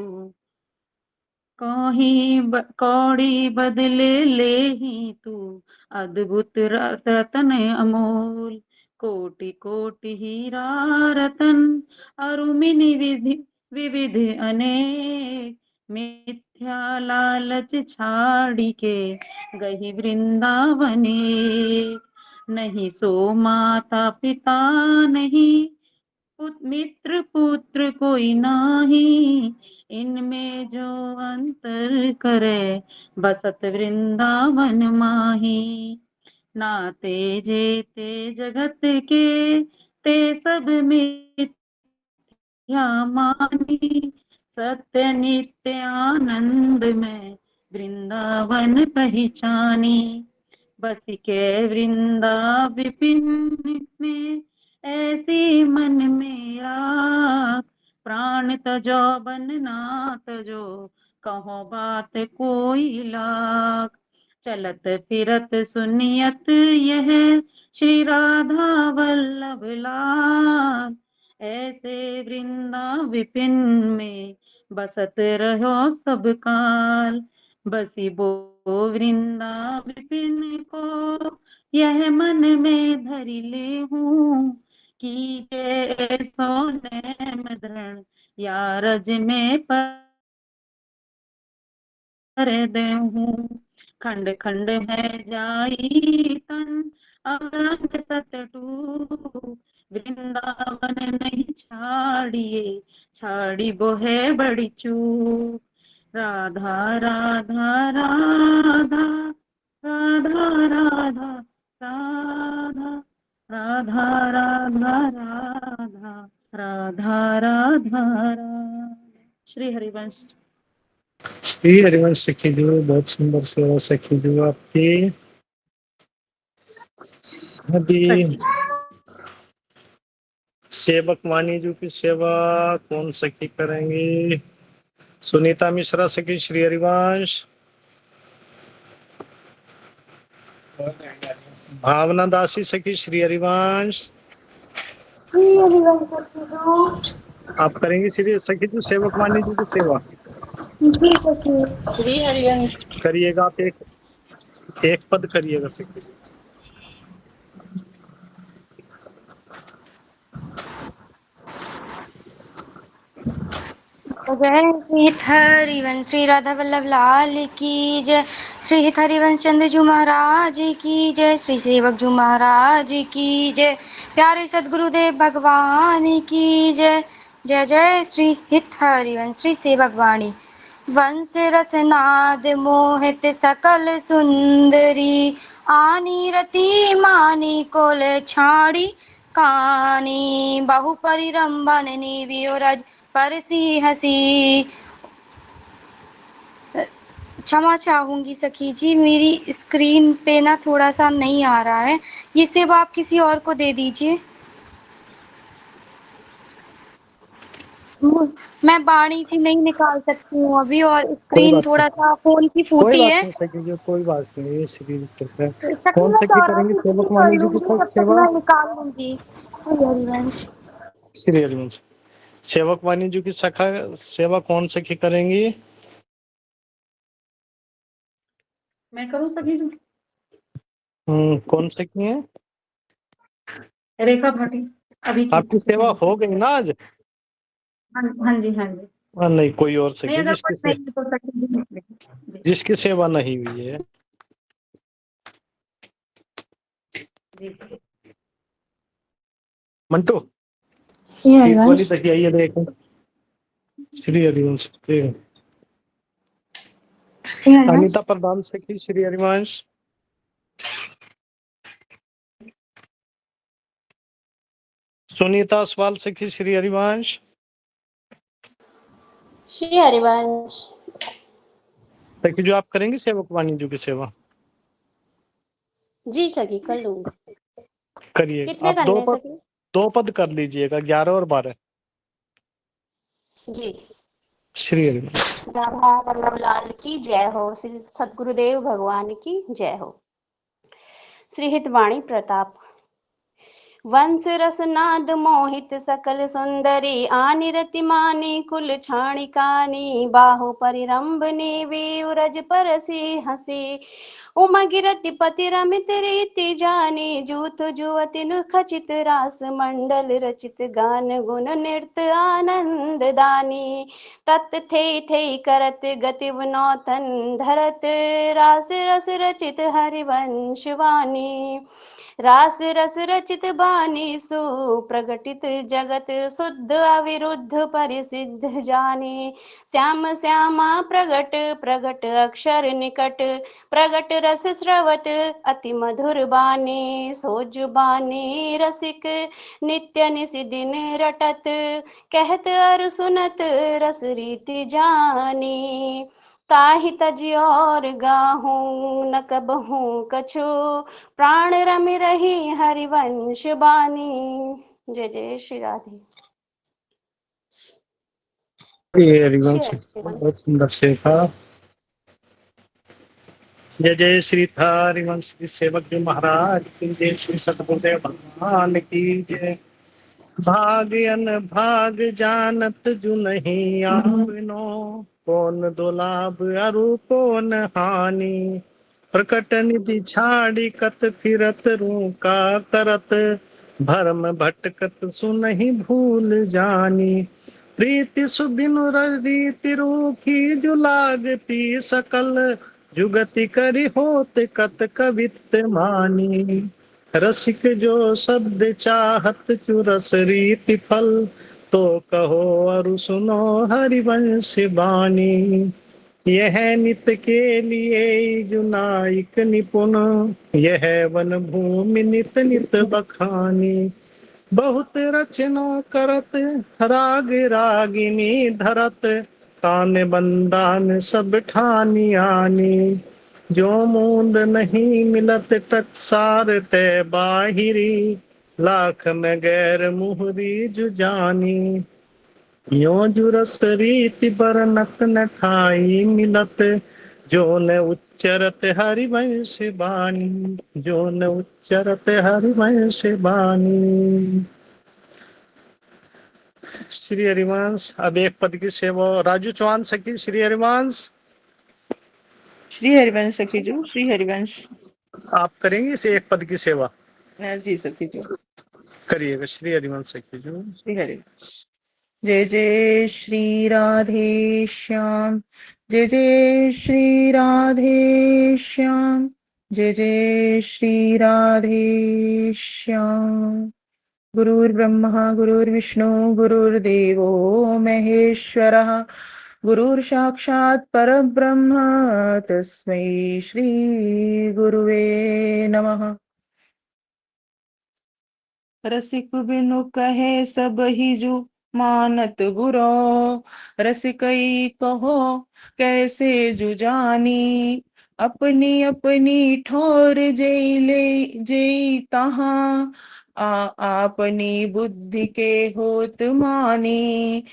कौड़ी बदले ले ही तू अद्भुत रतन अमोल, कोटि कोटि हीरा रतन अरुमिनि विविध अनेक, मिथ्या लालच छाड़ी के गही वृंदावने, नहीं सो माता पिता नहीं मित्र पुत्र कोई नाही, इनमें जो अंतर करे बसत वृंदावन माही, नाते जेते जगत के ते सब मिथ्या मानी, सत्य नित्य आनंद में वृंदावन पहचानी, बस के वृंदा विपिन में ऐसी मन मेरा, प्राण तजो बन ना तजो कहो बात कोई लाख, चलत फिरत सुनियत यह श्री राधा वल्लभ लाल, ऐसे वृंदा विपिन में बसत रहो सब काल, बसी बो वृंदा विपिन को यह मन में धरि ले हूँ, कीजे सो नैम धरण या रज में पर देहूँ, खंड खंड है जाई तन अंग सतटू, वृंदावन नहीं छाड़िए छाड़ी बो है बड़ी चूक, राधा राधा राधा राधा राधा राधा राधा राधा राधा राधा राधा राधा। श्री हरिवंश।
श्री हरिवंश सखी जी, बहुत सुंदर सेवा सखी जी आपकी। अभी सेवक वाणी जी की सेवा कौन सखी करेंगे? सुनीता मिश्रा सखी श्री हरिवंश, भावना दासी सखी श्री हरिवंश। आप करेंगे श्री सखी जी सेवक वाणी जी की सेवा?
श्री हरिवंश
करिएगा आप, एक पद करिएगा सखी जी।
जय श्री हरिवंश श्री राधा वल्लभ लाल की जय, श्री हित हरिवंश चंद्र जी महाराज की जय, श्री सेवक जी महाराज की जय, प्यारे सदगुरुदेव भगवान की जय। जय जय श्री हित हरिवंश श्री सेवक वाणी। वंश रसनाद मोहित सकल सुंदरी, आनी रति मानी कोल छाड़ी कानी, बहु परिरंभन निवियो रज परसी हसी। क्षमा चाहूंगी सखी जी, मेरी स्क्रीन पे ना थोड़ा सा नहीं आ रहा है, ये सिर्फ आप किसी और को दे दीजिए। मैं बाणी जी नहीं निकाल सकती हूँ अभी, और स्क्रीन थोड़ा सा फोन की
कोई
फूटी
बात
है।
नहीं सखी जी, कोई बात नहीं। श्री कृपा
सखी
कौन
मैं
सखी
दोहरा
करेंगे
दीजिए,
सेवक
कर
वाणी जी की
लूंगी, तब तक
सेवा?
मैं निकाल लूंगी। श्री हरिवंश।
श्री हरिवंश सेवक वाणी जी की सखा सेवा कौन सखी करेंगी?
मैं करूँ सखी जी?
कौन सखी है?
रेखा भाटी। अभी
आपकी सेवा हो गई ना आज?
हाँ जी हाँ जी।
नहीं, कोई और
नहीं,
सखी
अगर कोई नहीं तो सखी जी निकलेगी।
जिसकी सेवा नहीं हुई है। मंटू एक वाली तक आइए देखो। श्री हरिवंश। अनिता प्रधान सखी श्री हरिवंश। सुनीता सवाल सखी श्री हरिवंश।
श्री हरिवंश
सखी जो आप करेंगे सेवक वाणी जी की सेवा?
जी सखी कर लूंगी।
करिए।
कितने
आप
करने हैं सखी?
दो पद कर लीजिएगा, 11 और 12।
जी।
श्री हरिवंश।
राधा वल्लभ लाल की जय हो, श्री सदगुरुदेव भगवान की जय हो।
श्री हितवाणी प्रताप। वंश रसनाद मोहित सकल सुंदरी आनि रति मानी कुल छाणिकानी बाहु परिरंभनी वीरज परसी हसी उमगिरति पति रमित रीति जानी जूथ जुवति नु खचित रास मंडल रचित गान गुण नृत्य आनंद दानी तत् थे करत गति नौतन धरत रास रस रचित हरिवंश वाणी रास रस रचित बानी सु प्रगटित जगत शुद्ध अविरुद्ध परिसिद्ध जानी श्याम श्यामा प्रगट प्रगट अक्षर निकट प्रगट रस स्रवत अति मधुर बानी सोज बानी रसिक नित्य निसि दिन रटत कहत अरु सुनत रस रीति जानी ताहि तजि और गाहूँ न कबहूँ कछु प्राण रमि रही हरिवंश बानी। जय जय श्री राधे।
ये हरिवंश बहुत सुंदर से था। जय जय श्री था हरिवंश की सेवक जी महाराज की जय। श्री सतगुरुदेव भगवान की जय। भाग अन भाग जानत जु नहीं आपनो कौन दुलाभ अरु कौन हानि प्रकट निधि छाड़ी कत फिरत रूका करत भरम भटकत सुनहि भूल जानी प्रीति सुबिनु रीति रूखी जु लागती सकल जुगति करि होत कत कवित मानी रसिक जो शब्द चाहत चुरस रीति फल तो कहो अरु सुनो हरिवंश बानी यह नित के लिए जुनाइक निपुण यह वन भूमि नित नित बखानी बहुत रचना करत राग रागिनी धरत तान बंदान सब ठानी आनी जो मूंद नहीं मिलत टकसार ते बाहिरी लाख में गैर मुहरी जुजानी यो जुरस रीति बरनत न ठाई मिलत जो न उच्चरत हरिवंश बानी जो न उच्चरत हरिवंश बानी। श्री हरिवंश अब एक पद की सेवा राजू चौहान सखी। श्री हरिवंश
श्री हरिवंश सखी जो। श्री हरिवंश
आप करेंगे इस एक पद की सेवा?
जी सखी जो
करिएगा। श्री हरिवंश सखी जो।
श्री हरिवंश। जय जय श्री राधे श्याम जय जय श्री राधे श्याम जय जय श्री राधे श्याम। गुरुर्ब्रह्मा गुरुर्विष्णु गुरुर्देवो महेश्वरः गुरुर् साक्षात् परब्रह्म तस्मै श्री गुरुवे नमः। रसिक बिनु कहे सब ही जु मानत गुरो रसिकई कहो कैसे जुजानी अपनी अपनी ठोर जई तहाँ आपनी बुद्धि के होत मानी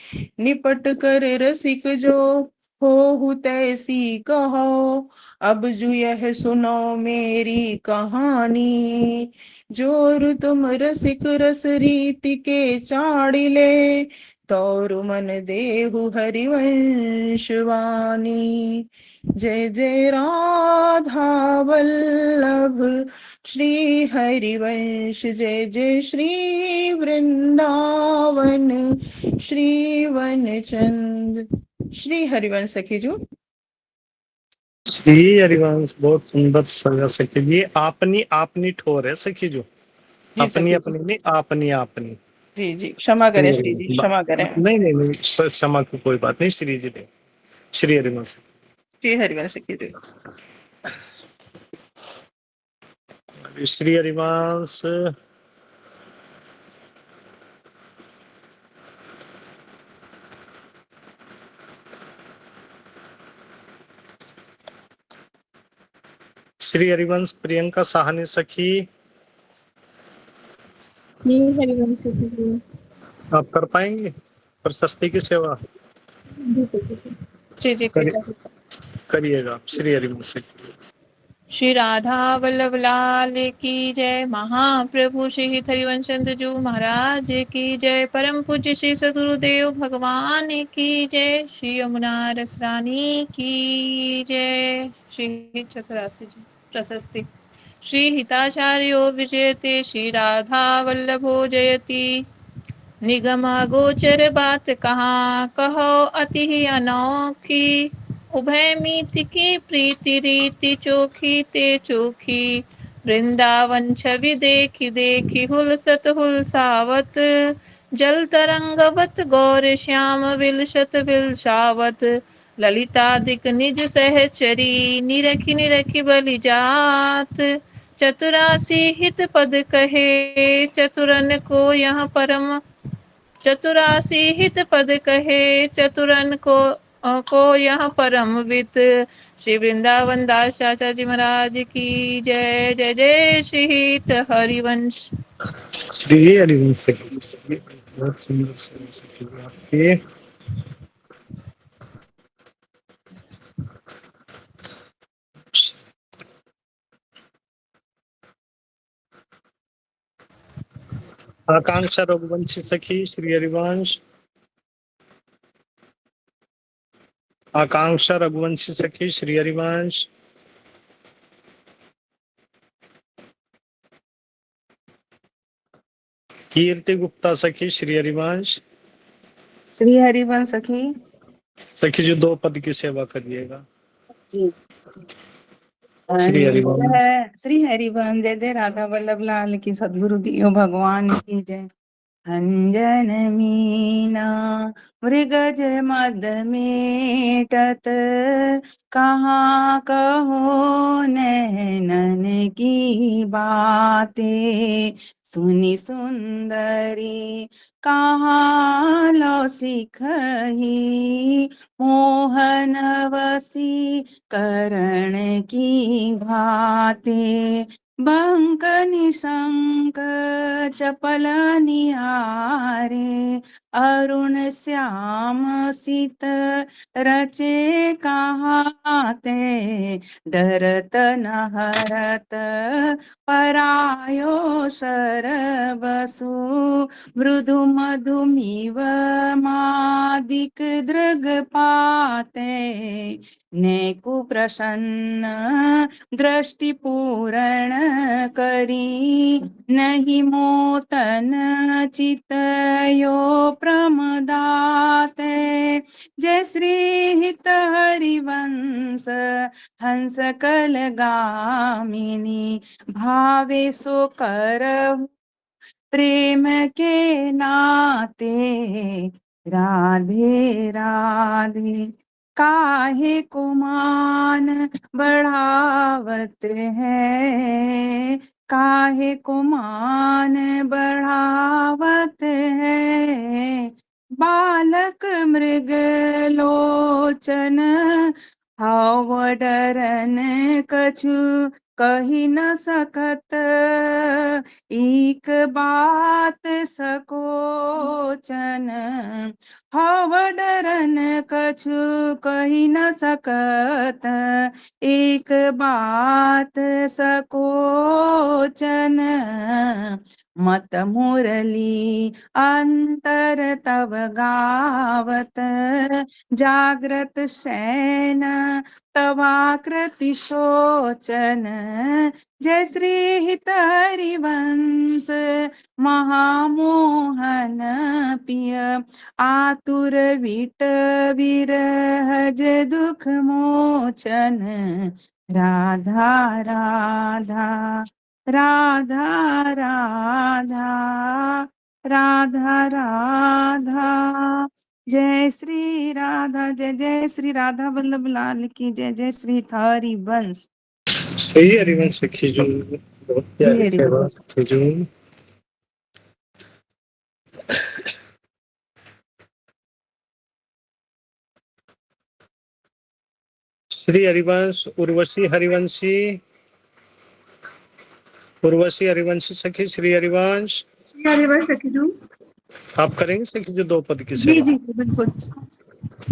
निपट कर रसिक जो हो तैसी कहो अब जु यह सुनो मेरी कहानी जोर तुम रसिक रस रीति के चाड़िले तौरु मन देहु हरिवंश वाणी। जय जय राधा वल्लभ श्री हरिवंश जय जय श्री वृंदावन श्री वनचंद। श्री हरिवंश सखी जो।
श्री हरिवंश बहुत सुंदर सजा सखी जी। आपनी आपनी ठोर है सखी जो। अपनी अपनी नहीं आपनी आपनी।
जी जी क्षमा करें श्री जी क्षमा करें।
नहीं नहीं नहीं क्षमा की कोई बात नहीं श्री जी ने। श्री हरिवंश।
श्री हरिवंश सखी जो।
श्री हरिवंश श्री हरिवंश प्रियंका साहनी सखी। आप कर पाएंगे प्रशस्ति की सेवा?
जी जी
करिएगा। श्री हरिवंश सखी।
श्री राधा वल्लभ लाल की जय। महाप्रभु श्री हरिवंश जी महाराज की जय। परम पूज्य श्री सद्गुरुदेव भगवान की जय। श्री यमुना रसरानी की जय। श्री 84 जी प्रशस्ति। श्री हिताचार्यो विजयते श्री राधा वल्लभो जयति। निगम गोचर बात कहाँ कहो अति ही अनोखी। उभय मीति की प्रीति रीति चोखी ते चोखी। वृंदावन छवि देखी देखी हुलसत हुलसावत। जल तरंगवत गौर श्याम विलसत विलसावत। ललितादिक निज सहचरी निरखी निरखी बलि जात। चतुरासी हित पद कहे चतुरन को यह परम। चतुरासी हित पद कहे चतुरन को यह परम वित। श्री वृंदावन दास चाचा जी महाराज की जय। जय जय श्री हित हरिवंश।
श्री हरिवंश की बहुत सुंदर सेवा सखी जी आपकी। आकांक्षा रघुवंशी सखी श्री हरिवंश। आकांक्षा रघुवंशी सखी श्री हरिवंश। कीर्ति गुप्ता सखी श्री हरिवंश।
श्री हरिवंश सखी
सखी जी 2 पद की सेवा करिएगा।
जी।
श्री हरिवंश।
श्री हरिवंश। जय जय राधा वल्लभ लाल की। सद्गुरु दियो भगवान की जय। अंजन मीना मृगज मद मेटत। कहाँ कहो नैनन की बातें। सुनी सुंदरी कहाँ लो सिखही। मोहन वसी करण की घाते। बंक निशंक चपल निहारे। अरुण श्याम सित रचे कहाते। डरत न हरत परायो शर बसु। मृदु मधुमिव मादिक दृग पाते। नेकु प्रसन्न दृष्टि पूरण करी। नहीं मोतन चितयो प्रमदाते। जय श्री हित हरिवंश हंस कल गामिनी। भावे सो करहु प्रेम के नाते। राधे राधे काहे को मान बढ़ावत है। काहे को मान बढ़ावत है। बालक मृग लोचन हाव डरन कछु कही न सकत। एक बात सकोचन हाव डरन कछु कही न सकत। एक बात सकोचन मत मुरली अंतर तब गावत। जागृत शैन तवाकृति शोचन। जय श्री हित हरिवंश महामोहन पिय। आतुर विट विरहज दुख मोचन। राधा राधा राधा राधा राधा राधा। जय श्री राधा। जय जय श्री राधा वल्लभ लाल की जय। जय श्री हरिवंश।
श्री हरिवंश सखी जी बहुत प्यारी सेवा सखी जी। श्री हरिवंश उर्वशी हरिवंशी। उर्वशी हरिवंशी सखी श्री हरिवंश।
श्री हरिवंश सखी जी।
आप करेंगे सखी जी 2 पद की
जी
सेवा।
जी बिल्कुल।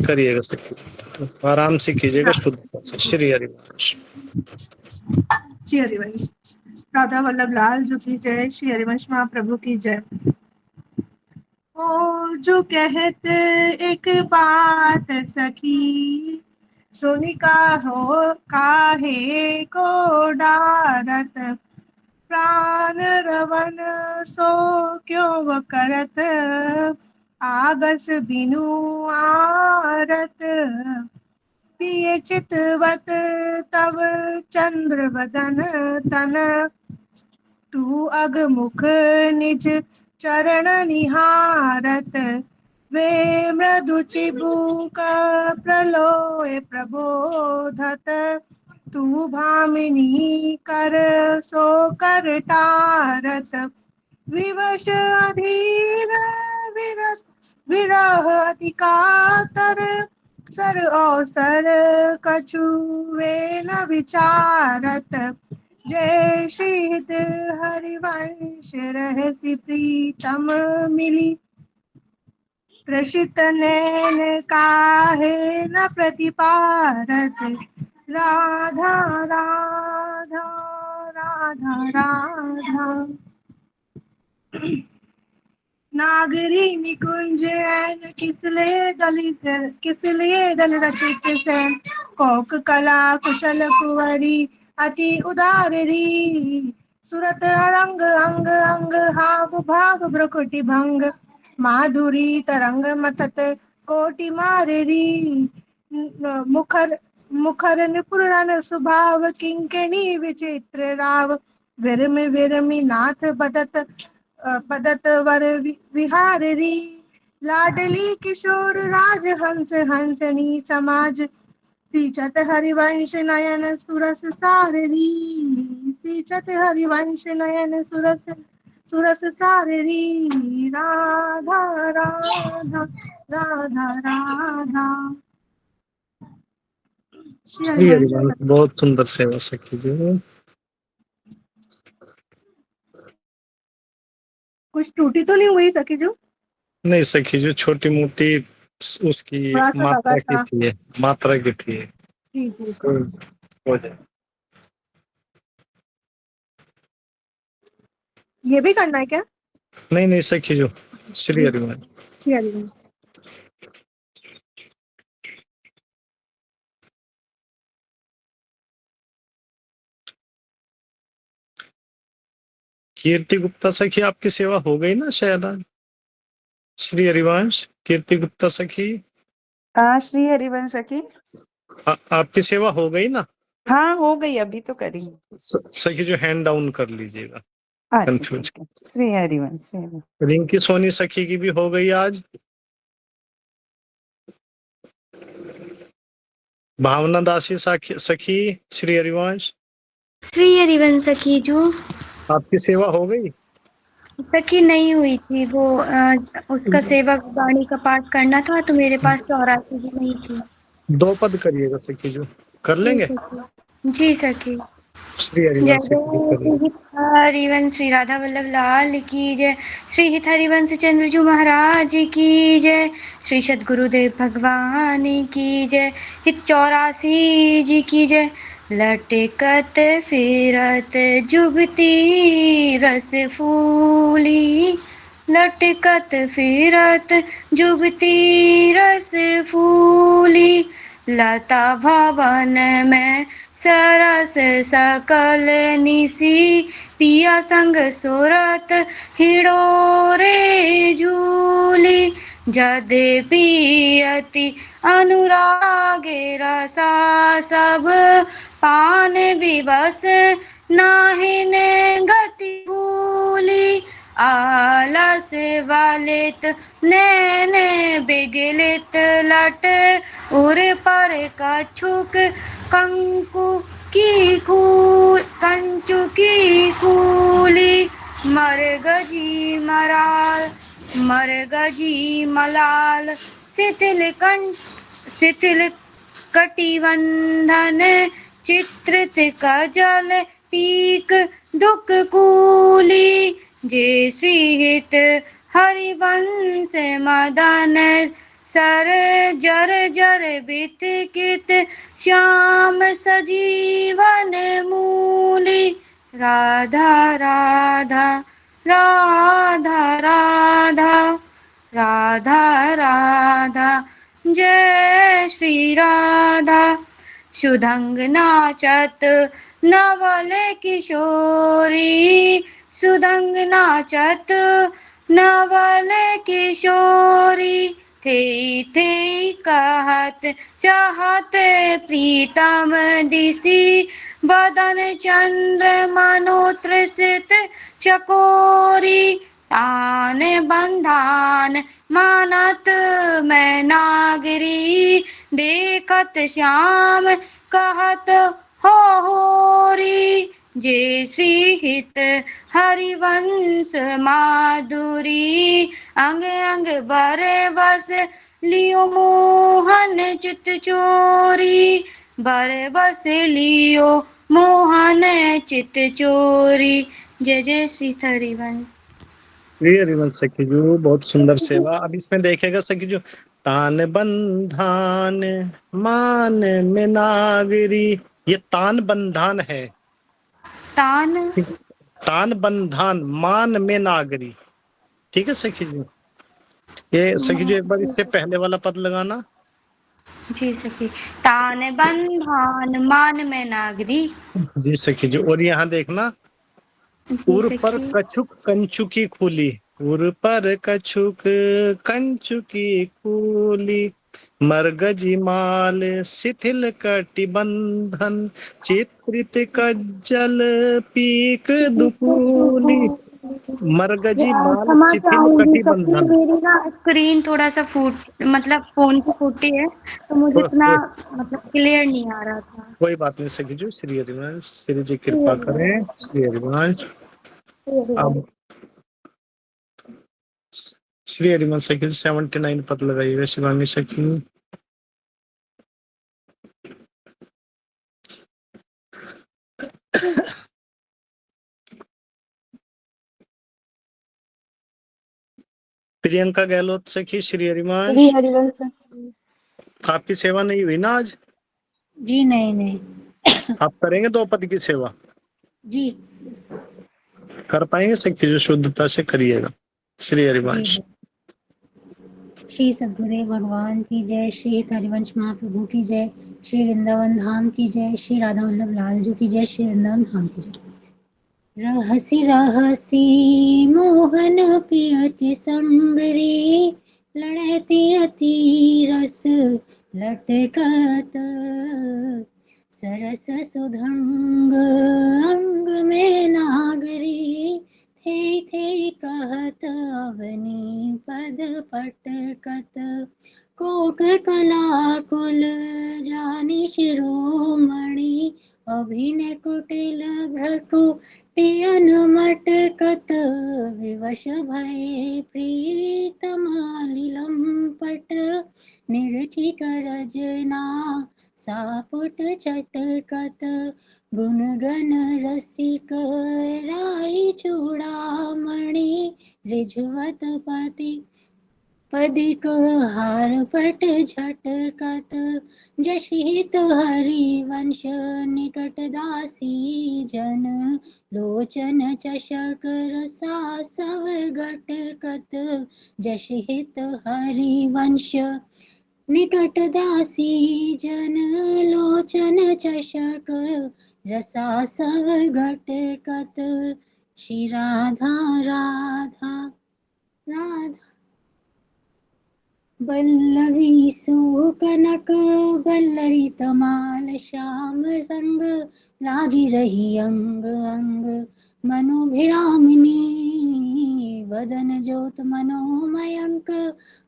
करिएगा सखी, तो आराम से कीजिएगा, शुद्ध से। श्री हरिवंश।
श्री हरिवंश। राधा वल्लभ लाल जो की जय, श्री हरिवंश महाप्रभु की जय। ओ जो कहते एक बात सखी, सुनी का हो काहे को डारत, प्राण रवन सो क्यों व करत, आगस बिनु आरत, पिय चितवत तव चंद्र बदन तन, तू अगमुख निज चरण निहारत, वे मृदु चिबुक प्रलोय प्रबोधत, तू भामिनी कर सो कर टारत, विवश अधीर विरस विरह अति कातर, सर अवसर कछु वे न विचारत, जय श्रीहित हरिवंश रहसि प्रीतम मिली, प्रसित नैन काहे न प्रतिपारत, राधा राधा राधा राधा। नागरी निकुंज ऐन किसलिए दल रचित सैन, कोक कला कुशल कुंवरी अति उदारी, सुरत अरंग अंग अंग हाव भाव भ्रुकुटि भंग, माधुरी तरंग मतत कोटि माररी, मुखर मुखर निपुर स्वभाव किंकिणी विचित्र राव, विरमि विरमि नाथ बदत पदत वर विहारी, लाडली किशोर राज हंस हंसनी समाज, सींचत हरिवंश नयन सुरस साररी, सींचत हरिवंश नयन सुरस सुरस साररी, राधा राधा राधा राधा। श्री
श्री
हरिवंश।
हरिवंश। बहुत सुंदर सेवा सखी जी।
कुछ टूटी तो नहीं हुई सखी जो?
नहीं सखी जो छोटी मोटी उसकी
थोड़ा सा लगा
मात्रा की
था।
थी, मात्रा की थी।
जी जी।
हो जाए।
ये भी करना है क्या?
नहीं नहीं सखी जो, श्री हरिवंश।
श्री हरिवंश।
कीर्ति गुप्ता सखी आपकी सेवा हो गई ना शायद आज? श्री हरिवंश। कीर्ति गुप्ता सखी।
श्री हरिवंश सखी।
आपकी सेवा हो गई ना?
हाँ हो गई, अभी तो करी।
सखी जो हैंड डाउन कर लीजिएगा।
अच्छा ठीक है। श्री हरिवंश, श्री हरिवंश।
रिंकी सोनी सखी की भी हो गई आज। भावना दासी सखी श्री हरिवंश।
श्री हरिवंश सखी जो
आपकी सेवा हो गई?
सखी नहीं हुई थी वो, उसका सेवक वाणी का पाठ करना था तो मेरे पास 84 भी नहीं थी।
2 पद करिएगा सखी जो, कर लेंगे?
जी सखी।
श्री
जय
हरिवंश
जय
सखी।
श्री हरिवंश श्री राधा वल्लभ लाल की जय, श्री हित हरिवंश चंद्रजू महाराज की जय, श्री सद्गुरुदेव भगवान की जय, हित 84 जी की जय। लटकत फिरत जुबती रस फूली, लटकत फिरत जुबती रस फूली, लता भवन में सरस सकल निसी, पिया संग सुरत हिडोरे झूली, जद पियति अनुरागे रसा सब, पान विवश नाहिन गति भूली, आलस वालित नैन बिगलित लट, उर पर कछुक कंकु की कूल कंचु की कूली, मरगजी मराल मरगजी मलाल, शिथिल कटिबंधन, चित्रित कजल पीक दुख कूली, जे श्री हित हरिवंश मदन सर जर जर बित कित श्याम सजीवन मूली राधा राधा राधा राधा राधा राधा जय श्री राधा सुधंग नाचत नवल किशोरी सुधंग नाचत नवल किशोरी थे कहत चाहत प्रीतम दिसी वदन चंद्र मनोत्रसित चकोरी तान बंधान मानत मैं नागरी देखत श्याम कहत हो होरी जय श्री हित हरिवंश माधुरी अंग अंग बरे बस लियो मोहन चित चोरी बरे बस लियो मोहन चित चोरी। जय जय श्री हरिवंश।
श्री हरिवंश सखी जो बहुत सुंदर सेवा। अब इसमें देखेगा सखी जो तान बंधान मान में नागरी, ये तान बंधान है। तान बंधान मान में नागरी, ठीक है सखी जी। ये सखी जी एक बार इससे पहले वाला पद लगाना।
जी सखी, तान बंधान मान में नागरी।
जी सखी जी। और यहाँ देखना, उर पर कछुक कंचुकी खुली, उर पर कछुक कंचुकी खुली, मरगजी माल शिथिल कटिबंधन, चित्रित कज्जल पीक दुकूली। मरगजी माल शिथिल कटिबंधन।
मेरी ना स्क्रीन थोड़ा सा मतलब फोन की फूटी है, तो मुझे इतना मतलब क्लियर नहीं आ रहा था।
कोई बात नहीं सखी जी। श्री हरिवंश, श्री जी कृपा करें। श्री हरिवंश। अब श्री हरिवंश सखी 79 पद लगाइएगा शिवांगी सखी। प्रियंका गहलोत सखी श्री हरिवंश। आपकी सेवा नहीं हुई ना आज?
जी नहीं।
आप करेंगे 2 पद की सेवा?
जी
कर पाएंगे सखी जो शुद्धता से करिएगा। श्री हरिवंश।
श्री सद्गुरु भगवान की जय, श्री हरिवंश महाप्रभु की जय, श्री वृंदावन धाम की जय, श्री राधा वल्लभ लाल जी की जय, श्री वृंदावन धाम की जय। रहसी रहसी मोहन पियति संबरी, लड़ती अति रस लटकत, सरस सुधंग अंग में नागरी, थे कहत अवनी पद पटकत, कोट कला कुल जानी शिरोमणि, अभिनय कुटिल भ्रटु टियन मटकत, विवश भय प्रीतम लिलंपट, निर्ठिक रजना सापुट चटकत, गुणगण रसिक राई चूड़ामणि, रिझवत पति पदिक हार पट झटकत, जशित हरिवंश निकट दासी जन, लोचन चषक रसा सव घटकत, जशित हरिवंश निकट दासी जन, लोचन चषक रसा सव घटकत। श्री राधा राधा राधा बल्लवी सुकनक बल्लरी तमाल श्याम संग, लागी रही अंग अंग मनोभिरामिनी, वदन ज्योत मनोमयंक,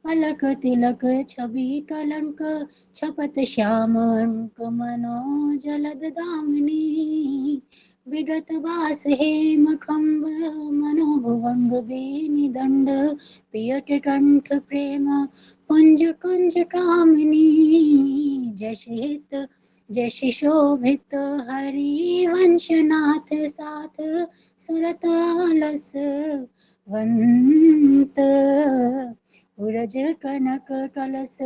अलक तिलक छवि कलंक, छपत श्याम अंक मनो जलद दामिनी, विगत वास हेम खंब मनोभुवंग बेनी दंड, पियट कंठ प्रेम कुंज कुंज कामिनी, जश शोभित हरि वंशनाथ साथ, सुरत आलस वंत उरज टनक टलस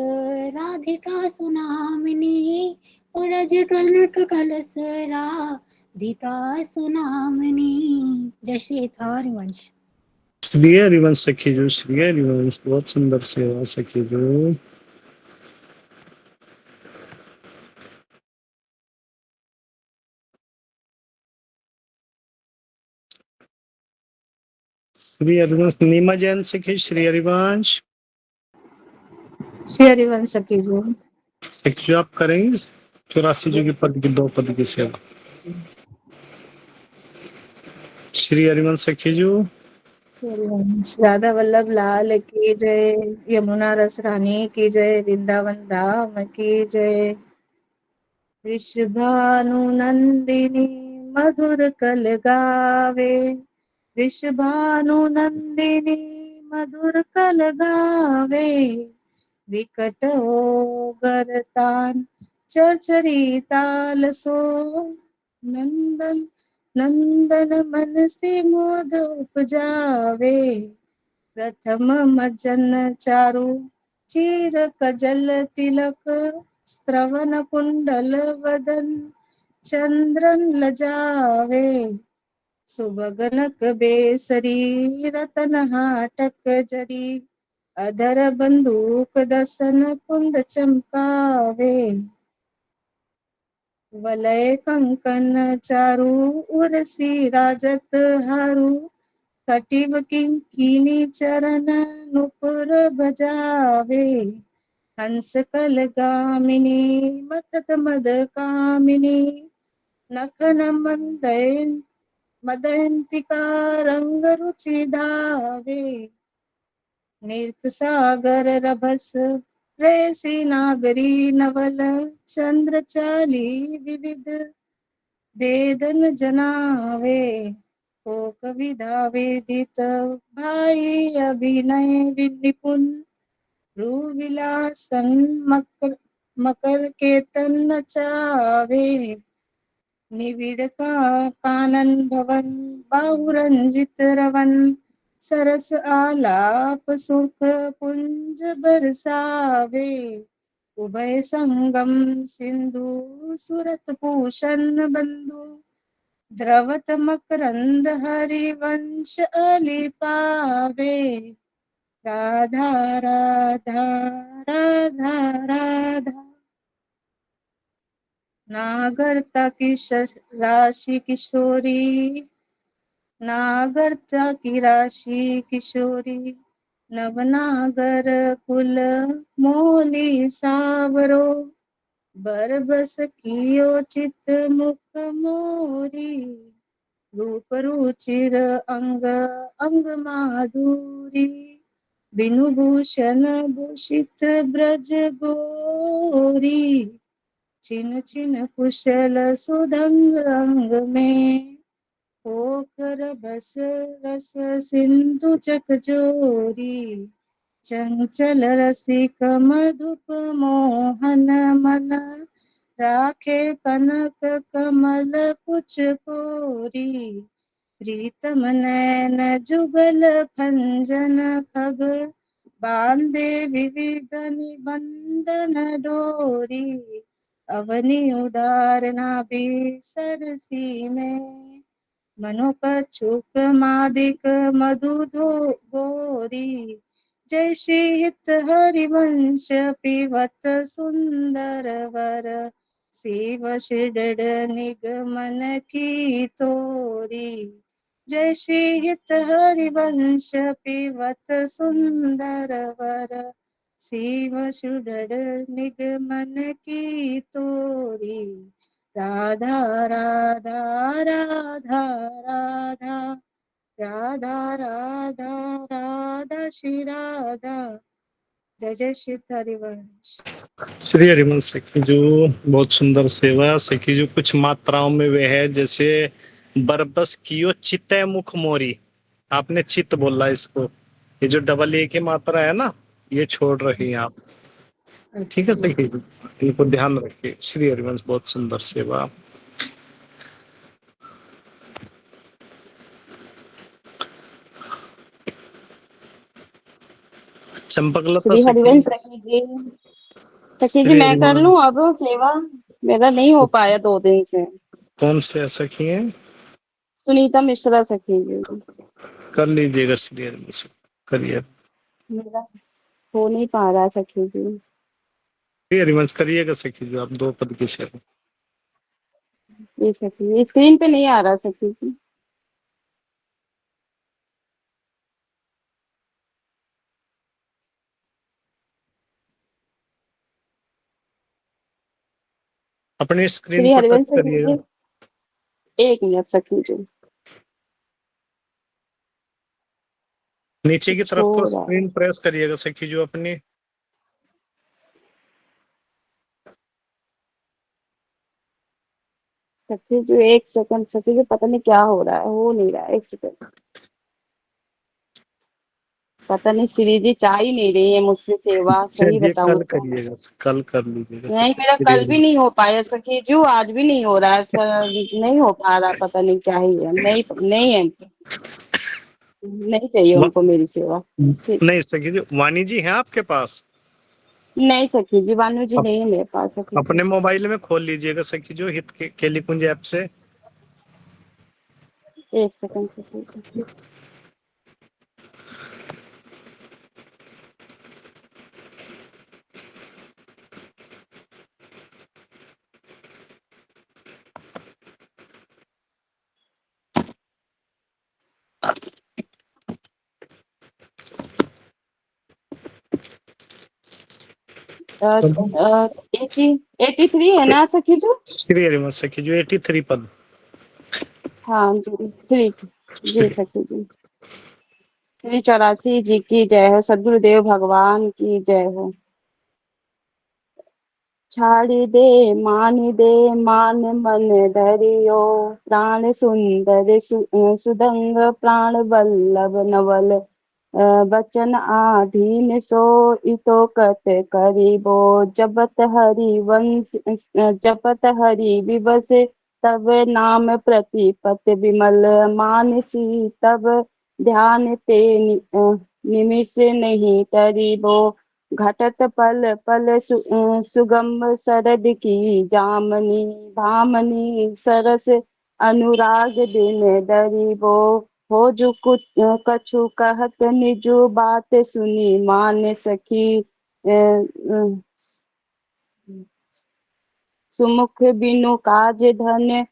राधिका सुनामिनी उरज टनक टलस राधिका सुनामिनी। जय श्री हरिवंश।
श्री हरिवंश सखी जो, श्री हरिवंश, बहुत सुंदर सेवा सखी जो। श्री हरिवंश नीमा जैन सखी, श्री हरिवंश।
श्री हरिवंश सखी जी।
सखी जो आप करेंगे 84 जो की पद की 2 पद की सेवा। श्री हरिवंश सखी जो।
राधा वल्लभ लाल की जय, यमुना रस रानी की जय, वृंदावन धाम की जय। वृषभानुनंदिनी मधुर कल गावे, वृषभानुनंदिनी मधुर कल गावे। विकट गरतान चरचरी ताल सो, नंदन नंदन मन से मोद उपजावे। प्रथम मज्जन चारु चीर कजल तिलक, स्त्रवन कुंडल वदन चंद्रन लजावे। सुबगनक बेसरी रतन हाटक जरी, अधर बंदूक दसन कुंद चमकावे। वलय कंकन चारु उर्सी राजत हारू, कटिव किंकिनी चरण नुपुर बजावे। हंस कल गामिनी मथत मद कामिनी, नखन मदयंतिका रंग रुचि धावे। नृत्य सागर रभस रेसी नागरी नवल, चंद्र चाली विविध वेदन जनावे। कोक विधा वेदित भाई अभिनय निपुण, रू विलासन मकर केतन नचावे। निविड़ कानन भवन बाहुरंजित रवन, सरस आलाप सुख पुंज बरसावे। उभय संगम सिंधु सुरत भूषण बंधु, द्रवत मकरंद हरिवंश अली पावे। राधा राधा राधा राधा, नागरता की राशि किशोरी, नागरता की राशि किशोरी। नवनागर कुल मोली सावरो, बरबस कियो चित मुख मोरी। रूप रुचिर अंग अंग माधुरी, बिनु भूषण भूषित ब्रज गोरी। चिन चिन कुशल सुदंग अंग में, होकर बस रस सिंधु चक जोरी। चंचल रसिक मधुप मोहन मन, राखे कनक कमल कुछ कोरी। प्रीतम नैन जुगल खंजन खग, बांधे विविध निबंधन डोरी। अवनि उदार नाभि सरसी में, मनोकछुक मादिक मधुधो गोरी। जय श्री हित हरिवंश पिबत सुंदर वर, शिव शिडड निगमन की तोरी। जय श्री हित हरिवंश पिबत सुंदर वर, शिव सुडड निगमन की तोरी। राधा राधा राधा राधा, राधा राधा राधा श्री राधा। जय जय श्री हरिवंश।
श्री हरिवंश सखी जो, बहुत सुंदर सेवा सखी जो। कुछ मात्राओं में वे है जैसे बरबस कियो चितय मुख मोरी, आपने चित बोला इसको, ये जो डबल ए की मात्रा है ना ये छोड़ रही हैं आप, ठीक है सखी, इनको ध्यान रखिए। श्री हरिवंश बहुत सुंदर सेवा। चंपकलता
श्री
सखी
हरिवंश सखी जी। सखी जी
श्री
मैं कर
हरिवंश
लूं अब सेवा, मेरा नहीं हो पाया 2 दिन से।
कौन से सखी हैं?
सुनीता मिश्रा सखी जी।
कर लीजिएगा श्री हरिवंश, करिए।
मेरा हो नहीं पा रहा सखी जी।
श्री हरिवंश करिएगा सखी जो आप 2 पद की सेवा।
ये सखी स्क्रीन पे नहीं आ रहा सखी जी।
अपनी स्क्रीन
श्री
को टच
हरिवंश सखी
करिएगा।
जी 1 मिनट सखी जी।
नीचे की
कुछ
तरफ को
हो रहा है
स्क्रीन प्रेस करिएगा सखी जो अपनी।
सखी जी 1 सेकंड सखी जी, पता नहीं क्या हो रहा है, हो नहीं रहा है। 1 सेकंड, पता नहीं श्री जी चाह ही नहीं रही है मुझसे सेवा, सही
चलिए
बताऊं
कल
तो।
करिएगा, कल कर लीजिएगा
नहीं
सखी
मेरा
श्री
कल भी
हरिवंश।
नहीं हो पाया सखी जी, आज भी नहीं हो रहा है सर, नहीं हो पा रहा, पता नहीं क्या ही है, नहीं नहीं है, नहीं चाहिए
वा-
उनको मेरी सेवा। ठीक,
नहीं सखी जी, वाणी जी हैं आपके पास?
नहीं सखी जी, भानु जी
अप,
नहीं है मेरे पास सखी जी।
अपने मोबाइल में खोल लीजिएगा सखी जो हित के केलीकुंज ऐप से।
1 सेकंड सखी जी।
तो
83 है ना सखी जी?
श्री हरिवंश सखी जो 83 पद।
हाँ जी श्री जी सखी जी। श्री 84 जी की जय हो, सदगुरुदेव भगवान की जय हो। छाड़ी दे मान मन धरियो, प्राण सुंदर सुदंग प्राण वल्लभ नवल बचन आधीन सो इतो कत करिबो, जपत हरि विबस तब नाम प्रतिपत विमल, मानसी तब ध्यान ते निमिष नहीं तरिबो, घटत पल पल सुगम सरद की जामनी, भामनी सरस अनुराग दिन दरिबो, हो जो कुछ कछु कहत निजु बात सुनी मान सखी, सुमुख बिनु काज धन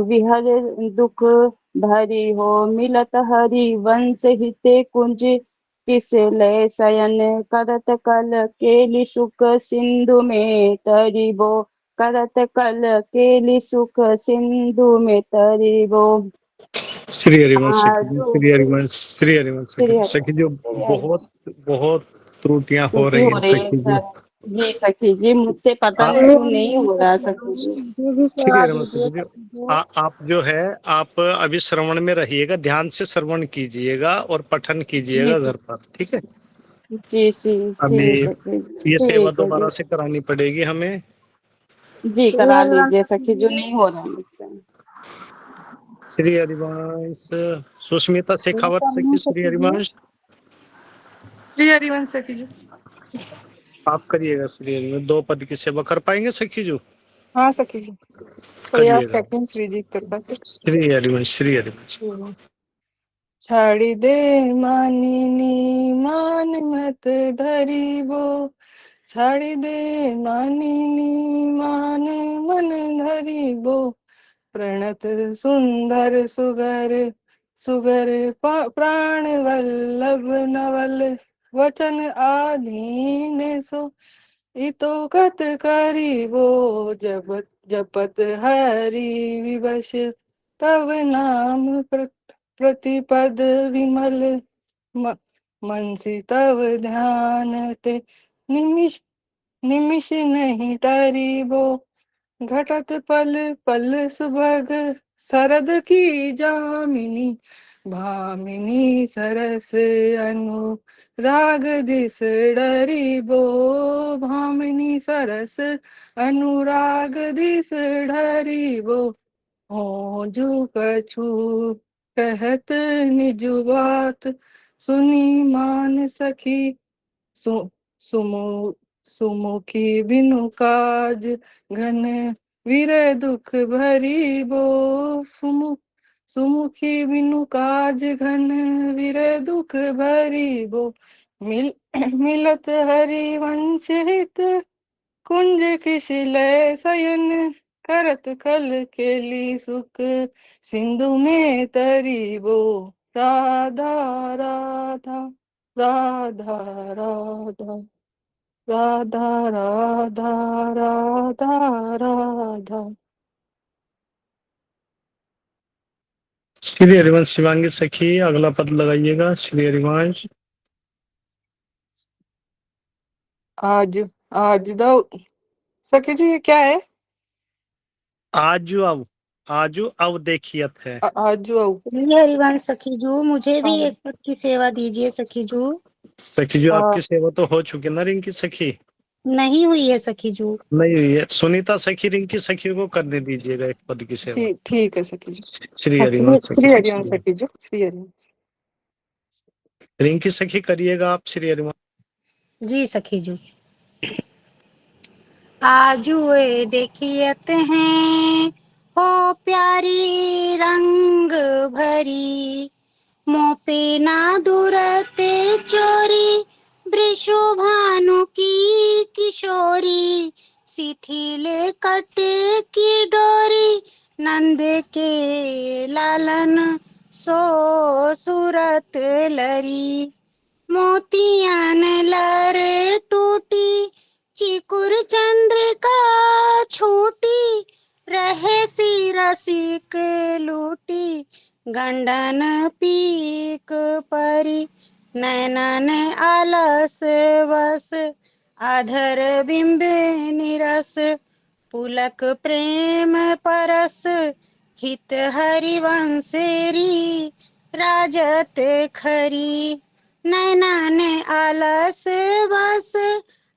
विहर दुख भरी हो, मिलत हरि वंश हिते कुंज किस लय शयन, करत कल केलि सुख सिंधु में तरिबो, करत कल केलि सुख सिंधु में तरिबो।
श्री हरिवंश सखी जी,
आजू
श्री हरिवंश, श्री हरिवंश
श्री
सखी
हरि
सखी जो
श्री हरि
बहुत बहुत त्रुटियां हो
त्रुटि
रही
हो
हैं
रही है
सखी जी।
सर। जी सखी जी मुझसे पता नहीं क्यों नहीं हो रहा है सखी जी।
श्री हरिवंश सखी जी, आप जो है आप अभी श्रवण में रहिएगा, ध्यान से श्रवण कीजिएगा और पठन
जी
कीजिएगा घर पर, ठीक है?
जी जी
अभी
जी सखी जी
ये सेवा
ठीक है जी।
दोबारा से करानी पड़ेगी हमें।
जी करा लीजिए सखी, जो नहीं हो रहा है मुझसे।
श्री हरिवंश सुष्मिता शेखावत सखी, श्री हरिवंश
श्री हरिवंश सखी जी।
आप करिएगा श्री हरिवंश, 2 पद की सेवा कर पाएंगे सखी जो?
हाँ सखी जी, प्रयास
करिएगा
करते हैं श्री जी कृपा से।
श्री हरिवंश, श्री हरिवंश।
छाड़ी दे मानिनी मान मत धरिबो, छाड़ी दे मानिनी मान मन धरिबो, प्रणत सुंदर सुगर सुगर प्राण वल्लभ नवल वचन आधीन सो, इतो कत करिबो, जपत जपत हरि विवश तव नाम प्रतिपद विमल, मनसी तव ध्यान ते निमिष निमिष नहीं टरिबो, घटत पल पल सुभग सरद की जामिनी, भामिनी सरस अनु राग this डरिबो, Bhamini Saras Anurag this डरिबो, हो जो कछु कहत निज बात सुनी मान सखी, सु सुमु सुमुखी बिनु काज घन वीर दुख भरी बो। सुमुखी बिनु काज घन वीर दुख भरी बो। मिलत हरिवंश हित कुंज किशिलय शयन करत कल केली सुख सिंधु में तरीबो। राधा राधा राधा राधा राधा राधा राधा राधा।
श्री हरिवंश शिवांगी सखी अगला पद लगाइएगा। श्री हरिवंश।
आज आज दो सखी जी ये क्या है?
आजू अब देखियत है।
आजू अब
श्री हरिवंश सखीजू, मुझे भी
हाँ।
एक पद की सेवा दीजिए सखीजू।
सखी जी आपकी सेवा तो हो चुकी ना रिंकी सखी?
नहीं हुई है सखीजू।
नहीं हुई है। सुनीता सखी रिंकी सखी को करने दीजिएगा एक पद की सेवा।
ठीक है सखी जी।
श्री
हाँ,
हरिवंश
श्री
सखी।
हरिवंश सखी जी, श्री हरिवंश।
रिंकी सखी करिएगा आप श्री हरिवंश।
जी सखीजू। आजुए देखियत हैं हो प्यारी रंग भरी, मोपे ना दूरते चोरी, वृषु भानु की किशोरी, शिथिल कट की डोरी, नंद के लालन सो सूरत लरी, मोतियान लर टूटी, चिकुर चंद्र का छूटी, रहे सी रसिक लूटी, गंडन पीक परी, नैनन आलस बस, आधर बिंब निरस, पुलक प्रेम परस, हित हरिवंशेरी राजत खरी, नैनन आलस बस,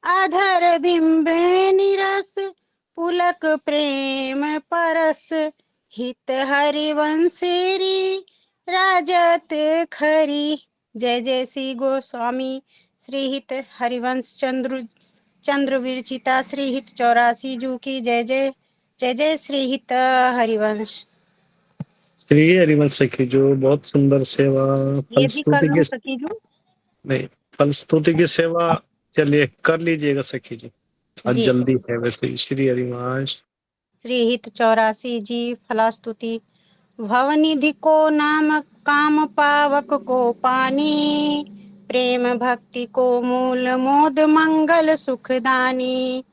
आधर बिंब निरस, पुलक प्रेम परस, हित हरिवंशेरी राजत खरी। जय जय श्री गोस्वामी श्री हित हरिवंश चंद्र विरचिता श्री हित 84 जू की जय जय। जय जय श्री हित हरिवंश।
श्री हरिवंश सखी जो बहुत सुंदर सेवा।
ये भी कर
फलस्तुति
लूं
की
सखी जू?
नहीं, फलस्तुति की सेवा चलिए कर लीजिएगा सखी जी। आज
जी
जल्दी
सखी।
है वैसे। श्री हरिवंश।
श्री हित 84 जी फलास्तुति। भवनिधि को नाम काम पावक को पानी, प्रेम भक्ति को मूल मोद मंगल सुखदानी,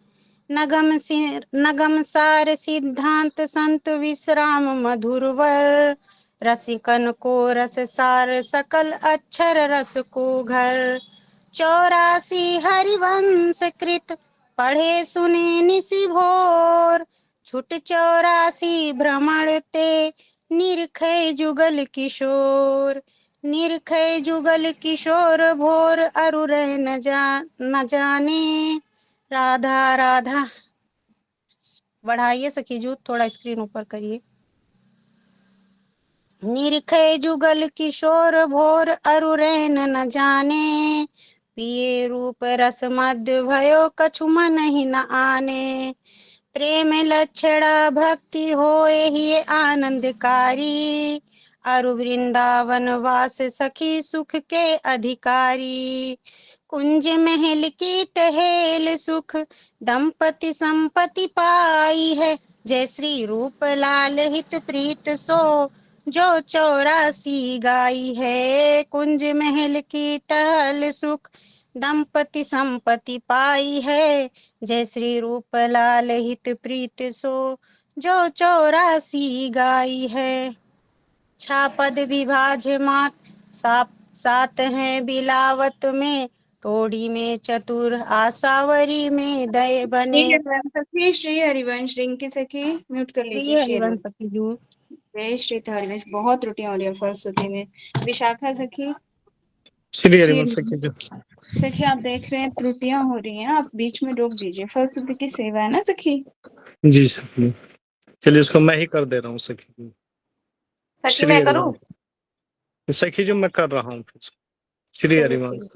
नगम सार सिद्धांत संत विश्राम मधुरवर, रसिकन को रस सार सकल अक्षर रस को घर, 84 हरिवंश कृत पढ़े सुने निशि भोर, छुट 84 भ्रमण ते निरखै जुगल किशोर, निरखै जुगल किशोर भोर अरुर न जाने, राधा राधा। बढ़ाइए सखी जू, थोड़ा स्क्रीन ऊपर करिए। निरखै जुगल किशोर भोर अरुरैन न जाने, पिए रूप रस मध्य भयो कछु मन ही न आने, प्रेम लक्षणा भक्ति होए ही आनंदकारी, अरु वृंदावन वास सखी सुख के अधिकारी, कुंज महल की टहेल सुख दंपति संपत्ति पाई है, जय श्री रूप लाल हित प्रीत सो जो 84 गाई है, कुंज महल की टहल सुख दंपति संपत्ति पाई है, जय श्री रूप लाल हित प्रीत सो जो 84 गाई है। छापद विभाज मात सात हैं बिलावत में, टोड़ी में चतुर आसावरी में दय बने।
श्री हरिवंश सखी, श्री हरिवंश रिंकी सखी म्यूट कर लीजिए।
श्री
श्री
हरिवंश
हरिवंश।
सखी जू।
जय श्री हरिवंश। बहुत त्रुटियां हो रही है फलश्रुति में। विशाखा सखी।
श्री
श्री
हरिवंश सखी जो।
सखी आप देख रहे हैं त्रुटियां हो रही हैं, आप बीच में रोक दीजिए। फलश्रुति की सेवा है ना सखी।
जी सखी। चलिए इसको मैं ही कर दे रहा हूँ सखी।
सखी
श्री
मैं करूं?
हरिवंश सखी जो मैं कर रहा हूँ। श्री
चलो
हरिवंश।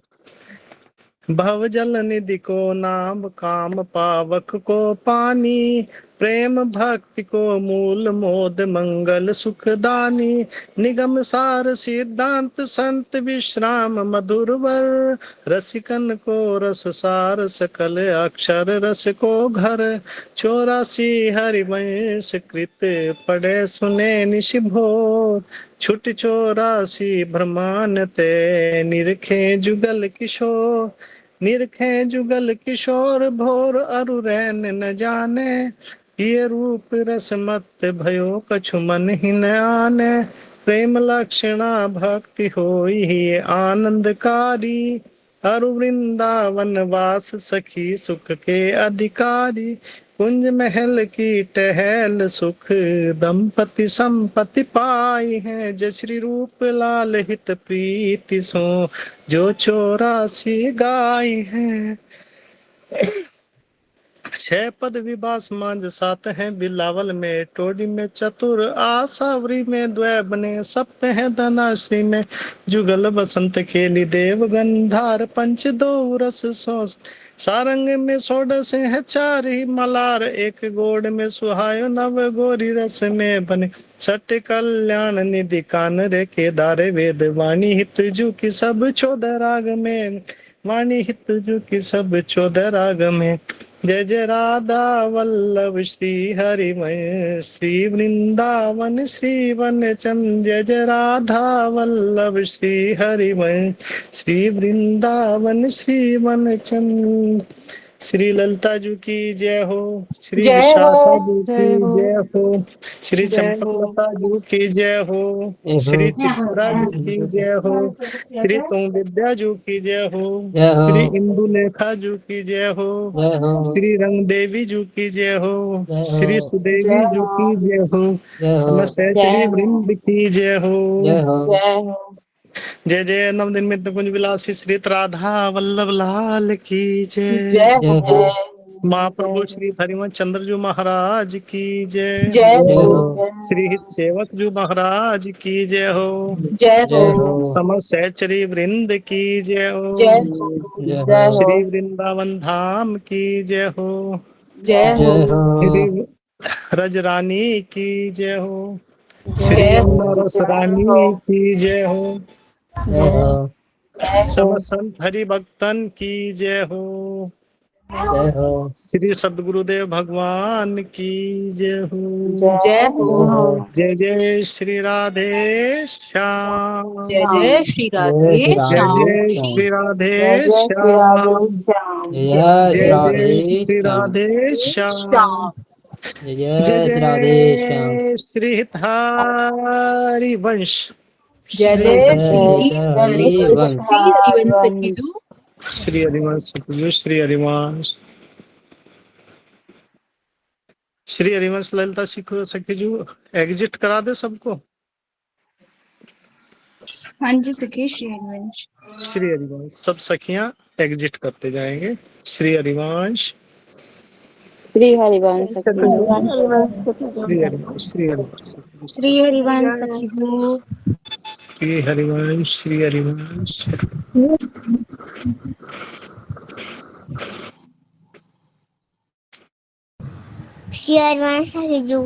ठीक।
भव जल निधि को नाम, काम पावक को पानी, प्रेम भक्ति को मूल, मोद मंगल सुखदानी, निगम सार सिद्धांत संत विश्राम मधुर वर, रसिकन को रस सार, सकल अक्षर रस को घर, 84 हरिवंश कृत पढ़े सुने निशि भोर, छुट 84 ब्रह्मांड ते, निरखे जुगल किशोर, निरखे जुगल किशोर, भोर अरु रैन न जाने, ये रूप रस मत भयो कछु मन ही न आने, प्रेम लक्षणा भक्ति होई ही आनंदकारी, अरु वृंदावन वास सखी सुख के अधिकारी, कुंज महल की टहल सुख, दंपति संपत्ति पाई है, जय श्री रूप लाल हित प्रीति सो, जो 84 गाय है। 6 पद विबास मांझ 7 हैं बिलावल में, टोडी में चतुर, आसावरी में द्वय बने, सप्त हैं धनाश्री में, जुगल बसंत खेली देव गंधार, पंच 2 रस सो, सारंग में 16 हैं 4 ही मलार, एक गोड़ में सुहायो, नव गोरी रस में बने, सट कल्याण निधि कान रे केदारे, वेद वाणी हित जू की सब 14 राग में, वाणी हित जू की सब 14 राग में, जय जय राधा वल्लभ श्री हरिमय, श्री वृंदावन श्री वन चंद, जय जय राधा वल्लभ श्री हरिमय, श्री वृंदावन श्री वन चंद, श्री ललिता जी की जय हो, श्री विशाखा जी की जय हो, श्री चंपकलता जी की जय हो, श्री चित्रा जी की जय हो, श्री तुम विद्या जी की जय हो, श्री इंदुलेखा जी की जय हो, श्री रंग देवी जी की जय हो, श्री सुदेवी जी की जय हो, समस्त श्री वृंद की जय हो। जय जय नवदिन में कुंज विलासी श्री राधा वल्लभ लाल की जय। महाप्रभु श्री हरिवंश चंद्र जी महाराज की जय। श्री हित सेवक जी महाराज की जय हो। समस्त सहचरी वृंद की जय हो। श्री वृंदावन धाम की जय हो। श्री रजरानी की जय हो। श्री रस रानी की जय हो। समस्त संत हरि भक्तन की जय हो। श्री सद्गुरुदेव भगवान की जय हो। जय जय श्री राधे श्याम।
जय जय श्री राधे श्याम।
जय जय श्री राधे श्याम। जय जय श्री राधे श्याम।
जय जय राधे श्याम।
श्री हरि वंश।
जय जय श्री हरिवंश की जू।
श्री हरिवंश श्री हरिवंश। श्री हरिवंश ललिता सीखो सखी जू एग्जिट करा दे सबको।
हाँ जी सखी श्री हरिवंश।
श्री हरिवंश सब सखियां एग्जिट करते जाएंगे। श्री हरिवंश।
श्री हरिवंश
श्री हरिवंश। श्री हरिवंश।
श्री हरिवंश सखी जू।
श्री हरिवंश। श्री हरिवंश।
श्री हरिवंश सखी जू।